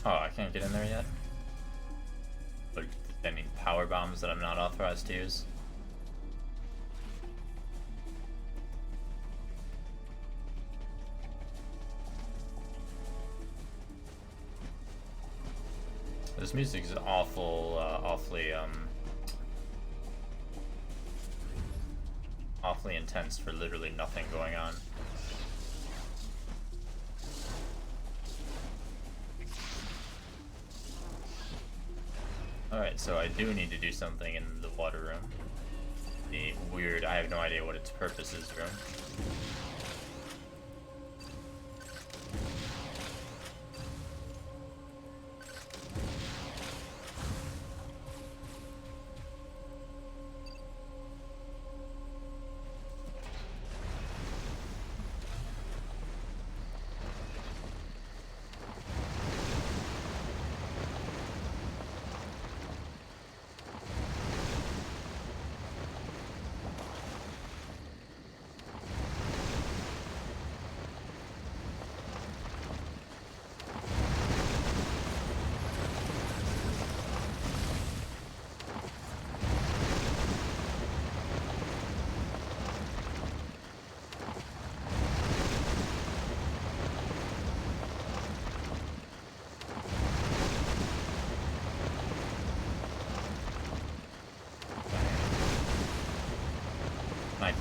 Oh, I can't get in there yet? But any power bombs that I'm not authorized to use? This music is awfully intense for literally nothing going on. Alright, so I do need to do something in the water room. The weird, I have no idea what its purpose is room.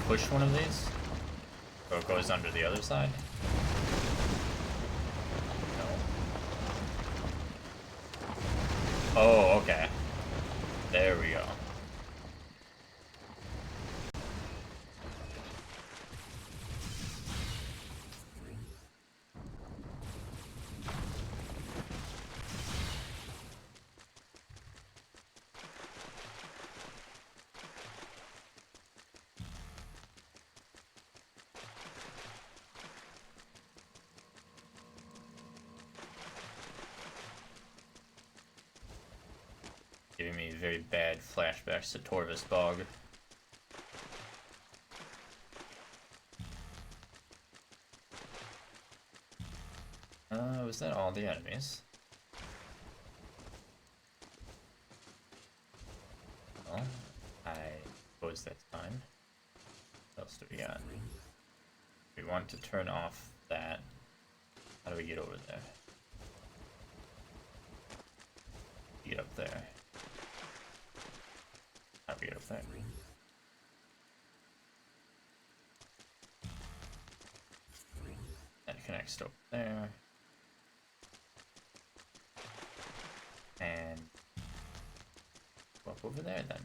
push one of these? So it goes under the other side? No. Oh, okay. There we go. Giving me very bad flashbacks to Torvis Bog. Was that all the enemies? Well, I suppose that's fine. What else do we got? We want to turn off that. How do we get over there? Get up there. How do we get up there? That connects up there. And go up over there then.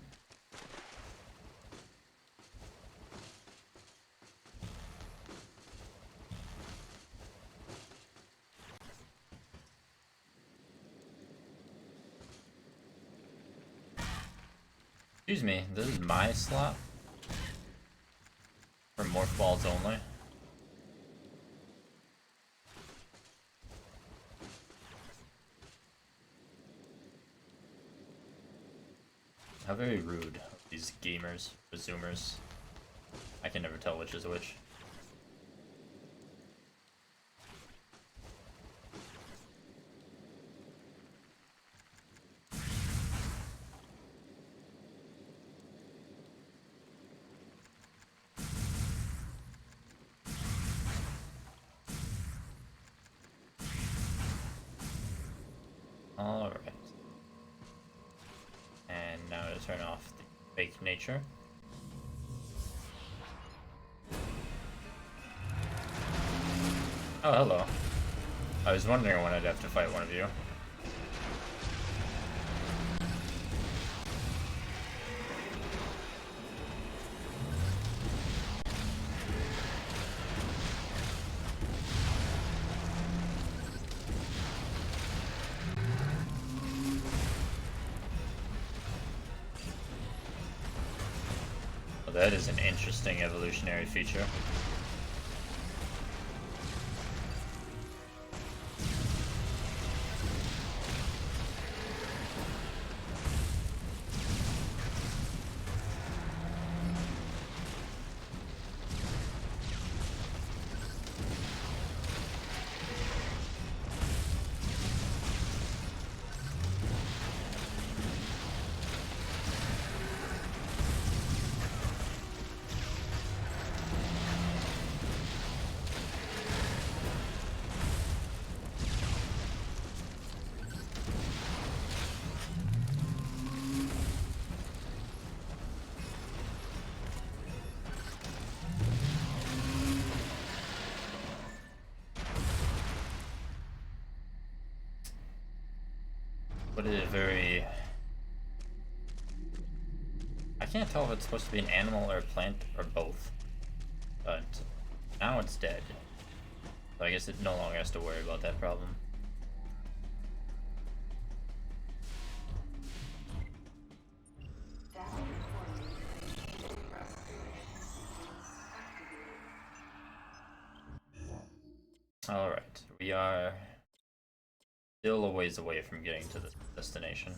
Excuse me, this is my slot? For morph balls only? How very rude of these gamers, presumers. I can never tell which is which. Alright. And now to turn off the fake nature. Oh, hello. I was wondering when I'd have to fight one of you. Well, that is an interesting evolutionary feature. But it is very... I can't tell if it's supposed to be an animal or a plant or both. But now it's dead. So I guess it no longer has to worry about that problem. Alright, we are still a ways away from getting to the destination.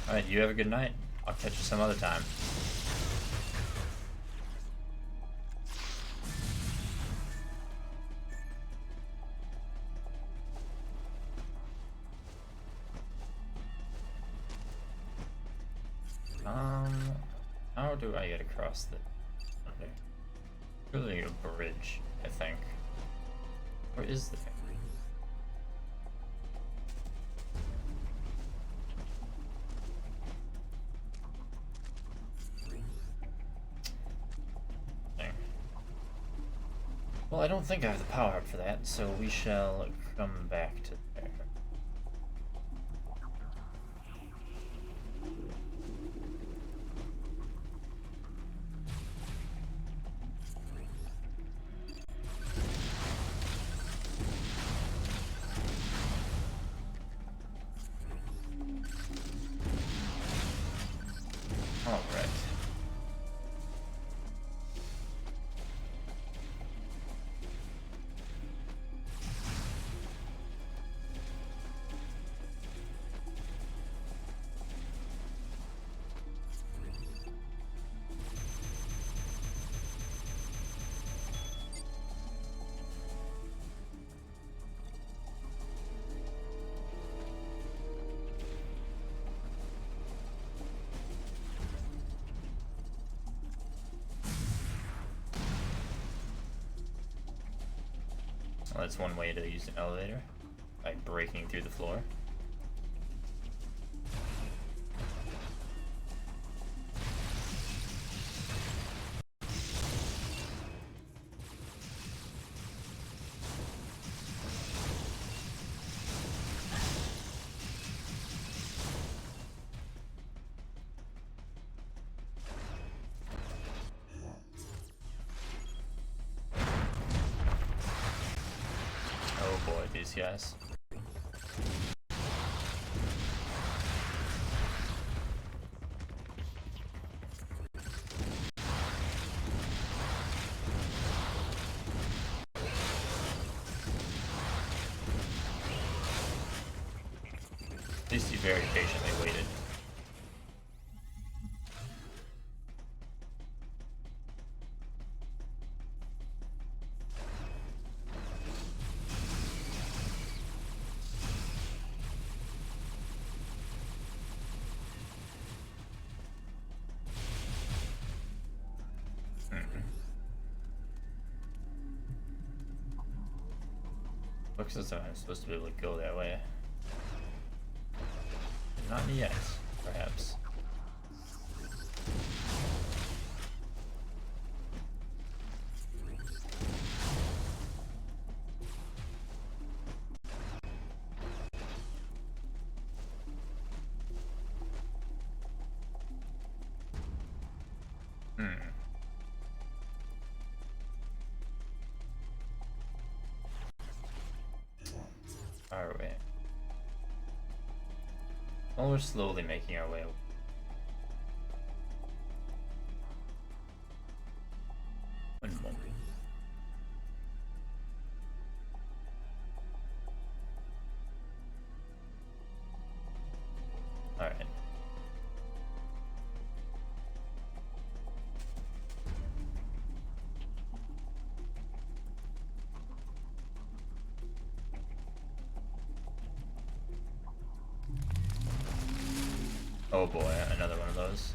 Alright, you have a good night. I'll catch you some other time. How do I get across the... Okay. Really a bridge, I think. Where is the... Well, I don't think I have the power up for that, so we shall come back to there. All right. Well, that's one way to use an elevator, by breaking through the floor. Oh boy, these guys. At least he very patiently waited. Looks as though I'm supposed to be able to go that way. Not yet, perhaps. Our way. Well, we're slowly making our way. One moment. All right. Oh boy, another one of those.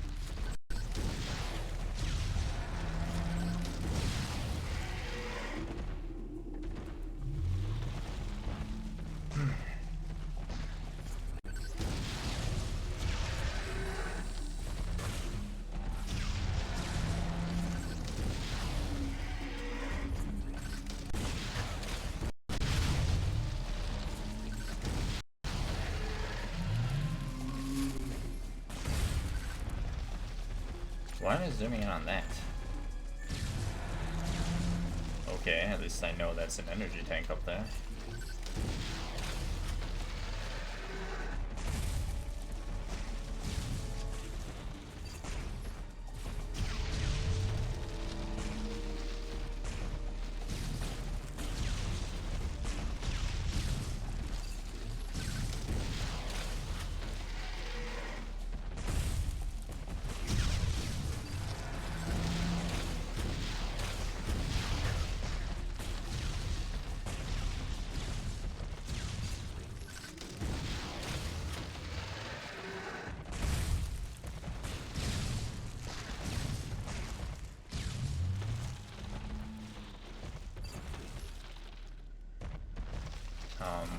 Why am I zooming in on that? Okay, at least I know that's an energy tank up there.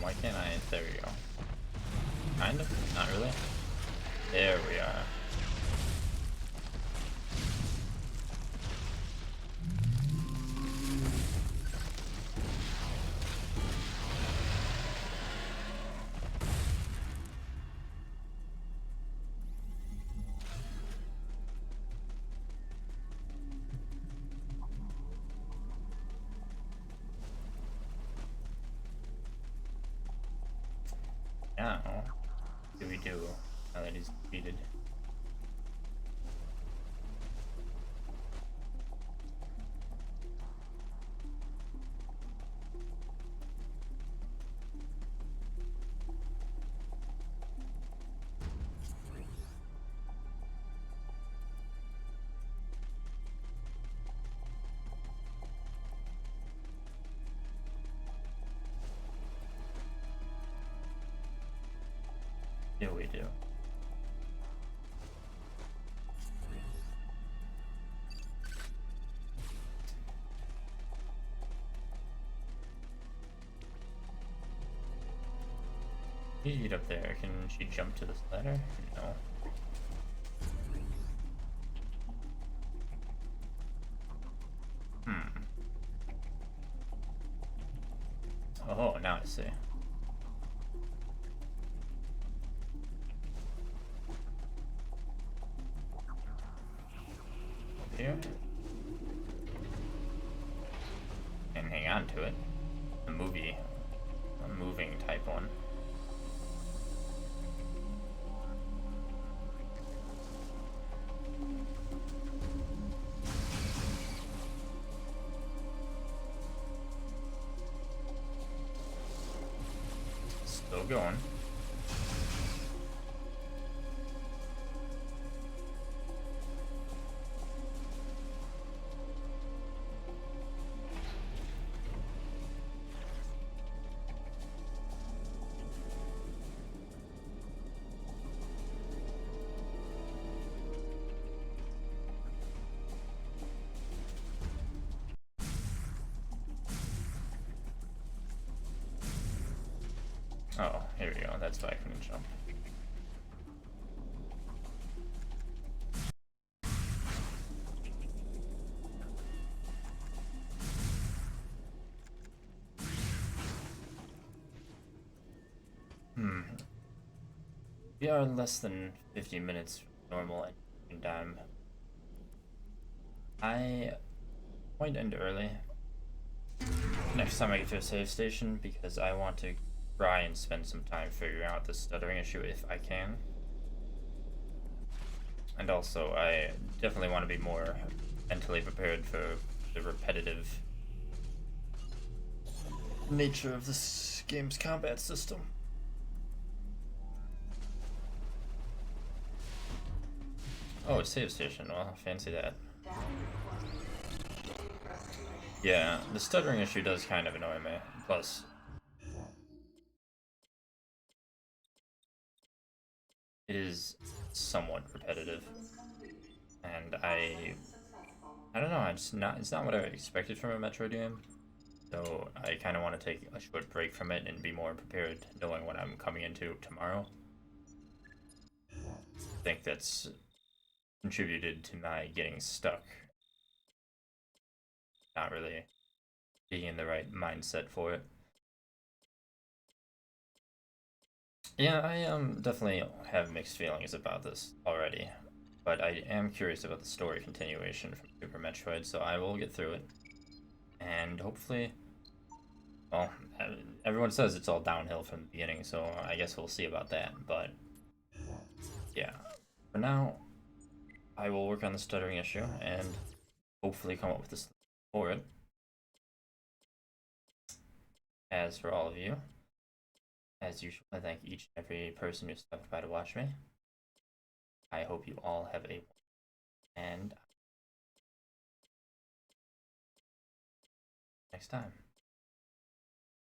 Why can't I? There we go. Kind of? Not really. There we are. Now, what do we do now that he's defeated? Yeah, we do. You get up there. Can she jump to this ladder? No. Oh, now I see. Here. And hang on to it. A moving type one. Still going. Oh, here we go. That's why I couldn't jump. We are less than 50 minutes normal engine time. I might end early next time I get to a save station because I want to try and spend some time figuring out the stuttering issue if I can. And also, I definitely want to be more mentally prepared for the repetitive nature of this game's combat system. Oh, a save station. Well, fancy that. Yeah, the stuttering issue does kind of annoy me. Plus, it is somewhat repetitive, and I don't know. It's not what I expected from a Metroid game. So I kind of want to take a short break from it and be more prepared, knowing what I'm coming into tomorrow. I think that's contributed to my getting stuck. Not really being in the right mindset for it. Yeah, I definitely have mixed feelings about this already, but I am curious about the story continuation from Super Metroid, so I will get through it. And hopefully, well, everyone says it's all downhill from the beginning, so I guess we'll see about that, but yeah. For now, I will work on the stuttering issue and hopefully come up with this for it. As for all of you, as usual, I thank each and every person who stopped by to watch me. I hope you all have a and next time.